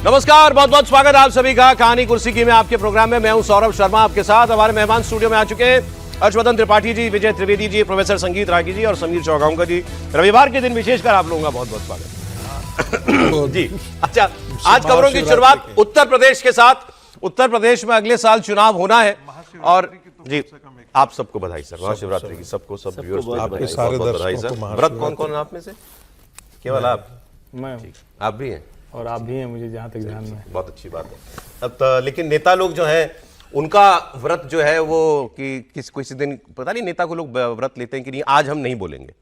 नमस्कार, बहुत बहुत स्वागत आप सभी का कहानी कुर्सी की में आपके प्रोग्राम में। मैं हूं सौरभ शर्मा आपके साथ। हमारे मेहमान स्टूडियो में आ चुके हैं हर्षवर्धन त्रिपाठी जी, विजय त्रिवेदी जी, प्रोफेसर संगीत रागी जी और समीर चौगांवकर जी। रविवार के दिन विशेषकर आप लोगों का बहुत बहुत स्वागत जी। अच्छा, आज खबरों की शुरुआत उत्तर प्रदेश के साथ। उत्तर प्रदेश में अगले साल चुनाव होना है और जी आप सबको बधाई सर, महाशिवरात्रि की सबको, सब व्यूअर्स को बधाई सर। व्रत कौन कौन है आप में से? केवल आप? मैं आप भी हैं और आप भी हैं, मुझे जहां तक ध्यान में। बहुत अच्छी बात है। अब तो लेकिन नेता लोग जो हैं उनका व्रत जो है वो कि किसी दिन पता नहीं नेता को लोग व्रत लेते हैं कि नहीं, आज हम नहीं बोलेंगे,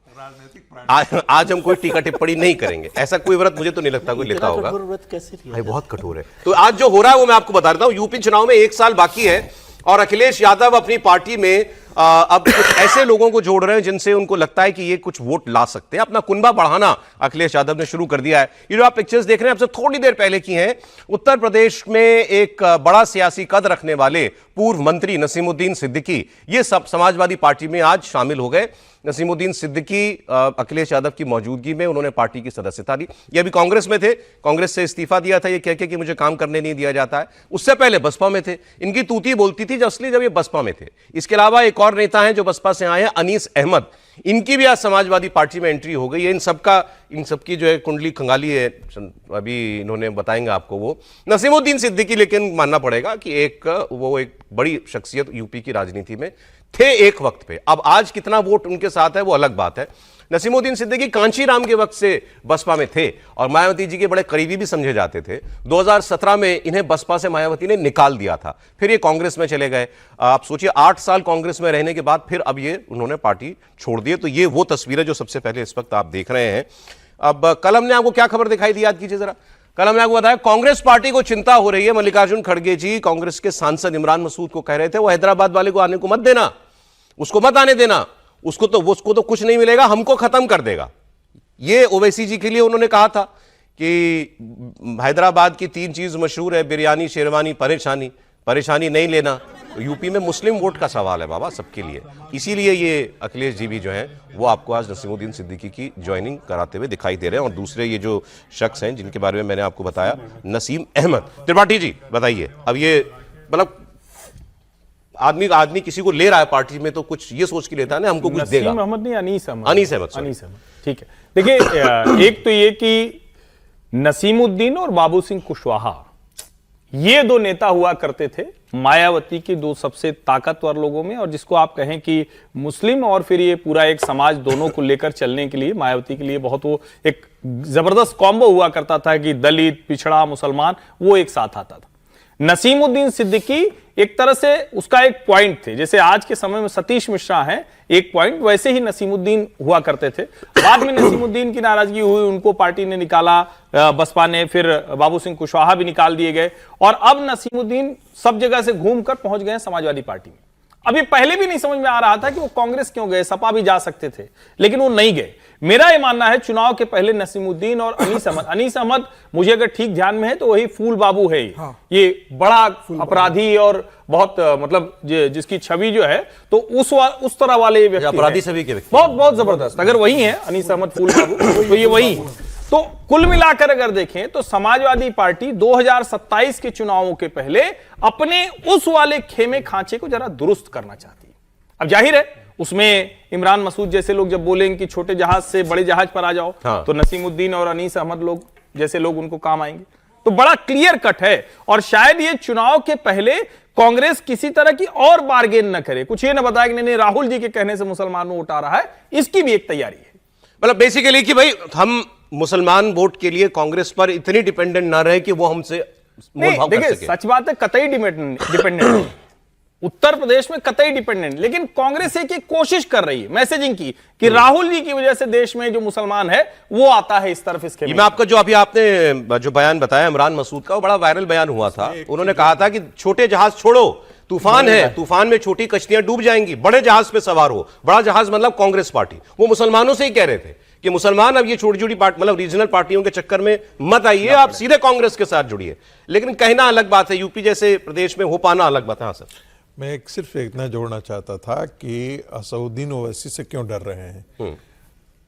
आज हम कोई टीका टिप्पणी नहीं करेंगे, ऐसा कोई व्रत मुझे तो नहीं लगता कोई लेता होगा। व्रत कैसे भाई बहुत कठोर है। तो आज जो हो रहा है वो मैं आपको बता देता हूँ। यूपी चुनाव में 1 साल बाकी है और अखिलेश यादव अपनी पार्टी में अब कुछ ऐसे लोगों को जोड़ रहे हैं जिनसे उनको लगता है कि ये कुछ वोट ला सकते हैं। अपना कुनबा बढ़ाना अखिलेश यादव ने शुरू कर दिया है। ये जो आप पिक्चर्स देख रहे हैं आपसे थोड़ी देर पहले की हैं। उत्तर प्रदेश में एक बड़ा सियासी कद रखने वाले पूर्व मंत्री नसीमुद्दीन सिद्दीकी ये सब समाजवादी पार्टी में आज शामिल हो गए। नसीमुद्दीन सिद्दीकी अखिलेश यादव की मौजूदगी में उन्होंने पार्टी की सदस्यता ली। ये अभी कांग्रेस में थे, कांग्रेस से इस्तीफा दिया था ये कह के कि मुझे काम करने नहीं दिया जाता है। उससे पहले बसपा में थे। इनकी तूती बोलती थी जब ये बसपा में थे। इसके अलावा एक और नेता हैं जो बसपा से आए हैं, अनीस अहमद। इनकी भी आज समाजवादी पार्टी में एंट्री हो गई है। इन सबकी जो है कुंडली खंगाली है, अभी इन्होंने बताएंगे आपको वो। नसीमुद्दीन सिद्दीकी लेकिन मानना पड़ेगा कि वो एक बड़ी शख्सियत यूपी की राजनीति में थे एक वक्त पे। अब आज कितना वोट उनके साथ है वो अलग बात है। नसीमुद्दीन सिद्दीकी कांचीराम के वक्त से बसपा में थे और मायावती जी के बड़े करीबी भी समझे जाते थे। 2017 में इन्हें बसपा से मायावती ने निकाल दिया था, फिर ये कांग्रेस में चले गए। आप सोचिए 8 साल कांग्रेस में रहने के बाद फिर अब ये उन्होंने पार्टी छोड़ दी। तो ये वो तस्वीरें जो सबसे पहले इस वक्त आप देख रहे हैं। अब कल हमने आपको क्या खबर दिखाई दी, याद कीजिए जरा। कल हमने आपको बताया कांग्रेस पार्टी को चिंता हो रही है। मल्लिकार्जुन खड़गे जी कांग्रेस के सांसद इमरान मसूद को कह रहे थे वो हैदराबाद वाले को आने को मत देना, उसको मत आने देना, उसको तो कुछ नहीं मिलेगा, हमको खत्म कर देगा। ये ओवैसी जी के लिए उन्होंने कहा था कि हैदराबाद की 3 चीज मशहूर है, बिरयानी, शेरवानी, परेशानी नहीं लेना। तो यूपी में मुस्लिम वोट का सवाल है बाबा सबके लिए। इसीलिए ये अखिलेश जी भी जो हैं वो आपको आज नसीमुद्दीन सिद्दीकी की ज्वाइनिंग कराते हुए दिखाई दे रहे हैं। और दूसरे ये जो शख्स हैं जिनके बारे में मैंने आपको बताया, नसीम अहमद। त्रिपाठी जी बताइए, अब ये मतलब आदमी किसी को ले रहा है पार्टी में तो कुछ ये सोच के लेता है ना हमको कुछ देगा। नसीम अहमद नहीं, अनीस अहमद। ठीक है, देखिए एक तो ये कि नसीमुद्दीन और बाबू सिंह कुशवाहा ये 2 नेता हुआ करते थे मायावती के 2 सबसे ताकतवर लोगों में, और जिसको आप कहें कि मुस्लिम और फिर ये पूरा एक समाज दोनों को लेकर चलने के लिए मायावती के लिए बहुत वो एक जबरदस्त कॉम्बो हुआ करता था कि दलित, पिछड़ा, मुसलमान वो एक साथ आता था। नसीमुद्दीन सिद्दीकी एक तरह से उसका एक पॉइंट थे, जैसे आज के समय में सतीश मिश्रा हैं एक पॉइंट, वैसे ही नसीमुद्दीन हुआ करते थे। बाद में नसीमुद्दीन की नाराजगी हुई, उनको पार्टी ने निकाला, बसपा ने, फिर बाबू सिंह कुशवाहा भी निकाल दिए गए और अब नसीमुद्दीन सब जगह से घूमकर पहुंच गए समाजवादी पार्टी में। अभी पहले भी नहीं समझ में आ रहा था कि वो कांग्रेस क्यों गए, सपा भी जा सकते थे लेकिन वो नहीं गए। मेरा ये मानना है चुनाव के पहले नसीमुद्दीन और अनीस अहमद मुझे अगर ठीक ध्यान में है तो वही फूल बाबू है। हाँ। ये बड़ा अपराधी और बहुत मतलब जिसकी छवि जो है तो उस तरह वाले व्यक्ति, अपराधी छवि के व्यक्ति बहुत जबरदस्त अगर वही है अनीस अहमद फूल बाबू तो ये वही। तो कुल मिलाकर अगर देखें तो समाजवादी पार्टी 2027 के चुनावों के पहले अपने उस वाले खेमे खांचे को जरा दुरुस्त करना चाहती है। अब जाहिर है उसमें इमरान मसूद जैसे लोग जब बोलेंगे कि छोटे जहाज से बड़े जहाज पर आ जाओ, हाँ। तो नसीमुद्दीन और अनीस अहमद लोग जैसे लोग उनको काम आएंगे। तो बड़ा क्लियर कट है और शायद ये चुनाव के पहले कांग्रेस किसी तरह की और बार्गेन न करे, कुछ ये ना बताया कि नहीं राहुल जी के कहने से मुसलमान वोट आ रहा है, इसकी भी एक तैयारी है। मतलब बेसिकली कि भाई हम मुसलमान वोट के लिए कांग्रेस पर इतनी डिपेंडेंट ना रहे कि वो हमसे मोल भाव कर सके। देखिए सच बात है, कतई डिपेंडेंट उत्तर प्रदेश में कतई डिपेंडेंट, लेकिन कांग्रेस एक कोशिश कर रही है मैसेजिंग की कि राहुल जी की वजह से देश में जो मुसलमान है वो आता है इस तरफ। इसके मैं आपका जो अभी आपने जो बयान बताया इमरान मसूद का, वो बड़ा वायरल बयान हुआ था। उन्होंने कहा था कि छोटे जहाज छोड़ो, तूफान है, तूफान में छोटी कश्तियां डूब जाएंगी, बड़े जहाज पे सवार हो। बड़ा जहाज मतलब कांग्रेस पार्टी। वो मुसलमानों से ही कह रहे थे कि मुसलमान अब ये छोटी छोटी पार्टी मतलब रीजनल पार्टियों के चक्कर में मत आइए, आप सीधे कांग्रेस के साथ जुड़िए। लेकिन कहना अलग बात है, यूपी जैसे प्रदेश में हो पाना अलग बात है। हाँ सर, मैं सिर्फ इतना जोड़ना चाहता था कि असउद्दीन ओवैसी से क्यों डर रहे हैं।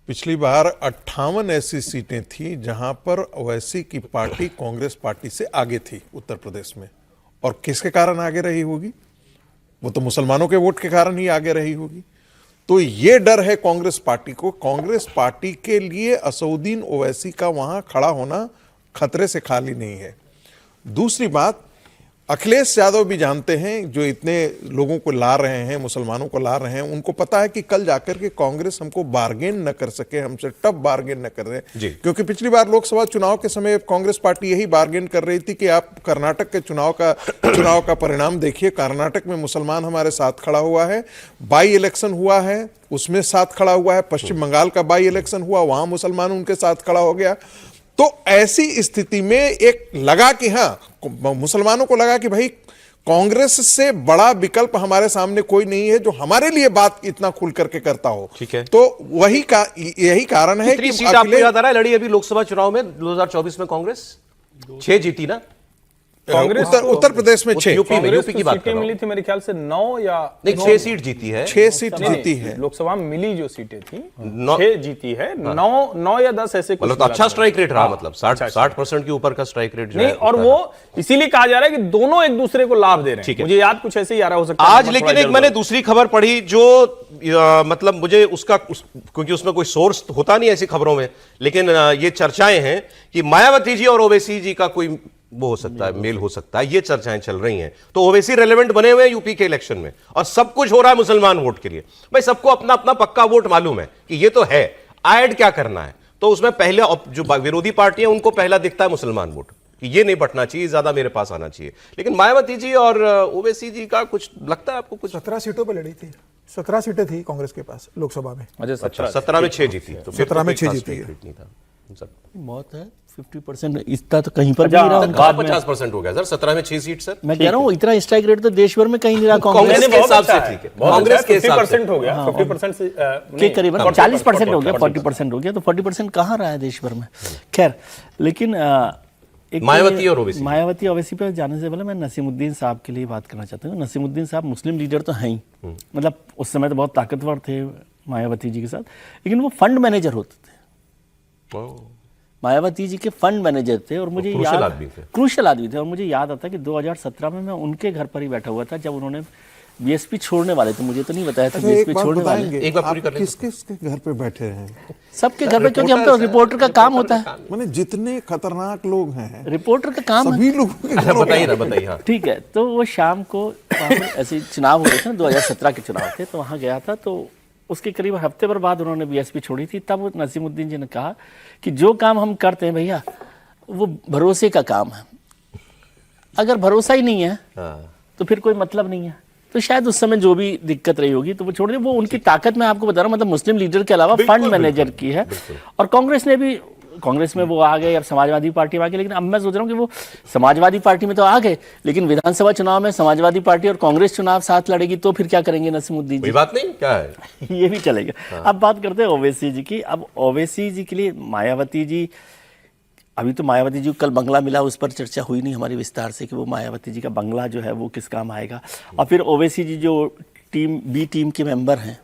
पिछली बार 58 ऐसी सीटें थी जहां पर ओवैसी की पार्टी कांग्रेस पार्टी से आगे थी उत्तर प्रदेश में। और किसके कारण आगे रही होगी? वो तो मुसलमानों के वोट के कारण ही आगे रही होगी। तो ये डर है कांग्रेस पार्टी को। कांग्रेस पार्टी के लिए असउद्दीन ओवैसी का वहां खड़ा होना खतरे से खाली नहीं है। दूसरी बात, अखिलेश यादव भी जानते हैं, जो इतने लोगों को ला रहे हैं, मुसलमानों को ला रहे हैं, उनको पता है कि कल जाकर के कांग्रेस हमको बार्गेन न कर सके, हमसे टफ बार्गेन न कर दे। क्योंकि पिछली बार लोकसभा चुनाव के समय कांग्रेस पार्टी यही बार्गेन कर रही थी कि आप कर्नाटक के चुनाव का परिणाम देखिए। कर्नाटक में मुसलमान हमारे साथ खड़ा हुआ है, बाई इलेक्शन हुआ है उसमें साथ खड़ा हुआ है, पश्चिम बंगाल का बाई इलेक्शन हुआ, वहां मुसलमान उनके साथ खड़ा हो गया। तो ऐसी स्थिति में एक लगा कि हाँ, मुसलमानों को लगा कि भाई कांग्रेस से बड़ा विकल्प हमारे सामने कोई नहीं है जो हमारे लिए बात इतना खुल करके करता हो। ठीक है। तो यही कारण है कि सीट आपको याद आ रहा है लड़ी अभी लोकसभा चुनाव में 2024 में कांग्रेस 6 जीती ना कांग्रेस उत्तर प्रदेश में 6, यूपी की बात सीटें मिली थी मेरे ख्याल से 9 या नहीं 6 सीट जीती है। 6 सीट जीती है लोकसभा में मिली जो सीटें थी 9 6 जीती है। 9 या 10 ऐसे कुछ मतलब तो अच्छा स्ट्राइक रेट रहा, मतलब 60% के ऊपर का स्ट्राइक रेट जो नहीं। है और वो इसीलिए कहा जा रहा है कि दोनों एक दूसरे को लाभ दे रहे हैं। मुझे याद कुछ ऐसे ही आ रहा हो सकता है आज। लेकिन एक मैंने दूसरी खबर पढ़ी जो मतलब मुझे क्योंकि उसमें कोई सोर्स होता नहीं ऐसी खबरों में, लेकिन ये चर्चाएं हैं कि मायावती जी और ओवैसी जी का कोई वो हो सकता है, मेल हो सकता है, ये चर्चाएं चल रही हैं। तो ओवैसी रेलेवेंट बने हुए हैं यूपी के इलेक्शन में और सब कुछ हो रहा है मुसलमान वोट के लिए। भाई सबको अपना अपना पक्का वोट मालूम है कि ये तो है, ऐड क्या करना है। तो उसमें पहले जो विरोधी पार्टी है उनको पहला दिखता है मुसलमान वोट कि ये नहीं बटना चाहिए, ज्यादा मेरे पास आना चाहिए। लेकिन मायावती जी और ओवैसी जी का कुछ लगता है आपको? कुछ 17 सीटों पर लड़ी थी, 17 सीटें थी कांग्रेस के पास लोकसभा में। अच्छा, 17 में 6 जीती, तो 17 में 6 जीती है। बहुत है 50%। इतना तो कहीं पर भी नहीं रहा उनका। 50% हो गया सर, 17 में 6 सीट सर। मैं कह रहा हूँ इतना स्ट्राइक रेट तो देश भर में कहीं नहीं रहा कांग्रेस के हिसाब से। ठीक है, कांग्रेस के हिसाब से 50% हो गया। 50% से के करीब 40% हो गया, 40% हो गया, तो 40% कहाँ रहा है देश भर में। खैर, लेकिन एक मायावती और ओवैसी, मायावती ओवैसी पे जाने से पहले मैं नसीमुद्दीन साहब के लिए बात करना चाहता हूँ। नसीमुद्दीन साहब मुस्लिम लीडर तो हैं ही, मतलब उस समय तो बहुत ताकतवर थे मायावती जी के साथ, लेकिन वो फंड मैनेजर होते थे। मायावती जी के फंड मैनेजर थे और मुझे याद, क्रूशियल आदमी थे। और मुझे याद आता है कि 2017 में मैं उनके घर पर ही बैठा हुआ था जब उन्होंने बीएसपी छोड़ने वाले थे। मुझे तो नहीं बताया था बीएसपी छोड़ने वाले। एक बार पूरी कर लें। किसके घर पे बैठे हैं? सबके घर पे, क्योंकि हम तो रिपोर्टर का काम होता है। मैंने जितने खतरनाक लोग हैं रिपोर्टर का काम सभी लोगों के बताइए। ठीक है, तो वो शाम को ऐसे चुनाव हो रहे थे, 2017 के चुनाव थे, तो वहाँ गया था। तो उसके करीब हफ्ते भर बाद उन्होंने बीएसपी छोड़ी थी। तब नसीमुद्दीन जी ने कहा कि जो काम हम करते हैं भैया वो भरोसे का काम है, अगर भरोसा ही नहीं है तो फिर कोई मतलब नहीं है। तो शायद उस समय जो भी दिक्कत रही होगी तो वो छोड़ दे। वो उनकी ताकत मैं आपको बता रहा हूँ, मतलब मुस्लिम लीडर के अलावा फंड मैनेजर की है। और कांग्रेस ने भी, कांग्रेस में वो आ गए, अब समाजवादी पार्टी में आ गए। लेकिन अब मैं सोच रहा हूँ कि वो समाजवादी पार्टी में तो आ गए, लेकिन विधानसभा चुनाव में समाजवादी पार्टी और कांग्रेस चुनाव साथ लड़ेगी तो फिर क्या करेंगे नसीमुद्दीन जी? बात नहीं, क्या है ये भी चलेगा। अब बात करते हैं ओवैसी जी की। अब ओवैसी जी के लिए मायावती जी, अभी तो मायावती जी को कल बंगला मिला, उस पर चर्चा हुई नहीं हमारी विस्तार से कि वो मायावती जी का बंगला जो है वो किस काम आएगा। और फिर ओवैसी जी जो बी टीम के मेंबर हैं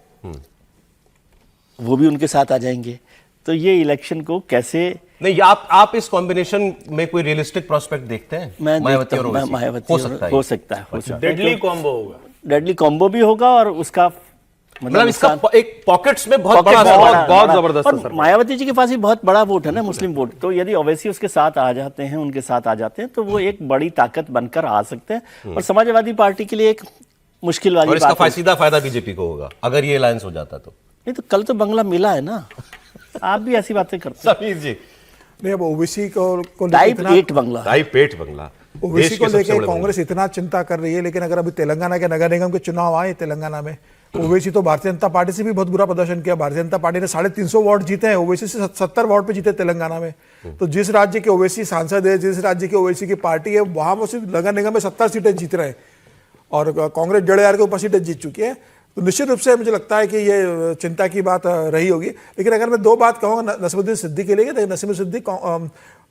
वो भी उनके साथ आ जाएंगे। तो ये इलेक्शन को कैसे, नहीं, आप इस कॉम्बिनेशन में कोई रियलिस्टिक प्रोस्पेक्ट देखते हैं? मैं मायावती हो सकता है डेडली कॉम्बो होगा। डेडली कॉम्बो भी होगा और उसका मतलब इसका एक पॉकेट्स में बहुत जबरदस्त असर। मायावती जी के पास भी बहुत बड़ा वोट है ना, मुस्लिम वोट। तो यदि ओवैसी उसके साथ आ जाते हैं, उनके साथ आ जाते हैं, तो वो एक बड़ी ताकत बनकर आ सकते हैं। और समाजवादी पार्टी के लिए एक मुश्किल वाली बात है। इसका सीधा फायदा बीजेपी को होगा अगर ये अलायंस हो जाता तो। नहीं तो कल तो बंगला मिला है ना, आप भी ऐसी बातें करते हैं। समीर जी, नहीं, अब ओवैसी को टाइप 8 बंगला, टाइप 8 बंगला ओवैसी को लेकर कांग्रेस इतना चिंता कर रही है। लेकिन अगर अभी तेलंगाना के नगर निगम के चुनाव आए तेलंगाना में, ओवैसी तो भारतीय जनता पार्टी से भी बहुत बुरा प्रदर्शन किया। भारतीय जनता पार्टी ने 350 वार्ड जीते हैं, ओवैसी से 70 वार्ड पे जीते तेलंगाना में। तो जिस राज्य के ओवैसी सांसद है, जिस राज्य की ओवैसी की पार्टी है, वहां वो सिर्फ नगर निगम में 70 सीटें जीत रहे हैं और कांग्रेस 1,500 के ऊपर सीटें जीत चुकी है। तो निश्चित रूप से मुझे लगता है कि ये चिंता की बात रही होगी। लेकिन अगर मैं दो बात कहूँगा नसीमुद्दीन सिद्दीकी के लिए, नसीमुद्दीन सिद्दीकी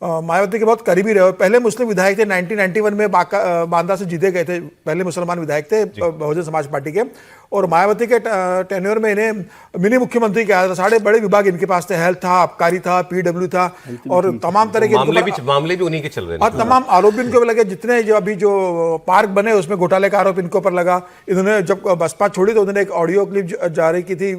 मायावती के बहुत करीबी रहे। पहले मुस्लिम विधायक थे, 1991 में बांदा से जीते गए थे, पहले मुसलमान विधायक थे बहुजन समाज पार्टी के। और मायावती के टेन्योर में इन्हें मिनी मुख्यमंत्री किया था। सारे बड़े विभाग इनके पास थे, हेल्थ था, आबकारी था, पीडब्ल्यू था, और तमाम तरह के मामले भी उन्हीं के चल रहे हैं और तमाम आरोप इनके ऊपर लगे। जितने जो अभी जो पार्क बने उसमें घोटाले का आरोप इनके ऊपर लगा। इन्होंने जब बसपा छोड़ी तो उन्होंने एक ऑडियो क्लिप जारी की थी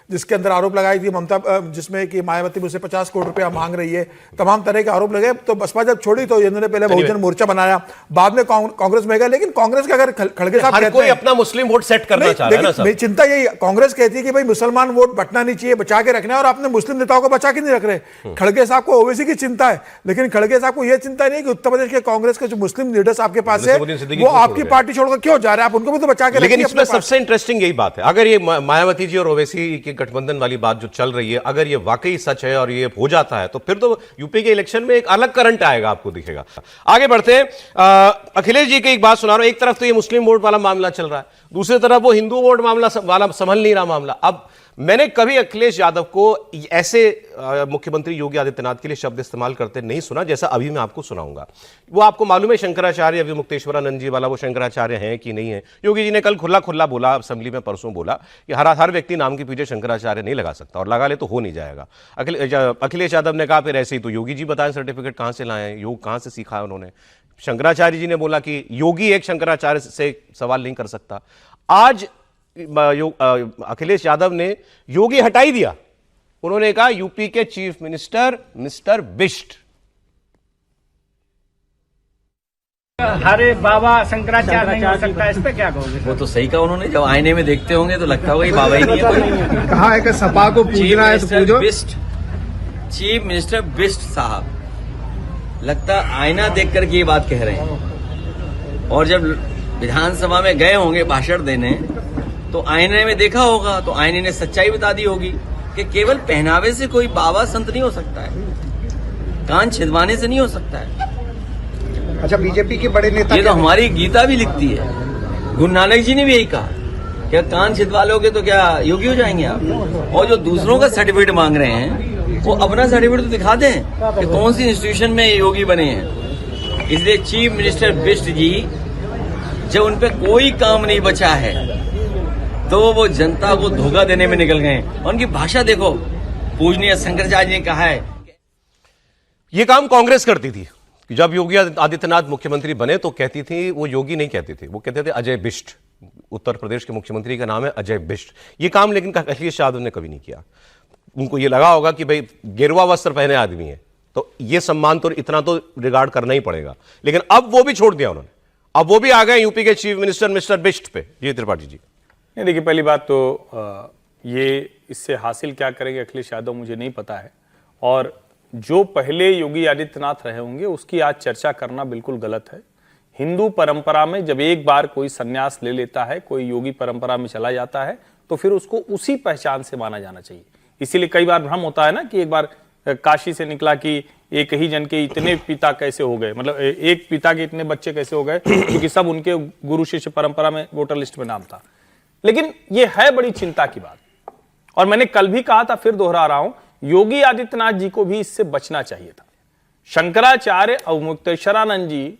जिसके अंदर आरोप लगाई थी ममता, जिसमें कि मायावती मुझसे 50 करोड़ रुपया मांग रही है, तमाम तरह के आरोप लगे। तो बसपा जब छोड़ी तो इन्होंने पहले बहुजन मोर्चा बनाया, बाद में कांग्रेस में गया। लेकिन कांग्रेस का अगर खड़गे साहब हर कोई अपना मुस्लिम वोट सेट करना चाह रहा है ना सर। चिंता यही कांग्रेस कहती है कि भाई मुसलमान वोट बटना नहीं चाहिए, बचा के रखना है, और आपने मुस्लिम नेताओं को बचा के नहीं रख रहे। खड़गे साहब को ओवैसी की चिंता है, लेकिन खड़गे साहब को यह चिंता नहीं कि उत्तर प्रदेश के कांग्रेस के जो मुस्लिम लीडर्स आपके पास है वो आपकी पार्टी छोड़कर क्यों जा रहे हैं, आप उनको भी तो बचा के रखिए। लेकिन इसमें सबसे इंटरेस्टिंग यही बात है, अगर ये मायावती जी और ओवैसी के गठबंधन वाली बात जो चल रही है, अगर ये वाकई सच है और ये हो जाता है तो फिर तो यूपी के इलेक्शन में एक अलग करंट आएगा, आपको दिखेगा। आगे बढ़ते हैं। अखिलेश जी की एक बात सुना रहा हूं, एक तरफ तो ये मुस्लिम वोट वाला मामला चल रहा है, दूसरी तरफ वो हिंदू वोट मामला वाला संभल नहीं रहा मामला। अब मैंने कभी अखिलेश यादव को ऐसे मुख्यमंत्री योगी आदित्यनाथ के लिए शब्द इस्तेमाल करते नहीं सुना जैसा अभी मैं आपको सुनाऊंगा। वो आपको मालूम है शंकराचार्य अभी मुक्तेश्वरानंद जी वाला वो शंकराचार्य हैं कि नहीं है। योगी जी ने कल खुला बोला, असेंबली में परसों बोला कि हर व्यक्ति नाम के पीछे शंकराचार्य नहीं लगा सकता, और लगा ले तो हो नहीं जाएगा। अखिलेश यादव ने कहा फिर ऐसे ही तो योगी जी बताएं सर्टिफिकेट कहां से लाए हैं, योग कहां से सीखा है उन्होंने। शंकराचार्य जी ने बोला कि योगी एक शंकराचार्य से सवाल नहीं कर सकता। आज अखिलेश यादव ने योगी हटाई दिया, उन्होंने कहा यूपी के चीफ मिनिस्टर मिस्टर बिष्ट। हरे बाबा शंकराचार्य नहीं हो सकता, इस पे क्या कहोगे? वो तो सही कहा उन्होंने, जब आईने में देखते होंगे तो लगता होगा ये बाबा ही नहीं है कोई। कहा है कि सपा को पूजना है तो पूजो। बिष्ट, चीफ मिनिस्टर बिष्ट साहब, लगता आईना देख करके ये बात कह रहे हैं। और जब विधानसभा में गए होंगे भाषण देने तो आईने में देखा होगा तो आईने ने सच्चाई बता दी होगी कि केवल पहनावे से कोई बाबा संत नहीं हो सकता है, कान छिदवाने से नहीं हो सकता है। अच्छा, बीजेपी के बड़े नेता ये तो हमारी गीता भी लिखती है, गुरु नानक जी ने भी यही कहा, क्या कान छिदवा लोगे तो क्या योगी हो जाएंगे आप। और जो दूसरों का सर्टिफिकेट मांग रहे हैं वो अपना सर्टिफिकेट तो दिखा दें कि कौन सी इंस्टीट्यूशन में योगी बने हैं। इसलिए चीफ मिनिस्टर बिष्ट जी जब उन पे कोई काम नहीं बचा है तो वो जनता को धोखा देने में निकल गए। उनकी भाषा देखो, पूजनीय शंकराचार्य जी ने कहा है। ये काम कांग्रेस करती थी, जब योगी आदित्यनाथ मुख्यमंत्री बने तो कहती थी, वो योगी नहीं कहती थी, वो कहते थे अजय बिष्ट। उत्तर प्रदेश के मुख्यमंत्री का नाम है अजय बिष्ट। ये काम लेकिन अखिलेश यादव ने कभी नहीं किया। उनको ये लगा होगा कि भाई गेरुआ वस्त्र पहने आदमी है तो ये सम्मान तो इतना तो रिगार्ड करना ही पड़ेगा, लेकिन अब वो भी छोड़ दिया उन्होंने। अब वो भी आ गए यूपी के चीफ मिनिस्टर मिस्टर बिष्ट पे। जी त्रिपाठी जी। नहीं, देखिए पहली बात तो ये इससे हासिल क्या करेंगे अखिलेश यादव मुझे नहीं पता है, और जो पहले योगी आदित्यनाथ रहे होंगे उसकी आज चर्चा करना बिल्कुल गलत है। हिंदू परंपरा में जब एक बार कोई संन्यास ले लेता है, कोई योगी परंपरा में चला जाता है तो फिर उसको उसी पहचान से माना जाना चाहिए। इसीलिए कई बार भ्रम होता है ना कि एक बार काशी से निकला कि एक ही जन के इतने पिता कैसे हो गए, मतलब एक पिता के इतने बच्चे कैसे हो गए, क्योंकि सब उनके गुरु शिष्य परंपरा में वोटर लिस्ट में नाम था। लेकिन यह है बड़ी चिंता की बात, और मैंने कल भी कहा था, फिर दोहरा रहा हूं, योगी आदित्यनाथ जी को भी इससे बचना चाहिए था। शंकराचार्य अवमुक्तेश्वरानंद जी,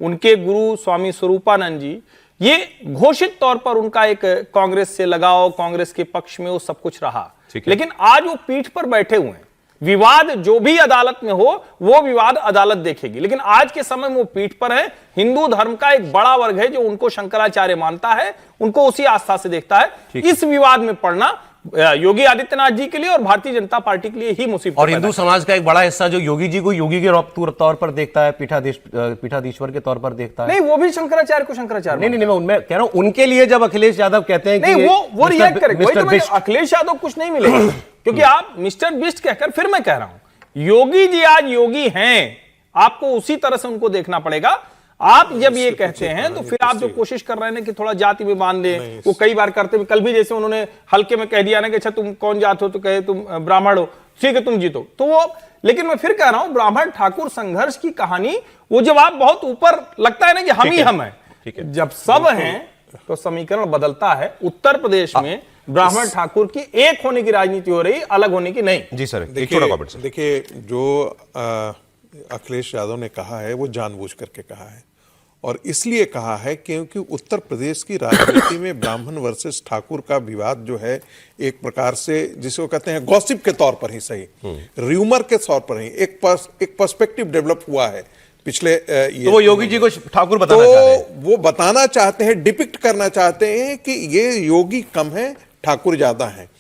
उनके गुरु स्वामी स्वरूपानंद जी, ये घोषित तौर पर उनका एक कांग्रेस से लगाव, कांग्रेस के पक्ष में वो सब कुछ रहा, लेकिन आज वो पीठ पर बैठे हुए हैं। विवाद जो भी अदालत में हो वो विवाद अदालत देखेगी, लेकिन आज के समय में वो पीठ पर है। हिंदू धर्म का एक बड़ा वर्ग है जो उनको शंकराचार्य मानता है, उनको उसी आस्था से देखता है। इस विवाद में पड़ना योगी आदित्यनाथ जी के लिए और भारतीय जनता पार्टी के लिए ही मुसीबत। और हिंदू समाज का एक बड़ा हिस्सा जो योगी जी को योगी के तौर पर देखता है, पीठाधीश्वर के तौर पर देखता है। नहीं, वो भी शंकराचार्य को शंकराचार्य नहीं, मैं उनमें कह रहा हूं, उनके लिए जब अखिलेश यादव कहते हैं नहीं, वो रिएक्ट करेंगे, अखिलेश यादव कुछ नहीं मिलेगा क्योंकि आप मिस्टर बिष्ट कहकर, फिर मैं कह रहा हूं योगी जी आज योगी हैं, आपको उसी तरह से उनको देखना पड़ेगा। आप जब ये कहते हैं तो फिर आप जो कोशिश कर रहे हैं कि थोड़ा जाति में बांध दें, वो कई बार करते हैं। कल भी जैसे उन्होंने हल्के में कह दिया ना कि अच्छा तुम कौन जात हो, तो कहे तुम ब्राह्मण हो, ठीक है तुम जीतो, तो वो। लेकिन मैं फिर कह रहा हूं ब्राह्मण ठाकुर संघर्ष की कहानी, वो जब आप बहुत ऊपर लगता है ना कि हम ही हम हैं, जब सब हैं तो समीकरण बदलता है। उत्तर प्रदेश में ब्राह्मण ठाकुर की एक होने की राजनीति हो रही, अलग होने की नहीं। जी सर, एक छोटा कमेंट सर। देखिए, जो अखिलेश यादव ने कहा है वो जानबूझ करके कहा है, और इसलिए कहा है क्योंकि उत्तर प्रदेश की राजनीति में ब्राह्मण वर्सेस ठाकुर का विवाद जो है एक प्रकार से जिसे कहते हैं गॉसिप के तौर पर ही सही, र्यूमर के तौर पर ही एक पर्सपेक्टिव डेवलप हुआ है पिछले ये। तो वो योगी जी को ठाकुर बताना चाह रहे हैं। वो बताना चाहते हैं, डिपिक्ट करना चाहते हैं कि ये योगी कम है, ठाकुर ज्यादा है।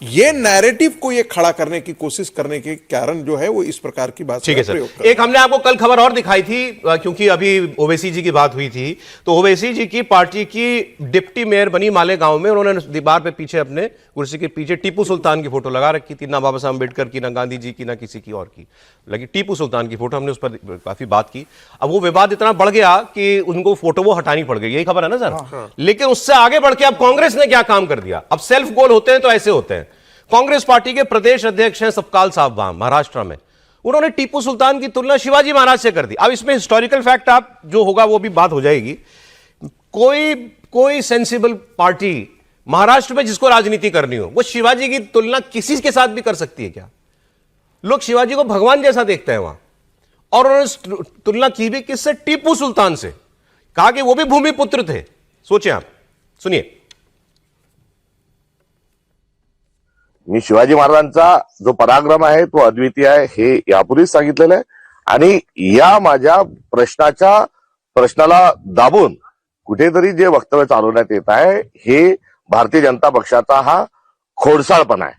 ये नैरेटिव को ये खड़ा करने की कोशिश करने के कारण जो है वो इस प्रकार की बात ठीक है सर। एक हमने आपको कल खबर और दिखाई थी, क्योंकि अभी ओवैसी जी की बात हुई थी, तो ओवैसी जी की पार्टी की डिप्टी मेयर बनी मालेगांव में, उन्होंने दीवार पे पीछे अपने कुर्सी के पीछे टीपू सुल्तान की फोटो लगा रखी थी। ना बाबा साहब अम्बेडकर की, ना गांधी जी की, ना किसी की और की लगी, टीपू सुल्तान की फोटो। हमने उस पर काफी बात की। अब वो विवाद इतना बढ़ गया कि उनको फोटो वो हटानी पड़ गई, यही खबर है ना सर। लेकिन उससे आगे बढ़ के अब कांग्रेस ने क्या काम कर दिया। अब सेल्फ गोल होते हैं तो ऐसे होते हैं। कांग्रेस पार्टी के प्रदेश अध्यक्ष हैं सपकाल साहब वहां महाराष्ट्र में, उन्होंने टीपू सुल्तान की तुलना शिवाजी महाराज से कर दी। अब इसमें हिस्टोरिकल फैक्ट आप जो होगा वो भी बात हो जाएगी। कोई सेंसिबल पार्टी महाराष्ट्र में जिसको राजनीति करनी हो, वो शिवाजी की तुलना किसी के साथ भी कर सकती है क्या? लोग शिवाजी को भगवान जैसा देखते हैं वहां, और उन्होंने तुलना की भी किससे? टीपू सुल्तान से। कहा कि वो भी भूमिपुत्र थे। सोचिए आप, सुनिए। मी शिवाजी महाराजांचा जो पराक्रम आहे तो अद्वितीय आहे हे यापूर्वीच सांगितलेलं आहे, आणि या माझ्या प्रश्नाला दाबून कुठेतरी जे वक्तव्य चालवण्यात येत आहे हे भारतीय जनता पक्षाचा हा खोडसाळपणा आहे।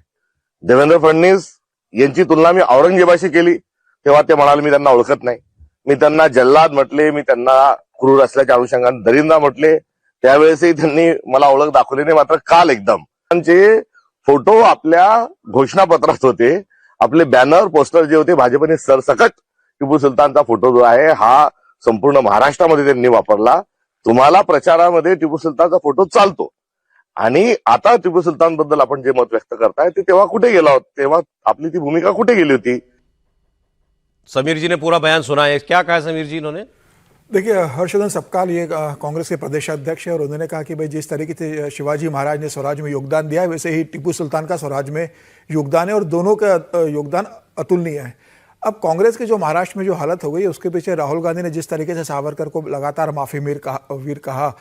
देवेंद्र फडणवीस यांची तुलना मी औरंगजेबाशी केली तेव्हा ते म्हणाले मी त्यांना ओळखत नाही, मी त्यांना जल्लाद म्हटले, मी त्यांना क्रूर असल्याच्या अनुषंगाने दरिंदा म्हटले, त्यावेळेसही त्यांनी मला ओळख दाखवली नाही। मात्र काल एकदम त्यांचे फोटो आपल्या घोषणापत्रात होते, आपले बॅनर पोस्टर जे होते भाजपने सरसकट टिपू सुलतानचा फोटो जो आहे हा संपूर्ण महाराष्ट्रामध्ये त्यांनी वापरला। तुम्हाला प्रचारामध्ये टिपू सुलतानचा फोटो चालतो, आणि आता टिपू सुलतान बद्दल आपण जे मत व्यक्त करताय ते तेव्हा कुठे गेला होता, तेव्हा आपली ती भूमिका कुठे गेली होती? समीर जी ने पूरा बयान सुना है, क्या कहा समीर जी इन्होंने? देखिए, हर्षवर्धन सपकाल ये कांग्रेस के प्रदेश अध्यक्ष है, और उन्होंने कहा कि भाई जिस तरीके से शिवाजी महाराज ने स्वराज में योगदान दिया है वैसे ही टीपू सुल्तान का स्वराज में योगदान है, और दोनों का योगदान अतुलनीय है। अब कांग्रेस की जो महाराष्ट्र में जो हालत हो गई है उसके पीछे राहुल गांधी ने जिस तरीके से सावरकर को लगातार माफी वीर कहा,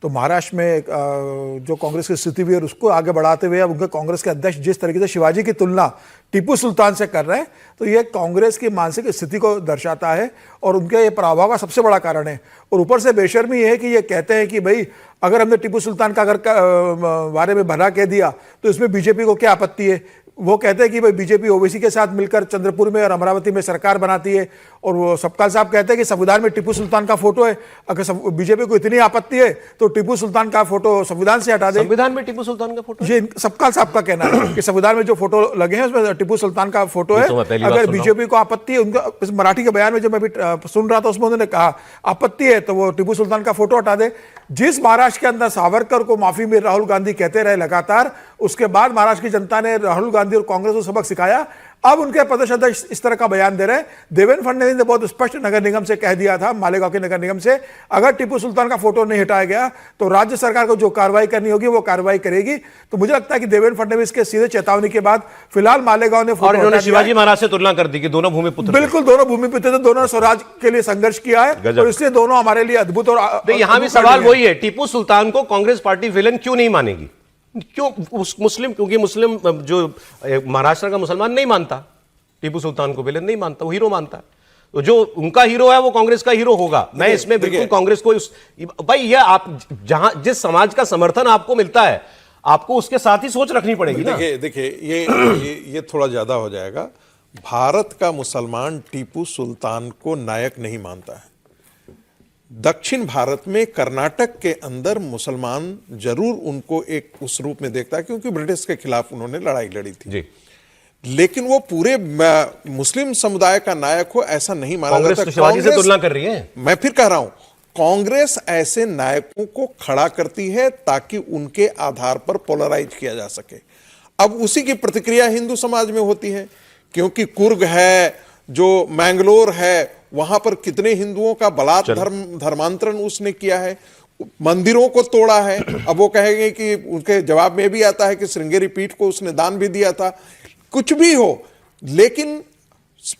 तो महाराष्ट्र में जो कांग्रेस की स्थिति भी है उसको आगे बढ़ाते हुए अब उनके कांग्रेस के अध्यक्ष जिस तरीके से शिवाजी की तुलना टीपू सुल्तान से कर रहे हैं, तो ये कांग्रेस की मानसिक स्थिति को दर्शाता है और उनके ये प्रभाव का सबसे बड़ा कारण है। और ऊपर से बेशर्मी है कि ये कहते हैं कि भाई अगर हमने टीपू सुल्तान का बारे में भला कह दिया तो इसमें बीजेपी को क्या आपत्ति है। वो कहते हैं कि भाई बीजेपी ओवैसी के साथ मिलकर चंद्रपुर में और अमरावती में सरकार बनाती है, और वो सपकाल साहब कहते हैं कि संविधान में टीपू सुल्तान का फोटो है, अगर बीजेपी को इतनी आपत्ति है तो टीपू सुल्तान का फोटो संविधान से हटा दे। संविधान में टीपू सुल्तान का फोटो? ये सपकाल साहब का कहना है कि संविधान में जो फोटो लगे हैं उसमें टीपू सुल्तान का फोटो है। अगर बीजेपी को आपत्ति है, उनका इस मराठी के बयान में जो मैं भी सुन रहा था उसमें उन्होंने कहा आपत्ति है तो वो टीपू सुल्तान का फोटो हटा दे। जिस महाराष्ट्र के अंदर सावरकर को माफी में राहुल गांधी कहते रहे लगातार, उसके बाद महाराष्ट्र की जनता ने राहुल गांधी और कांग्रेस को सबक सिखाया। अब उनके प्रदेश अध्यक्ष इस तरह का बयान दे रहे हैं। देवेंद्र फडणवीस ने बहुत स्पष्ट नगर निगम से कह दिया था, मालेगांव के नगर निगम से, अगर टीपू सुल्तान का फोटो नहीं हटाया गया तो राज्य सरकार को जो कार्रवाई करनी होगी वो कार्रवाई करेगी। तो मुझे लगता है कि देवेंद्र फडणवीस के सीधे चेतावनी के बाद फिलहाल मालेगांव ने और इन्होंने शिवाजी महाराज से तुलना कर दी कि दोनों भूमिपुत्र। बिल्कुल, दोनों भूमिपुत्र थे, दोनों ने स्वराज के लिए संघर्ष किया है और इसलिए दोनों हमारे लिए अद्भुत। और यहां भी सवाल वही है, टीपू सुल्तान को कांग्रेस पार्टी विलन क्यों नहीं मानेगी? क्यों? मुस्लिम, क्योंकि मुस्लिम जो महाराष्ट्र का मुसलमान नहीं मानता टीपू सुल्तान को, विलन नहीं मानता, वो हीरो मानता है। तो जो उनका हीरो है वो कांग्रेस का हीरो होगा। मैं इसमें बिल्कुल कांग्रेस को भाई ये आप जहां जिस समाज का समर्थन आपको मिलता है आपको उसके साथ ही सोच रखनी पड़ेगी ना। देखिए ये थोड़ा ज्यादा हो जाएगा। भारत का मुसलमान टीपू सुल्तान को नायक नहीं मानता है। दक्षिण भारत में कर्नाटक के अंदर मुसलमान जरूर उनको एक उस रूप में देखता है क्योंकि ब्रिटिश के खिलाफ उन्होंने लड़ाई लड़ी थी जी। लेकिन वो पूरे मुस्लिम समुदाय का नायक हो ऐसा नहीं माना जाता। कांग्रेस तो शिवाजी से तुलना कर रही है। मैं फिर कह रहा हूं, कांग्रेस ऐसे नायकों को खड़ा करती है ताकि उनके आधार पर पोलराइज किया जा सके। अब उसी की प्रतिक्रिया हिंदू समाज में होती है, क्योंकि कुर्ग है, जो मैंगलोर है, वहां पर कितने हिंदुओं का बलात् धर्मांतरण उसने किया है, मंदिरों को तोड़ा है। अब वो कहेंगे कि उनके जवाब में भी आता है कि श्रृंगेरी पीठ को उसने दान भी दिया था। कुछ भी हो, लेकिन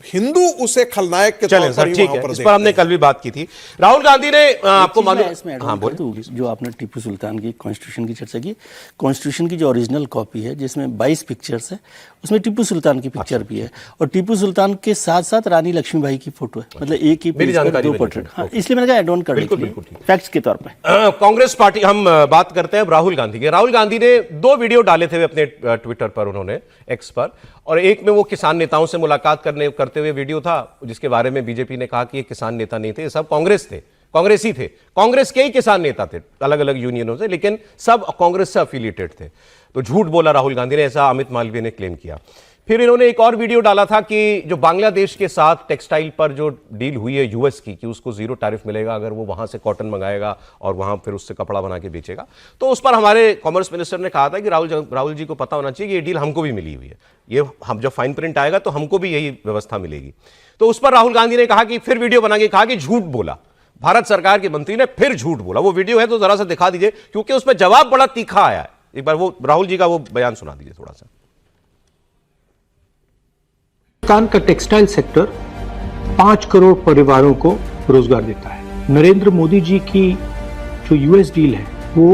हिंदू उसे खलनायक के चलें तौर सर, पर ही ठीक वहां है, पर इस पर देखते हमने हैं। कल भी बात की थी। राहुल गांधी ने आपको मालूम, इसमें ऐड हाँ ऑन कर दूं, जो आपने टीपू सुल्तान की कॉन्स्टिट्यूशन की चर्चा की, कॉन्स्टिट्यूशन की जो ओरिजिनल कॉपी है जिसमें 22 पिक्चर्स है, उसमें टीपू सुल्तान की पिक्चर भी है, और टीपू सुल्तान के साथ साथ रानी लक्ष्मीबाई की फोटो है, मतलब एक ही मेरी पेज पर जानकारी दो में पोर्ट्रेट। हाँ, इसलिए मैंने कहा एड ऑन कर बिल्कुल, दिया बिल्कुल, ठीक। फैक्ट्स के तौर पर। कांग्रेस पार्टी, हम बात करते हैं अब राहुल गांधी के। राहुल गांधी ने 2 वीडियो डाले थे अपने ट्विटर पर, उन्होंने एक्स पर, और एक में वो किसान नेताओं से मुलाकात करते हुए वीडियो था, जिसके बारे में बीजेपी ने कहा कि ये किसान नेता नहीं थे, ये सब कांग्रेसी थे, कांग्रेस के ही किसान नेता थे अलग अलग यूनियनों से, लेकिन सब कांग्रेस से एफिलिएटेड थे। तो झूठ बोला राहुल गांधी ने, ऐसा अमित मालवीय ने क्लेम किया। फिर इन्होंने एक और वीडियो डाला था कि जो बांग्लादेश के साथ टेक्सटाइल पर जो डील हुई है यूएस की, कि उसको 0 टैरिफ मिलेगा अगर वो वहां से कॉटन मंगाएगा और वहां फिर उससे कपड़ा बना के बेचेगा। तो उस पर हमारे कॉमर्स मिनिस्टर ने कहा था कि राहुल जी को पता होना चाहिए कि ये डील हमको भी मिली हुई है, ये हम जब फाइन प्रिंट आएगा तो हमको भी यही व्यवस्था मिलेगी। तो उस पर राहुल गांधी ने कहा कि फिर वीडियो बना के कहा कि झूठ बोला, भारत सरकार के मंत्री ने फिर झूठ बोला। वो वीडियो है तो जरा सा दिखा दीजिए, क्योंकि उसमें जवाब बड़ा तीखा आया है। एक बार वो राहुल जी का वो बयान सुना दीजिए थोड़ा सा। हिंदुस्तान का टेक्सटाइल सेक्टर 5 करोड़ परिवारों को रोजगार देता है। नरेंद्र मोदी जी की जो यूएस डील है वो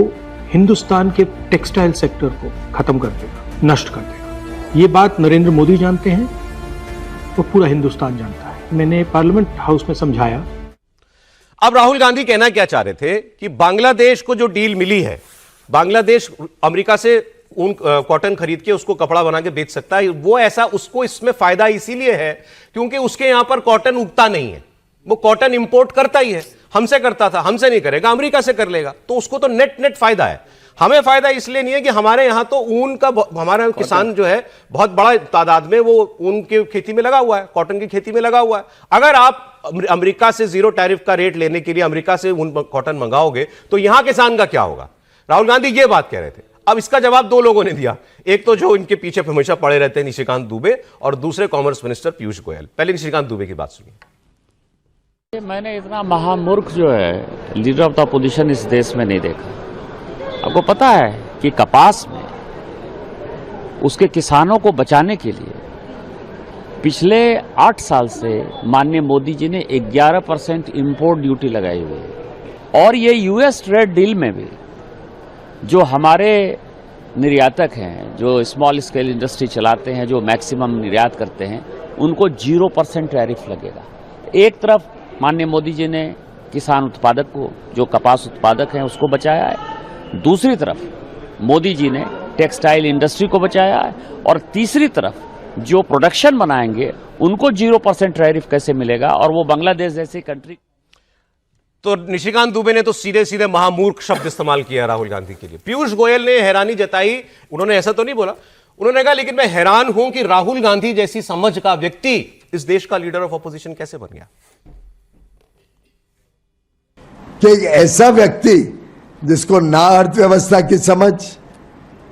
हिंदुस्तान के टेक्सटाइल सेक्टर को खत्म कर देगा, नष्ट कर देगा। ये बात नरेंद्र मोदी जानते हैं और पूरा हिंदुस्तान जानता है। मैंने पार्लियामेंट हाउस में समझाया। अब राहुल गांधी कहना क्या चाह रहे थे कि बांग्लादेश को जो डील मिली है, बांग्लादेश अमेरिका से ऊन कॉटन खरीद के उसको कपड़ा बना के बेच सकता है, वो ऐसा उसको इसमें फायदा इसीलिए है क्योंकि उसके यहां पर कॉटन उगता नहीं है, वो कॉटन इंपोर्ट करता ही है, हमसे करता था, हमसे नहीं करेगा, अमेरिका से कर लेगा, तो उसको तो नेट फायदा है। हमें फायदा इसलिए नहीं है कि हमारे यहां तो ऊन का, हमारा किसान जो है बहुत बड़ा तादाद में वो ऊन की खेती में लगा हुआ है, कॉटन की खेती में लगा हुआ है। अगर आप अमेरिका से 0 टैरिफ का रेट लेने के लिए अमेरिका से ऊन कॉटन मंगाओगे तो यहां किसान का क्या होगा? राहुल गांधी ये बात कह रहे थे। अब इसका जवाब 2 लोगों ने दिया, एक तो जो इनके पीछे हमेशा पड़े रहते हैं निशिकांत दुबे, और दूसरे कॉमर्स मिनिस्टर पीयूष गोयल। पहले निशिकांत दुबे की बात सुनिए। मैंने इतना महामूर्ख जो है लीडर ऑफ द अपोजिशन इस देश में नहीं देखा। आपको पता है कि कपास में उसके किसानों को बचाने के लिए पिछले 8 साल से माननीय मोदी जी ने 11% इंपोर्ट ड्यूटी लगाई हुई है, और ये यूएस ट्रेड डील में भी जो हमारे निर्यातक हैं, जो स्मॉल स्केल इंडस्ट्री चलाते हैं, जो मैक्सिमम निर्यात करते हैं, उनको 0% टैरिफ लगेगा। एक तरफ माननीय मोदी जी ने किसान उत्पादक को, जो कपास उत्पादक हैं, उसको बचाया है, दूसरी तरफ मोदी जी ने टेक्सटाइल इंडस्ट्री को बचाया है, और तीसरी तरफ जो प्रोडक्शन बनाएंगे उनको 0% टैरिफ कैसे मिलेगा, और वो बांग्लादेश जैसी कंट्री। तो निशिकांत दुबे ने तो सीधे सीधे महामूर्ख शब्द इस्तेमाल किया राहुल गांधी के लिए। पीयूष गोयल ने हैरानी जताई, उन्होंने ऐसा तो नहीं बोला, उन्होंने कहा लेकिन मैं हैरान हूं कि राहुल गांधी जैसी समझ का व्यक्ति इस देश का लीडर ऑफ अपोजिशन कैसे बन गया। कि एक ऐसा व्यक्ति जिसको ना अर्थव्यवस्था की समझ,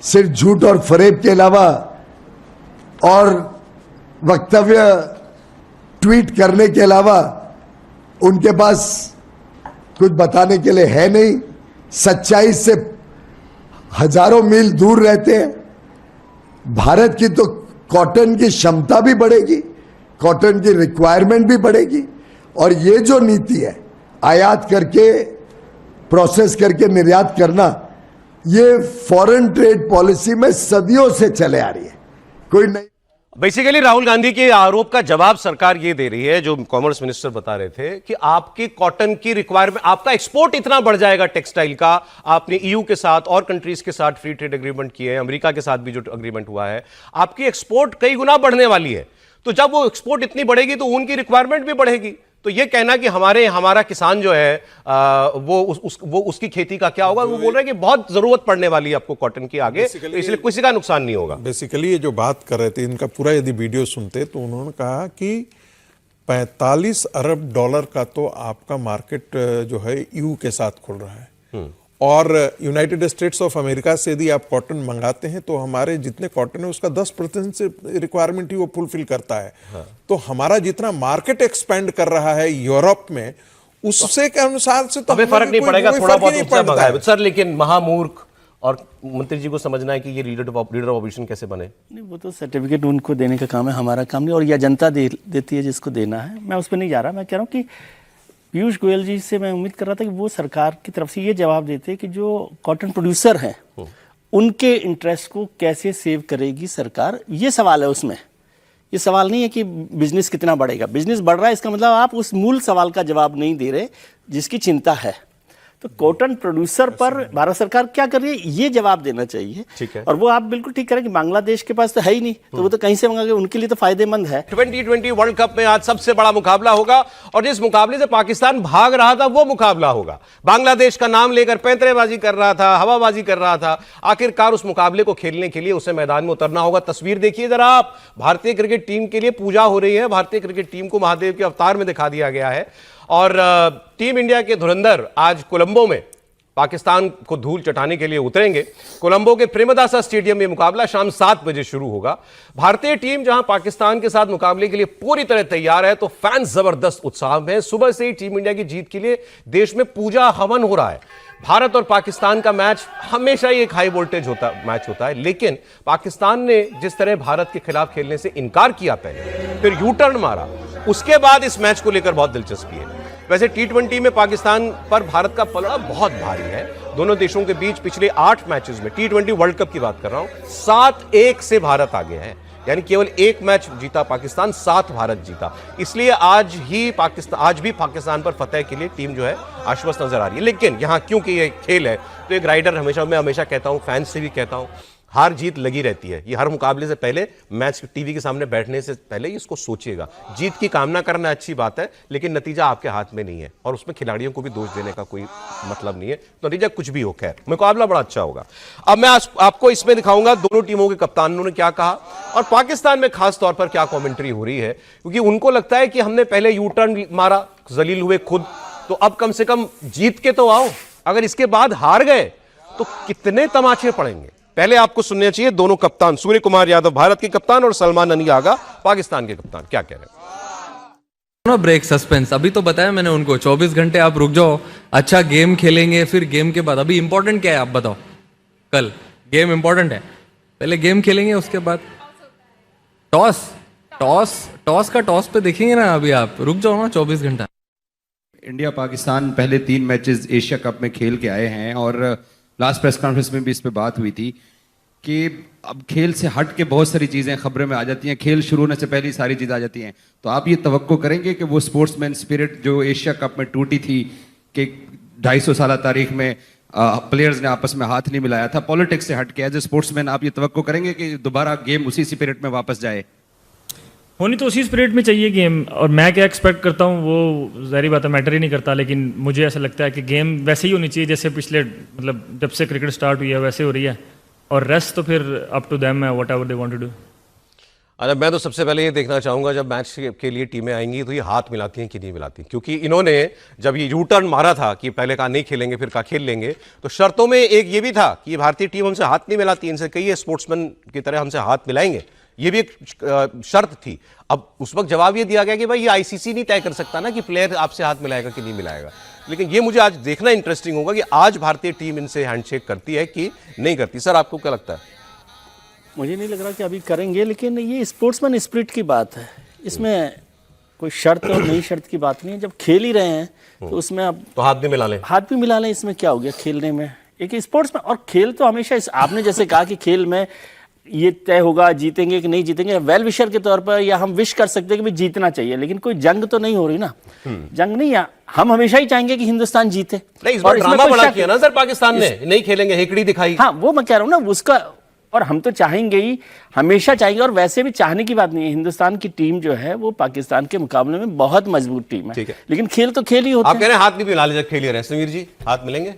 सिर्फ झूठ और फरेब के अलावा और वक्तव्य ट्वीट करने के अलावा उनके पास कुछ बताने के लिए है नहीं, सच्चाई से हजारों मील दूर रहते हैं। भारत की तो कॉटन की क्षमता भी बढ़ेगी, कॉटन की रिक्वायरमेंट भी बढ़ेगी, और ये जो नीति है आयात करके प्रोसेस करके निर्यात करना, ये फॉरेन ट्रेड पॉलिसी में सदियों से चले आ रही है, कोई नहीं। बेसिकली राहुल गांधी के आरोप का जवाब सरकार ये दे रही है, जो कॉमर्स मिनिस्टर बता रहे थे, कि आपकी कॉटन की रिक्वायरमेंट, आपका एक्सपोर्ट इतना बढ़ जाएगा टेक्सटाइल का, आपने ईयू के साथ और कंट्रीज के साथ फ्री ट्रेड एग्रीमेंट किए हैं, अमेरिका के साथ भी जो एग्रीमेंट हुआ है, आपकी एक्सपोर्ट कई गुना बढ़ने वाली है। तो जब वो एक्सपोर्ट इतनी बढ़ेगी तो उनकी रिक्वायरमेंट भी बढ़ेगी। तो ये कहना कि हमारा किसान जो है वो उसकी खेती का क्या होगा, वो बोल रहे हैं कि बहुत जरूरत पड़ने वाली है आपको कॉटन की आगे, तो इसलिए किसी का नुकसान नहीं होगा। बेसिकली ये जो बात कर रहे थे, इनका पूरा यदि वीडियो सुनते तो उन्होंने कहा कि 45 अरब डॉलर का तो आपका मार्केट जो है ईयू के साथ खुल रहा है, और यूनाइटेड स्टेट्स ऑफ अमेरिका से यदि आप कॉटन मंगाते हैं तो हमारे जितने कॉटन है उसका 10% से रिक्वायरमेंट ही वो फुलफिल करता है। तो हमारा जितना मार्केट एक्सपेंड कर रहा है यूरोप में, उससे के अनुसार से तो हमें फर्क नहीं पड़ेगा, थोड़ा बहुत ऊंचा मंगाए सर। लेकिन महामूर्ख और मंत्री जी को समझना है कि ये लीडर ऑफ ऑपोजिशन कैसे बने? नहीं, वो तो सर्टिफिकेट उनको देने का काम है, हमारा काम नहीं। और यह जनता देती है जिसको देना है, मैं उस पर नहीं जा रहा। मैं कह रहा हूँ कि पीयूष गोयल जी से मैं उम्मीद कर रहा था कि वो सरकार की तरफ से ये जवाब देते कि जो कॉटन प्रोड्यूसर हैं उनके इंटरेस्ट को कैसे सेव करेगी सरकार, ये सवाल है उसमें। ये सवाल नहीं है कि बिजनेस कितना बढ़ेगा। बिजनेस बढ़ रहा है, इसका मतलब आप उस मूल सवाल का जवाब नहीं दे रहे जिसकी चिंता है। तो कॉटन प्रोड्यूसर पर भारत सरकार क्या कर रही है, ये जवाब देना चाहिए। ठीक है। और वो आप बिल्कुल ठीक करें कि बांग्लादेश के पास तो है ही नहीं, तो वो तो कहीं से मंगा के, उनके लिए तो फायदेमंद है। 2020 वर्ल्ड कप में आज सबसे बड़ा मुकाबला होगा और जिस मुकाबले से पाकिस्तान भाग रहा था वो मुकाबला होगा। बांग्लादेश का नाम लेकर पैंतरेबाजी कर रहा था, हवाबाजी कर रहा था, आखिरकार उस मुकाबले को खेलने के लिए उसे मैदान में उतरना होगा। तस्वीर देखिए जरा आप, भारतीय क्रिकेट टीम के लिए पूजा हो रही है। भारतीय क्रिकेट टीम को महादेव के अवतार में दिखा दिया गया है और टीम इंडिया के धुरंधर आज कोलंबो में पाकिस्तान को धूल चटाने के लिए उतरेंगे। कोलंबो के प्रेमदासा स्टेडियम में मुकाबला शाम 7 बजे शुरू होगा। भारतीय टीम जहां पाकिस्तान के साथ मुकाबले के लिए पूरी तरह तैयार है, तो फैंस जबरदस्त उत्साह में। सुबह से ही टीम इंडिया की जीत के लिए देश में पूजा हवन हो रहा है। भारत और पाकिस्तान का मैच हमेशा ही एक हाई वोल्टेज मैच होता है, लेकिन पाकिस्तान ने जिस तरह भारत के खिलाफ खेलने से इनकार किया पहले, फिर यू टर्न मारा, उसके बाद इस मैच को लेकर बहुत दिलचस्पी है। वैसे T20 में पाकिस्तान पर भारत का पलड़ा बहुत भारी है। दोनों देशों के बीच पिछले 8 मैचेस में, T20 वर्ल्ड कप की बात कर रहा हूं, 7-1 से भारत आगे है। यानी केवल 1 मैच जीता पाकिस्तान, 7 भारत जीता। इसलिए आज भी पाकिस्तान पर फतेह के लिए टीम जो है आश्वस्त नजर आ रही है। लेकिन यहां क्योंकि ये खेल है, तो एक राइडर मैं हमेशा कहता हूं, फैंस से भी कहता हूं, हार जीत लगी रहती है। ये हर मुकाबले से पहले, मैच टीवी के सामने बैठने से पहले इसको सोचिएगा। जीत की कामना करना अच्छी बात है, लेकिन नतीजा आपके हाथ में नहीं है और उसमें खिलाड़ियों को भी दोष देने का कोई मतलब नहीं है। तो नतीजा कुछ भी हो, खैर मुकाबला बड़ा अच्छा होगा। अब मैं आपको इसमें दिखाऊंगा दोनों टीमों के कप्तानों ने क्या कहा और पाकिस्तान में खास तौर पर क्या कॉमेंट्री हो रही है, क्योंकि उनको लगता है कि हमने पहले यू टर्न मारा, जलील हुए खुद, तो अब कम से कम जीत के तो आओ। अगर इसके बाद हार गए तो कितने तमाचे पड़ेंगे। पहले आपको सुनने चाहिए दोनों कप्तान, सूर्य कुमार यादव भारत के कप्तान और सलमान अली आगा पाकिस्तान के कप्तान, क्या कह रहे हैं। ब्रेक सस्पेंस अभी तो बताया मैंने उनको, 24 घंटे आप रुक जाओ, अच्छा गेम खेलेंगे, फिर गेम के बाद अभी इंपॉर्टेंट क्या है आप बताओ। कल गेम इंपॉर्टेंट है, पहले गेम खेलेंगे, उसके बाद टॉस पे देखेंगे ना। अभी आप रुक जाओ ना 24 घंटा। इंडिया पाकिस्तान पहले 3 मैचेस एशिया कप में खेल के आए हैं और लास्ट प्रेस कॉन्फ्रेंस में भी इस पे बात हुई थी कि अब खेल से हट के बहुत सारी चीज़ें खबरों में आ जाती हैं, खेल शुरू होने से पहले ही सारी चीज़ें आ जाती हैं। तो आप ये तवक्को करेंगे कि वो स्पोर्ट्समैन स्पिरिट जो एशिया कप में टूटी थी, कि 250 साल तारीख में प्लेयर्स ने आपस में हाथ नहीं मिलाया था, पॉलिटिक्स से हट के एज ए स्पोर्ट्समैन आप ये तवक्को करेंगे कि दोबारा गेम उसी स्पिरिट में वापस जाए? होनी तो उसी स्पिरिट में चाहिए गेम, और मैं क्या एक्सपेक्ट करता हूँ वो ज़ाहिर बात है मैटर ही नहीं करता, लेकिन मुझे ऐसा लगता है कि गेम वैसे ही होनी चाहिए जैसे पिछले मतलब जब से क्रिकेट स्टार्ट हुई है वैसे हो रही है, और रेस्ट तो फिर अप टू देम है, whatever they want to do. अरे मैं तो सबसे पहले ये देखना चाहूंगा जब मैच के लिए टीमें आएंगी तो ये हाथ मिलाती हैं कि नहीं मिलाती, क्योंकि इन्होंने जब ये यू टर्न मारा था कि पहले कहा नहीं खेलेंगे फिर कहा खेल लेंगे, तो शर्तों में एक ये भी था कि ये भारतीय टीम हमसे हाथ नहीं मिलाती, इनसे कई स्पोर्ट्समैन की तरह हमसे हाथ मिलाएंगे, ये भी एक शर्त थी। अब उस वक्त जवाब ये दिया गया कि भाई ये आईसीसी नहीं तय कर सकता ना कि प्लेयर आपसे हाथ मिलाएगा कि नहीं मिलाएगा। लेकिन ये मुझे आज देखना इंटरेस्टिंग होगा कि आज भारतीय टीम इनसे हैंडशेक करती है कि नहीं करती। सर आपको क्या लगता है? मुझे नहीं लग रहा कि अभी करेंगे, लेकिन ये स्पोर्ट्समैन स्पिरिट की बात है, इसमें कोई शर्त और नई शर्त की बात नहीं है। जब खेल ही रहे हैं तो उसमें अब तो हाथ भी मिला लें, हाथ भी मिला लें, इसमें क्या हो गया खेलने में। एक स्पोर्ट्स में, और खेल तो हमेशा आपने जैसे कहा कि खेल में ये तय होगा जीतेंगे कि नहीं जीतेंगे, वेल विशर के तौर पर, या हम विश कर सकते हैं कि भाई जीतना चाहिए, लेकिन कोई जंग तो नहीं हो रही ना। जंग नहीं है, हम हमेशा ही चाहेंगे कि हिंदुस्तान जीते। नहीं, इस बार ड्रामा बड़ा किया ना सर पाकिस्तान ने, नहीं खेलेंगे, हेकड़ी दिखाई। हाँ वो मैं कह रहा हूँ ना उसका, और हम तो चाहेंगे ही, हमेशा चाहेंगे, और वैसे भी चाहने की बात नहीं है। हिंदुस्तान की टीम जो है वो पाकिस्तान के मुकाबले में बहुत मजबूत टीम है, लेकिन खेल तो खेल ही होता है। आप कह रहे हैं हाथ नहीं मिला ले जब खेल रहे हैं, समीर जी हाथ मिलेंगे?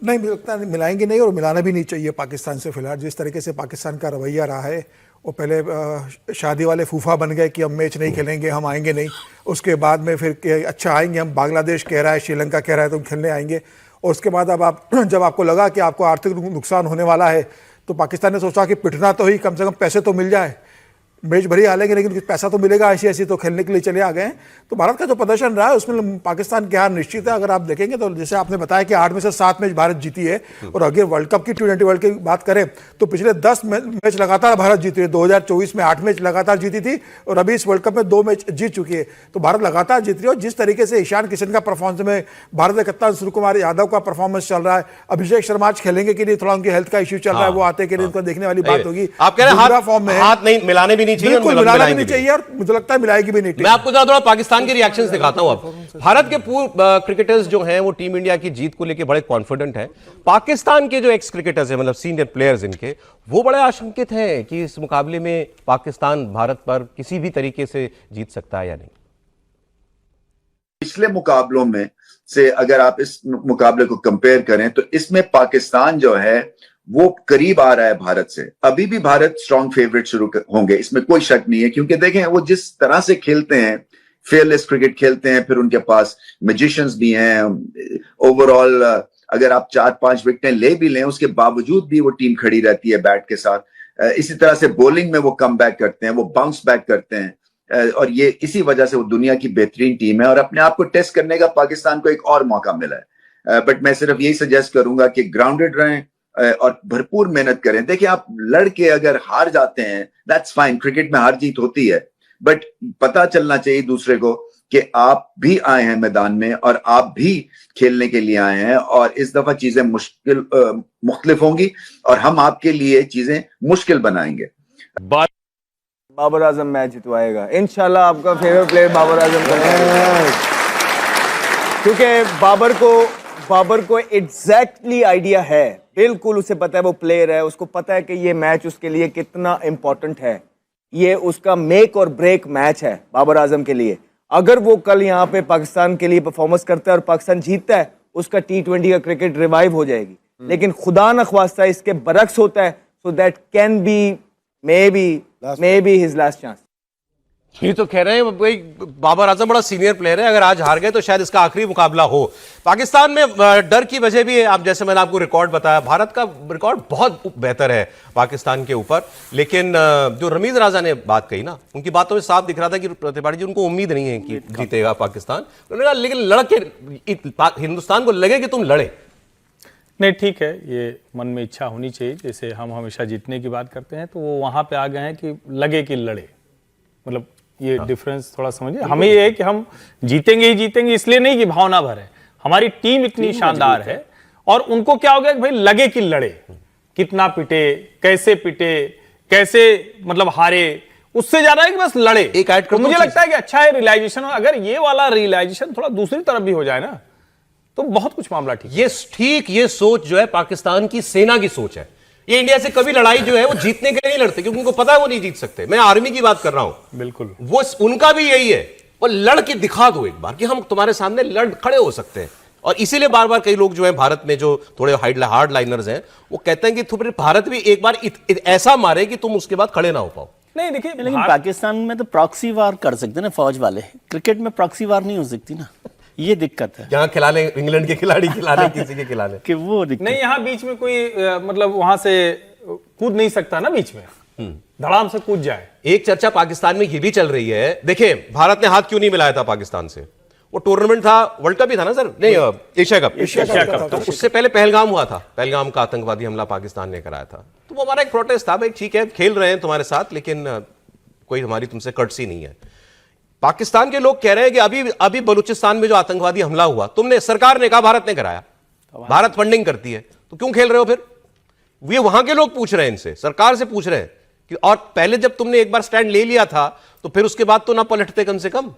नहीं, मुझे लगता है मिलाएंगे नहीं, और मिलाना भी नहीं चाहिए पाकिस्तान से। फिलहाल जिस तरीके से पाकिस्तान का रवैया रहा है, वो पहले शादी वाले फूफा बन गए कि हम मैच नहीं खेलेंगे, हम आएंगे नहीं। उसके बाद में फिर अच्छा आएंगे हम, बांग्लादेश कह रहा है, श्रीलंका कह रहा है तो हम खेलने आएंगे। और उसके बाद अब आप जब आपको लगा कि आपको आर्थिक नुकसान होने वाला है, तो पाकिस्तान ने सोचा कि पिटना तो ही, कम से कम पैसे तो मिल जाए। मैच भरी हालेंगे, लेकिन कुछ पैसा तो मिलेगा ऐसी तो खेलने के लिए चले आ गए हैं। तो भारत का जो प्रदर्शन रहा है उसमें पाकिस्तान की हार निश्चित है। अगर आप देखेंगे तो जैसे आपने बताया कि 8 में से 7 मैच भारत जीती है, और अगर वर्ल्ड कप की T20 वर्ल्ड की बात करें तो पिछले 10 मैच लगातार भारत जीती है। 2024 में 8 मैच लगातार जीती थी, और अभी इस वर्ल्ड कप में 2 मैच जीत चुकी है। तो भारत लगातार जीत रही है। और जिस तरीके से ईशान किशन का परफॉर्मेंस में, भारत के कप्तान सूर्य कुमार यादव का परफॉर्मेंस चल रहा है, अभिषेक शर्मा आज खेलेंगे कि नहीं, थोड़ा उनकी हेल्थ का इश्यू चल रहा है, वो आते कि नहीं, उनको देखने वाली बात होगी। आप कह रहे हैं फॉर्म में हाथ नहीं मिलाने भी नहीं चाहिए, बिल्कुल मिलाना भी नहीं चाहिए, और मुझे लगता है मिलाएगी भी नहीं। मैं आपको जरा थोड़ा पाकिस्तान के रिएक्शंस दिखाता हूं। अब भारत के पूर्व क्रिकेटर्स जो हैं वो टीम इंडिया की जीत को लेकर बड़े कॉन्फिडेंट हैं। पाकिस्तान के जो एक्स क्रिकेटर्स हैं, मतलब सीनियर प्लेयर्स इनके, वो बड़े आशंकित हैं कि इस मुकाबले में पाकिस्तान भारत पर किसी भी तरीके से जीत सकता है या नहीं। पिछले मुकाबलों में से अगर आप इस मुकाबले को कंपेयर करें तो इसमें पाकिस्तान जो है वो करीब आ रहा है भारत से। अभी भी भारत स्ट्रॉन्ग फेवरेट शुरू होंगे, इसमें कोई शक नहीं है, क्योंकि देखें वो जिस तरह से खेलते हैं, फेयरलेस क्रिकेट खेलते हैं, फिर उनके पास मैजिशियंस भी हैं। ओवरऑल अगर आप 4-5 विकेटें ले भी लें, उसके बावजूद भी वो टीम खड़ी रहती है बैट के साथ। इसी तरह से बॉलिंग में वो कम बैक करते हैं, वो बाउंस बैक करते हैं, और ये इसी वजह से वो दुनिया की बेहतरीन टीम है। और अपने आप को टेस्ट करने का पाकिस्तान को एक और मौका मिला है। बट मैं सिर्फ यही सजेस्ट करूंगा कि ग्राउंडेड रहें और भरपूर मेहनत करें। देखिए, आप लड़के अगर हार जाते हैं दैट्स फाइन, क्रिकेट में हार जीत होती है, बट पता चलना चाहिए दूसरे को कि आप भी आए हैं मैदान में और आप भी खेलने के लिए आए हैं, और इस दफा चीजें मुख्तलिफ होंगी और हम आपके लिए चीजें मुश्किल बनाएंगे। बाबर आजम मैच जितवाएगा इंशाल्लाह। आपका फेवरेट प्लेयर बाबर आजम का, क्योंकि बाबर को एग्जैक्टली आइडिया है, बिल्कुल उसे पता है, वो प्लेयर है, उसको पता है कि ये मैच उसके लिए कितना इंपॉर्टेंट है। ये उसका मेक और ब्रेक मैच है बाबर आजम के लिए। अगर वो कल यहाँ पे पाकिस्तान के लिए परफॉर्मेंस करता है और पाकिस्तान जीतता है, उसका T20 का क्रिकेट रिवाइव हो जाएगी। लेकिन खुदा न ख्वास्ता इसके बरक्स होता है, so that can be may be his last chance. ये तो कह रहे हैं भाई बाबर आजम बड़ा सीनियर प्लेयर है, अगर आज हार गए तो शायद इसका आखिरी मुकाबला हो। पाकिस्तान में डर की वजह भी है, आप जैसे मैंने आपको रिकॉर्ड बताया, भारत का रिकॉर्ड बहुत बेहतर है पाकिस्तान के ऊपर। लेकिन जो रमीज राजा ने बात कही ना, उनकी बातों में साफ दिख रहा था कि त्रिपाठी जी उनको उम्मीद नहीं है कि जीतेगा पाकिस्तान। उन्होंने कहा लेकिन लड़के हिंदुस्तान को लगे कि तुम लड़े। नहीं, ठीक है, ये मन में इच्छा होनी चाहिए। जैसे हम हमेशा जीतने की बात करते हैं, तो वो वहां पे आ गए हैं कि लगे कि लड़े, मतलब ये डिफरेंस थोड़ा समझिए। हमें ये है कि हम जीतेंगे ही जीतेंगे, इसलिए नहीं कि भावना भर है, हमारी टीम इतनी शानदार है। और उनको क्या हो गया कि भाई लगे कि लड़े, कितना पिटे, कैसे मतलब हारे, उससे ज्यादा है कि बस लड़े। एक ऐड कर, मुझे लगता है कि अच्छा है रियलाइजेशन। अगर ये वाला रियलाइजेशन थोड़ा दूसरी तरफ भी हो जाए ना, तो बहुत कुछ मामला ठीक। ये सोच जो है पाकिस्तान की सेना की सोच है। ये इंडिया से कभी लड़ाई जो है वो जीतने के लिए नहीं लड़ते, क्योंकि उनको पता है वो नहीं जीत सकते। मैं आर्मी की बात कर रहा हूं, बिल्कुल वो उनका भी यही है, वो लड़ के दिखा दो एक बार कि हम तुम्हारे सामने लड़ खड़े हो सकते हैं। और इसीलिए बार बार कई लोग जो है भारत में जो थोड़े हार्ड लाइनर्स हैं, वो कहते हैं कि भारत भी एक बार ऐसा मारे कि तुम उसके बाद खड़े ना हो पाओ। नहीं देखिए, लेकिन पाकिस्तान में तो प्रॉक्सी वार कर सकते ना फौज वाले, क्रिकेट में प्रॉक्सी वार नहीं हो सकती ना, ये दिक्कत है। यहाँ खिला ले, इंग्लैंड के खिलाड़ी खिला ले, किसी के खिला ले, कि वो नहीं, यहाँ बीच में कोई मतलब वहां से कूद नहीं सकता ना, बीच में धड़ाम से कूद जाए। एक चर्चा पाकिस्तान में ये भी चल रही है, देखिए भारत ने हाथ क्यों नहीं मिलाया था पाकिस्तान से? वो टूर्नामेंट था, वर्ल्ड कप ही था ना सर, नहीं एशिया कप। तो उससे पहले पहलगाम हुआ था, पहलगाम का आतंकवादी हमला पाकिस्तान ने कराया था। तो वो हमारा एक प्रोटेस्ट था, भाई ठीक है खेल रहे हैं तुम्हारे साथ, लेकिन कोई हमारी तुमसे कर्टसी नहीं है। पाकिस्तान के लोग कह रहे हैं कि अभी बलूचिस्तान में जो आतंकवादी हमला हुआ, तुमने, सरकार ने कहा भारत ने कराया, भारत फंडिंग करती है, तो क्यों खेल रहे हो फिर? ये वहां के लोग पूछ रहे हैं, इनसे सरकार से पूछ रहे हैं कि और पहले जब तुमने एक बार स्टैंड ले लिया था तो फिर उसके बाद तो ना पलटते कम से कम।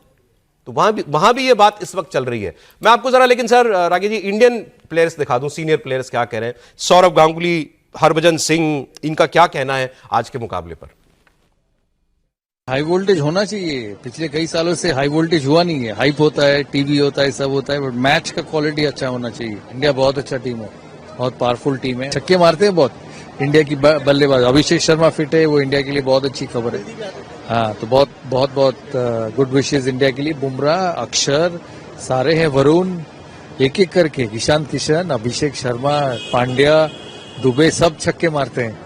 तो वहां भी ये बात इस वक्त चल रही है। मैं आपको जरा लेकिन सर रागी जी इंडियन प्लेयर्स दिखा दूं, सीनियर प्लेयर्स क्या कह रहे हैं। सौरव गांगुली, हरभजन सिंह, इनका क्या कहना है आज के मुकाबले पर? हाई वोल्टेज होना चाहिए, पिछले कई सालों से हाई वोल्टेज हुआ नहीं है। हाइप होता है, टीवी होता है, सब होता है, बट मैच का क्वालिटी अच्छा होना चाहिए। इंडिया बहुत अच्छा टीम है, बहुत पावरफुल टीम है, छक्के मारते हैं बहुत इंडिया की बल्लेबाज। अभिषेक शर्मा फिट है, वो इंडिया के लिए बहुत अच्छी खबर है। हाँ, तो बहुत गुड विशेस इंडिया के लिए। बुमराह, अक्षर, सारे हैं, वरुण, एक एक करके, ईशान किशन, अभिषेक शर्मा, पांड्या, दुबे, सब छक्के मारते हैं।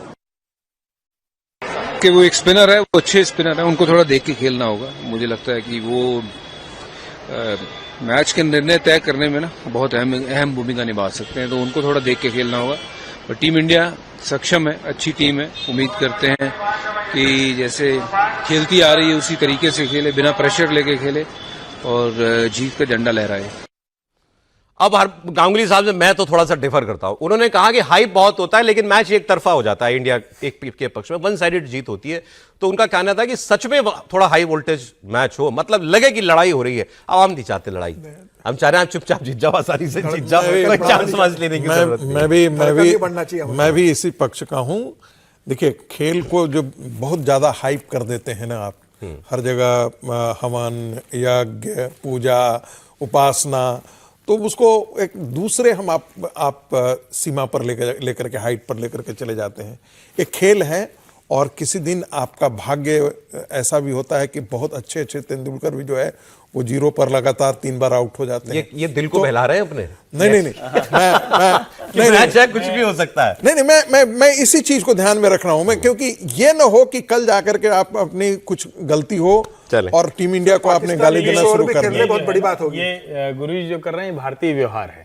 के वो एक स्पिनर है, वो अच्छे स्पिनर है, उनको थोड़ा देख के खेलना होगा। मुझे लगता है कि वो मैच के निर्णय तय करने में ना बहुत अहम भूमिका निभा सकते हैं, तो उनको थोड़ा देख के खेलना होगा। पर टीम इंडिया सक्षम है, अच्छी टीम है। उम्मीद करते हैं कि जैसे खेलती आ रही है उसी तरीके से खेले, बिना प्रेशर लेके खेले और जीत का झंडा लहराए। अब गांगुली साहब से मैं तो थोड़ा सा डिफर करता हूं। उन्होंने कहा कि हाइप बहुत होता है लेकिन मैच एक तरफा हो जाता है, इंडिया एक के पक्ष में वन साइडेड जीत होती है। तो उनका कहना था कि सच में थोड़ा हाई वोल्टेज मैच हो, मतलब लगे कि लड़ाई हो रही है। अब हम नहीं चाहते लड़ाई, हम चाह रहे हैं आप चुपचाप जीत जाओ, आसानी से जीत जाओ, कोई चांस वांस लेने की जरूरत नहीं। मैं भी इसी पक्ष का हूं। देखिए, खेल को जो बहुत ज्यादा हाइप कर देते हैं ना आप, हर जगह हवन, यज्ञ, पूजा, उपासना, तो उसको एक दूसरे हम आप सीमा पर लेकर के हाइट पर लेकर के चले जाते हैं। एक खेल है और किसी दिन आपका भाग्य ऐसा भी होता है कि बहुत अच्छे तेंदुलकर भी जो है वो 0 पर लगातार 3 बार आउट हो जाते हैं। ये दिल को बहला रहे हैं अपने? नहीं, मैं कुछ भी हो सकता है। नहीं, मैं इसी चीज को ध्यान में रख रहा हूं मैं, क्योंकि ये न हो कि कल जाकर के आप अपनी कुछ गलती हो और टीम इंडिया को आपने गाली देना शुरू कर दिया। बहुत बड़ी बात होगी। ये गुरुजी जो कर रहे हैं भारतीय व्यवहार है।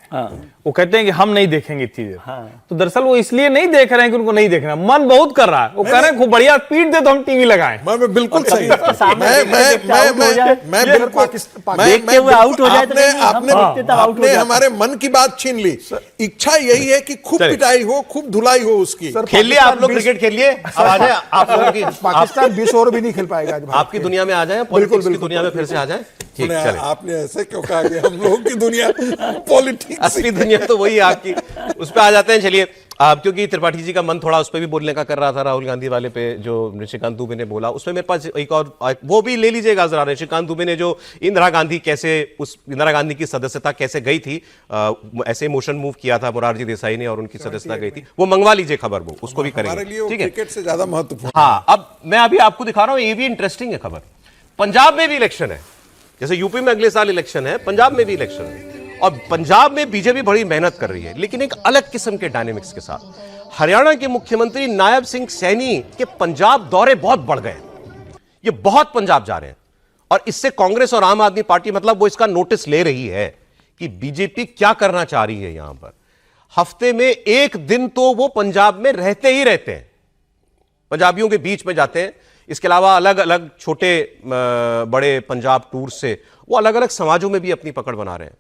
वो कहते हैं कि हम नहीं देखेंगे इतनी देर। तो दरअसल वो इसलिए नहीं देख रहे हैं कि उनको नहीं देखना, मन बहुत कर रहा है। वो कह रहे हैं खूब बढ़िया पीट दे तो हम टीवी लगाएं। मैं बिल्कुल सही, आपने हमारे मन की बात छीन ली। इच्छा यही है कि खूब पिटाई हो, खूब धुलाई हो उसकी। खेलिए आप लोग, क्रिकेट खेलिए। अब आ जाए आप लोगों की, पाकिस्तान 20 ओवर भी नहीं खेल पाएगा। आपकी दुनिया में आ जाए, पॉलिटिक्स की दुनिया में फिर से आ जाए। ठीक, चले। आपने ऐसे क्यों कहा कि हम लोगों की दुनिया पॉलिटिक्स, असली दुनिया तो वही है आपकी, उस पर आ जाते हैं। चलिए, क्योंकि त्रिपाठी जी का मन थोड़ा उस पर भी बोलने का कर रहा था, राहुल गांधी वाले पे जो ऋषिकांत दुबे ने बोला, उसमें मेरे पास एक और वो भी ले लीजिएगा जरा। ऋषिकांत दुबे ने जो इंदिरा गांधी की सदस्यता कैसे गई थी, ऐसे मोशन मूव किया था मोरारजी देसाई ने और उनकी सदस्यता गई थी, वो मंगवा लीजिए खबर, वो उसको भी करेंगे। ठीक है, क्रिकेट से ज्यादा महत्वपूर्ण। हाँ, अब मैं अभी आपको दिखा रहा हूं, ये भी इंटरेस्टिंग है खबर। पंजाब में भी इलेक्शन है, जैसे यूपी में अगले साल इलेक्शन है, पंजाब में भी इलेक्शन है। और पंजाब में बीजेपी बड़ी मेहनत कर रही है, लेकिन एक अलग किस्म के डायनेमिक्स के साथ। हरियाणा के मुख्यमंत्री नायब सिंह सैनी के पंजाब दौरे बहुत बढ़ गए, ये बहुत पंजाब जा रहे हैं। और इससे कांग्रेस और आम आदमी पार्टी, मतलब वो इसका नोटिस ले रही है कि बीजेपी क्या करना चाह रही है। यहां पर हफ्ते में एक दिन तो वो पंजाब में रहते ही रहते हैं, पंजाबियों के बीच में जाते हैं। इसके अलावा अलग अलग छोटे बड़े पंजाब टूर से वो अलग अलग समाजों में भी अपनी पकड़ बना रहे हैं।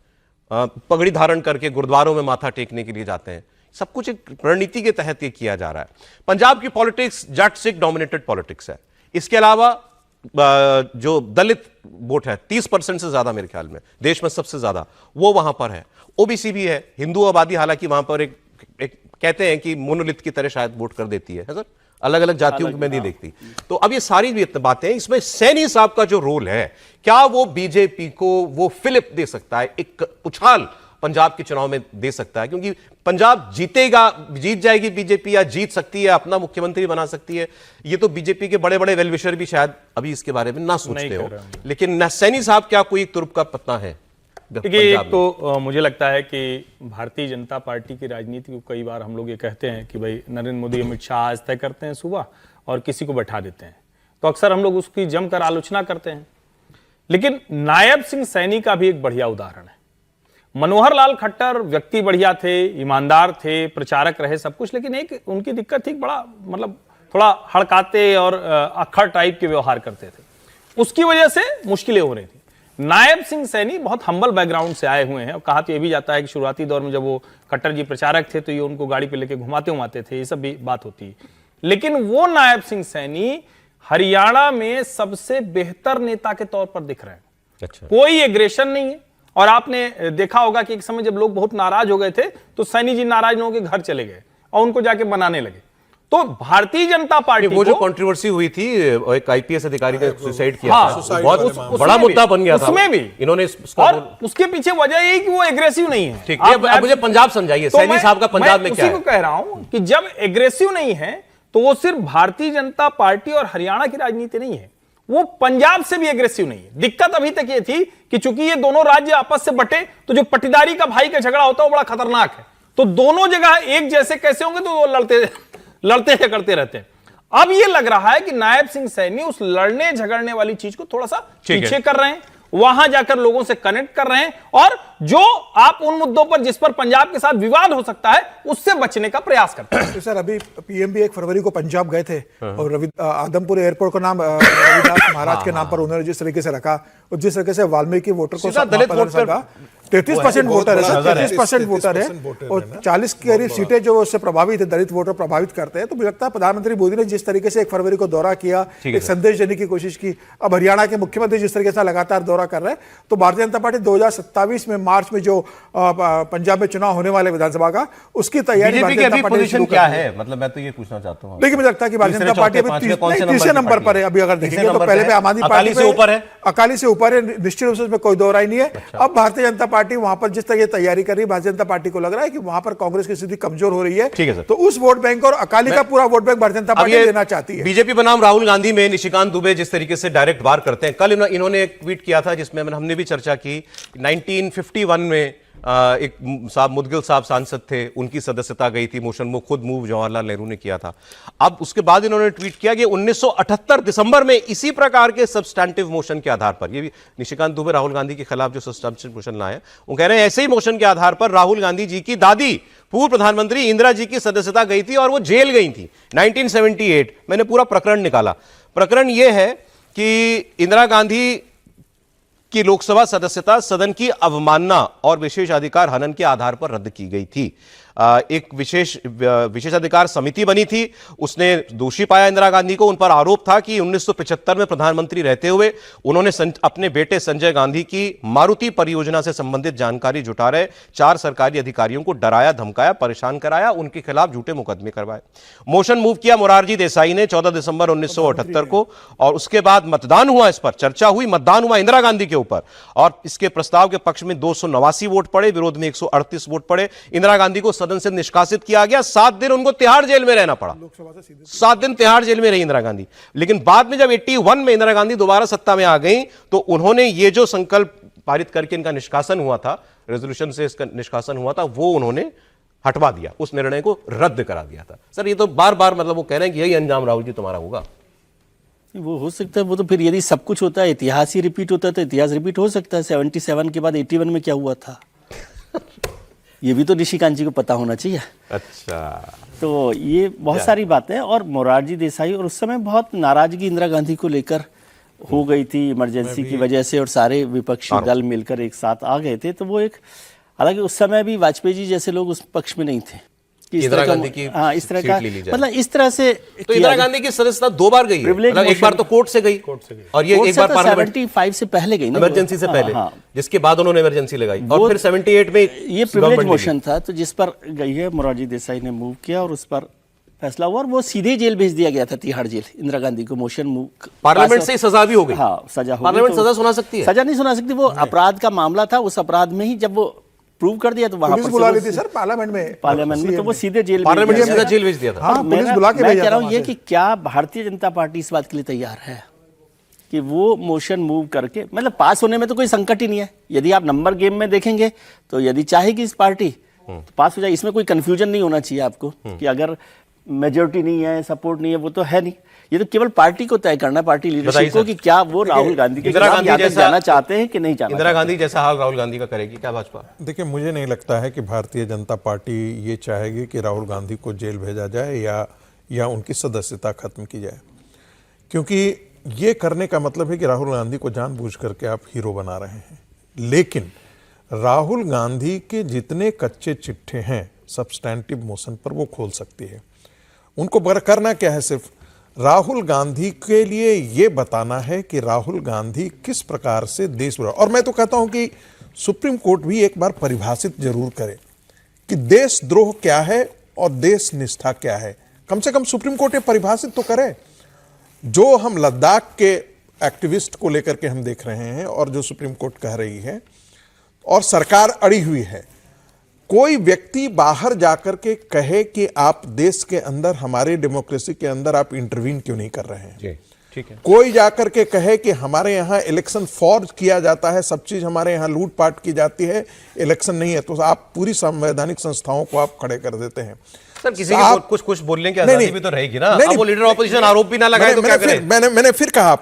पगड़ी धारण करके गुरुद्वारों में माथा टेकने के लिए जाते हैं। सब कुछ एक रणनीति के तहत ये किया जा रहा है। पंजाब की पॉलिटिक्स जट सिख डोमिनेटेड पॉलिटिक्स है। इसके अलावा जो दलित वोट है 30% से ज्यादा, मेरे ख्याल में देश में सबसे ज्यादा वो वहां पर है। ओबीसी भी है, हिंदू आबादी हालांकि वहां पर एक कहते हैं कि मोनोलिथ की तरह शायद वोट कर देती है सर, अलग अलग जातियों में नहीं देखती। तो अब ये सारी बातें, इसमें सैनी साहब का जो रोल है, क्या वो बीजेपी को वो फिलिप दे सकता है, एक उछाल पंजाब के चुनाव में दे सकता है? क्योंकि पंजाब जीत जाएगी बीजेपी, या जीत सकती है, अपना मुख्यमंत्री बना सकती है। ये तो बीजेपी के बड़े बड़े वेलविशर भी शायद अभी इसके बारे में ना सोचते हो, लेकिन सैनी साहब क्या कोई तुरुप का पत्ता है? देखिए, एक तो मुझे लगता है कि भारतीय जनता पार्टी की राजनीति को कई बार हम लोग ये कहते हैं कि भाई नरेंद्र मोदी अमित शाह आज तय करते हैं सुबह और किसी को बैठा देते हैं, तो अक्सर हम लोग उसकी जमकर आलोचना करते हैं। लेकिन नायब सिंह सैनी का भी एक बढ़िया उदाहरण है। मनोहर लाल खट्टर व्यक्ति बढ़िया थे, ईमानदार थे, प्रचारक रहे, सब कुछ, लेकिन एक उनकी दिक्कत थी, बड़ा मतलब थोड़ा हड़काते और अक्खड़ टाइप के व्यवहार करते थे, उसकी वजह से मुश्किलें हो रही थी। नायब सिंह सैनी बहुत हम्बल बैकग्राउंड से आए हुए हैं, और कहा तो यह भी जाता है कि शुरुआती दौर में जब वो खट्टर जी प्रचारक थे तो ये उनको गाड़ी पे लेके घुमाते थे, ये सब भी बात होती है। लेकिन वो नायब सिंह सैनी हरियाणा में सबसे बेहतर नेता के तौर पर दिख रहे हैं। अच्छा। कोई एग्रेशन नहीं है। और आपने देखा होगा कि एक समय जब लोग बहुत नाराज हो गए थे तो सैनी जी नाराज लोगों के घर चले गए और उनको जाके बनाने लगे। तो भारतीय जनता पार्टी वो जो कंट्रोवर्सी हुई थी, एक आईपीएस अधिकारी ने सुसाइड किया था, बहुत बड़ा मुद्दा बन गया था उसमें भी इन्होंने, और उसके पीछे वजह यही कि वो एग्रेसिव नहीं है। ठीक है, अब मुझे पंजाब समझाइए, सैनी साहब का पंजाब में क्या है? उसी को कह रहा हूं कि जब एग्रेसिव नहीं है तो वो सिर्फ भारतीय जनता पार्टी और हरियाणा की राजनीति नहीं है, वो पंजाब से भी एग्रेसिव नहीं है। दिक्कत अभी तक ये थी कि चूंकि ये दोनों राज्य आपस से बटे, तो जो पट्टीदारी का भाई का झगड़ा होता है वो बड़ा खतरनाक है। तो दोनों जगह एक जैसे कैसे होंगे, तो वो लड़ते झगड़ते रहते हैं। अब ये लग रहा है कि नायब सिंह सैनी उस लड़ने झगड़ने वाली चीज को थोड़ा सा पीछे कर रहे हैं, वहां जाकर लोगों से कनेक्ट कर रहे हैं, और जो आप उन मुद्दों पर जिस पर पंजाब के साथ विवाद हो सकता है उससे बचने का प्रयास करते हैं। तो सर अभी पीएम भी 1 फरवरी को पंजाब गए थे और आदमपुर एयरपोर्ट का नाम रविदास महाराज के नाम पर उन्होंने जिस तरीके से रखा और जिस तरीके से वाल्मीकि वोटर को दलित वोट पर 33% वोटर है सर, 33% वोटर है और 40 की करीब सीटें जो उससे प्रभावित है, दलित वोटर प्रभावित करते हैं। तो मुझे लगता है प्रधानमंत्री मोदी ने जिस तरीके से 1 फरवरी को दौरा किया, एक संदेश देने की कोशिश की, अब हरियाणा के मुख्यमंत्री जिस तरीके से लगातार दौरा कर रहे हैं, तो भारतीय जनता पार्टी 2027 में मार्च में जो पंजाब में चुनाव होने वाले विधानसभा का, उसकी तैयारी भारतीय जनता पार्टी क्या है, मतलब मैं तो ये पूछना चाहता हूँ। देखिए मुझे लगता है कि भारतीय जनता पार्टी अभी तीसरे नंबर पर है। अभी अगर देखेंगे तो पहले पे आम आदमी पार्टी से ऊपर है, अकाली से ऊपर है, निश्चित रूप से उसमें कोई दो राय नहीं है। अब भारतीय जनता पार्टी वहां पर जिस तरह तैयारी कर रही है, भारतीय जनता पार्टी को लग रहा है कि वहां पर कांग्रेस की स्थिति कमजोर हो रही है, ठीक है, तो उस वोट बैंक और अकाली का पूरा vote bank Bharatiya Janata party लेना चाहती है। बीजेपी बनाम राहुल गांधी में निशिकांत दुबे जिस तरीके से डायरेक्ट वार करते हैं, कल इन्होंने एक ट्वीट किया था जिसमें हमने भी चर्चा की। 1951 में एक साहब मुदगिल साहब सांसद थे, उनकी सदस्यता गई थी, मोशन में खुद मूव जवाहरलाल नेहरू ने किया था। अब उसके बाद इन्होंने ट्वीट किया कि 1978 दिसंबर में इसी प्रकार के सब्सटैंटिव मोशन के आधार पर, ये भी निशिकांत दुबे राहुल गांधी के खिलाफ जो सब्सटैंटिव मोशन लाए, वो कह रहे हैं ऐसे ही मोशन के आधार पर राहुल गांधी जी की दादी पूर्व प्रधानमंत्री इंदिरा जी की सदस्यता गई थी और वो जेल गई थी 1978। मैंने पूरा प्रकरण निकाला। प्रकरण यह है कि इंदिरा गांधी की लोकसभा सदस्यता सदन की अवमानना और विशेषाधिकार हनन के आधार पर रद्द की गई थी। एक विशेषाधिकार समिति बनी थी, उसने दोषी पाया इंदिरा गांधी को। उन पर आरोप था कि 1975 में प्रधानमंत्री रहते हुए उन्होंने अपने बेटे संजय गांधी की मारुति परियोजना से संबंधित जानकारी जुटा रहे 4 सरकारी अधिकारियों को डराया, धमकाया, परेशान कराया, उनके खिलाफ झूठे मुकदमे करवाए। मोशन मूव किया मोरारजी देसाई ने 14 दिसंबर 1978 को, और उसके बाद मतदान हुआ, इस पर चर्चा हुई, मतदान हुआ इंदिरा गांधी के ऊपर, और इसके प्रस्ताव के पक्ष में 289 वोट पड़े, विरोध में 138 वोट पड़े। इंदिरा गांधी को सदन से निष्कासित किया गया। 7 दिन उनको तिहाड़ जेल में रहना पड़ा, 7 दिन तिहाड़ जेल में रही इंदिरा गांधी। लेकिन बाद में जब 81 में इंदिरा गांधी दोबारा सत्ता में आ गई, तो उन्होंने ये जो संकल्प पारित करके इनका निष्कासन हुआ था, रेजोल्यूशन से इसका निष्कासन हुआ था, वो उन्होंने हटवा दिया, उस निर्णय को रद्द करा दिया था। सर ये तो बार बार मतलब वो कह रहे हैं कि यही अंजाम राहुल जी तुम्हारा होगा। वो हो सकता है, वो तो फिर यदि सब कुछ होता है, इतिहास ही रिपीट होता है, तो इतिहास रिपीट हो सकता है। 77 के बाद 81 में क्या हुआ था ये भी तो निशिकांत जी को पता होना चाहिए। अच्छा, तो ये बहुत सारी बातें, और मोरारजी देसाई, और उस समय बहुत नाराजगी इंदिरा गांधी को लेकर हो गई थी इमरजेंसी की वजह से, और सारे विपक्षी दल मिलकर एक साथ आ गए थे। तो वो एक, हालांकि उस समय भी वाजपेयी जी जैसे लोग उस पक्ष में नहीं थे कि इस तरह का, हाँ इस तरह का, मतलब इस तरह से। तो इंदिरा गांधी की सदस्यता 2 बार गई है, मतलब एक बार तो कोर्ट से गई और ये एक बार पार्लियामेंट 75 से पहले गई ना, इमरजेंसी से पहले, जिसके बाद उन्होंने इमरजेंसी लगाई, और फिर 78 में ये प्रिविलेज मोशन था, तो जिस पर गई है मोरारजी देसाई ने मूव किया और उस पर फैसला हुआ, और वो सीधे जेल भेज दिया गया था, तिहाड़ जेल, इंदिरा गांधी को। मोशन मूव पार्लियामेंट से सजा भी हो गई। हाँ, सजा हो गई। पार्लियामेंट सजा सुना सकती है? सजा नहीं सुना सकती, वो अपराध का मामला था, उस अपराध में ही जब वो प्रूव कर दिया तो वहां पर बुला ली थी सर पार्लियामेंट में तो वो सीधे जेल भेज दिया था। हाँ, पुलिस बुला के मैं कह रहा हूँ ये कि क्या भारतीय जनता पार्टी इस बात के लिए तैयार है कि वो मोशन मूव करके, मतलब पास होने में तो कोई संकट ही नहीं है। यदि आप नंबर गेम में देखेंगे तो यदि चाहेगी इस पार्टी तो पास हो जाए, इसमें कोई कंफ्यूजन नहीं होना चाहिए आपको कि अगर मेजोरिटी नहीं है, सपोर्ट नहीं है, वो तो है नहीं। ये तो केवल पार्टी को तय करना है, पार्टी लीडरशिप को, कि क्या वो राहुल गांधी के खिलाफ जाना चाहते हैं कि नहीं जाना। इंदिरा गांधी जैसा हाल राहुल गांधी का करेगी क्या भाजपा? देखिए, मुझे नहीं लगता है कि भारतीय जनता पार्टी ये चाहेगी कि राहुल गांधी को जेल भेजा जाए या उनकी सदस्यता खत्म की जाए, क्योंकि ये करने का मतलब है कि राहुल गांधी को जानबूझ करके आप हीरो बना रहे हैं। लेकिन राहुल गांधी के जितने कच्चे चिट्ठे हैं सब्सटैंटिव मोशन पर, वो खोल सकती है। उनको करना क्या है, सिर्फ राहुल गांधी के लिए ये बताना है कि राहुल गांधी किस प्रकार से देशद्रोह, और मैं तो कहता हूं कि सुप्रीम कोर्ट भी एक बार परिभाषित जरूर करे कि देशद्रोह क्या है और देश निष्ठा क्या है। कम से कम सुप्रीम कोर्ट ये परिभाषित तो करे। जो हम लद्दाख के एक्टिविस्ट को लेकर के हम देख रहे हैं और जो सुप्रीम कोर्ट कह रही है और सरकार अड़ी हुई है, कोई व्यक्ति बाहर जाकर के कहे कि आप देश के अंदर, हमारे डेमोक्रेसी के अंदर आप इंटरवीन क्यों नहीं कर रहे हैं। जी, ठीक है। कोई जाकर के कहे कि हमारे यहाँ इलेक्शन फॉर्ज किया जाता है, सब चीज हमारे यहाँ लूटपाट की जाती है, इलेक्शन नहीं है, तो आप पूरी संवैधानिक संस्थाओं को आप खड़े कर देते हैं। सर किसी की कुछ बोलने की आजादी भी तो रहेगी ना। अब वो लीडर ऑपोजिशन आरोप भी ना लगाए तो क्या करें? मैंने फिर कहा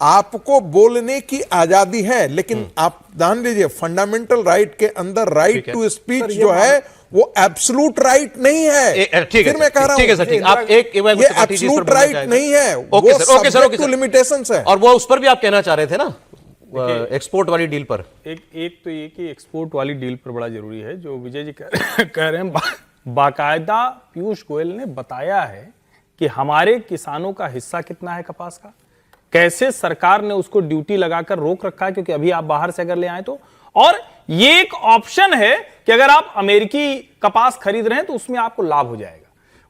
आपको बोलने की आजादी है, लेकिन आप ध्यान दीजिए फंडामेंटल राइट के अंदर राइट टू स्पीच जो है वो एब्सोल्यूट राइट नहीं है। फिर मैं कह रहा हूं, ठीक है सर, आप एक ये एब्सोल्यूट राइट नहीं है, okay sir, subject to limitations है। और वो उस पर भी आप कहना चाह रहे थे ना, एक्सपोर्ट वाली डील पर। एक तो ये कि एक्सपोर्ट वाली डील पर बड़ा जरूरी है जो विजय जी कह रहे हैं। बाकायदा पीयूष गोयल ने बताया है कि हमारे किसानों का हिस्सा कितना है कपास का, कैसे सरकार ने उसको ड्यूटी लगाकर रोक रखा है क्योंकि अभी आप बाहर से अगर ले आए तो, और ये एक ऑप्शन है कि अगर आप अमेरिकी कपास खरीद रहे हैं तो उसमें आपको लाभ हो जाएगा।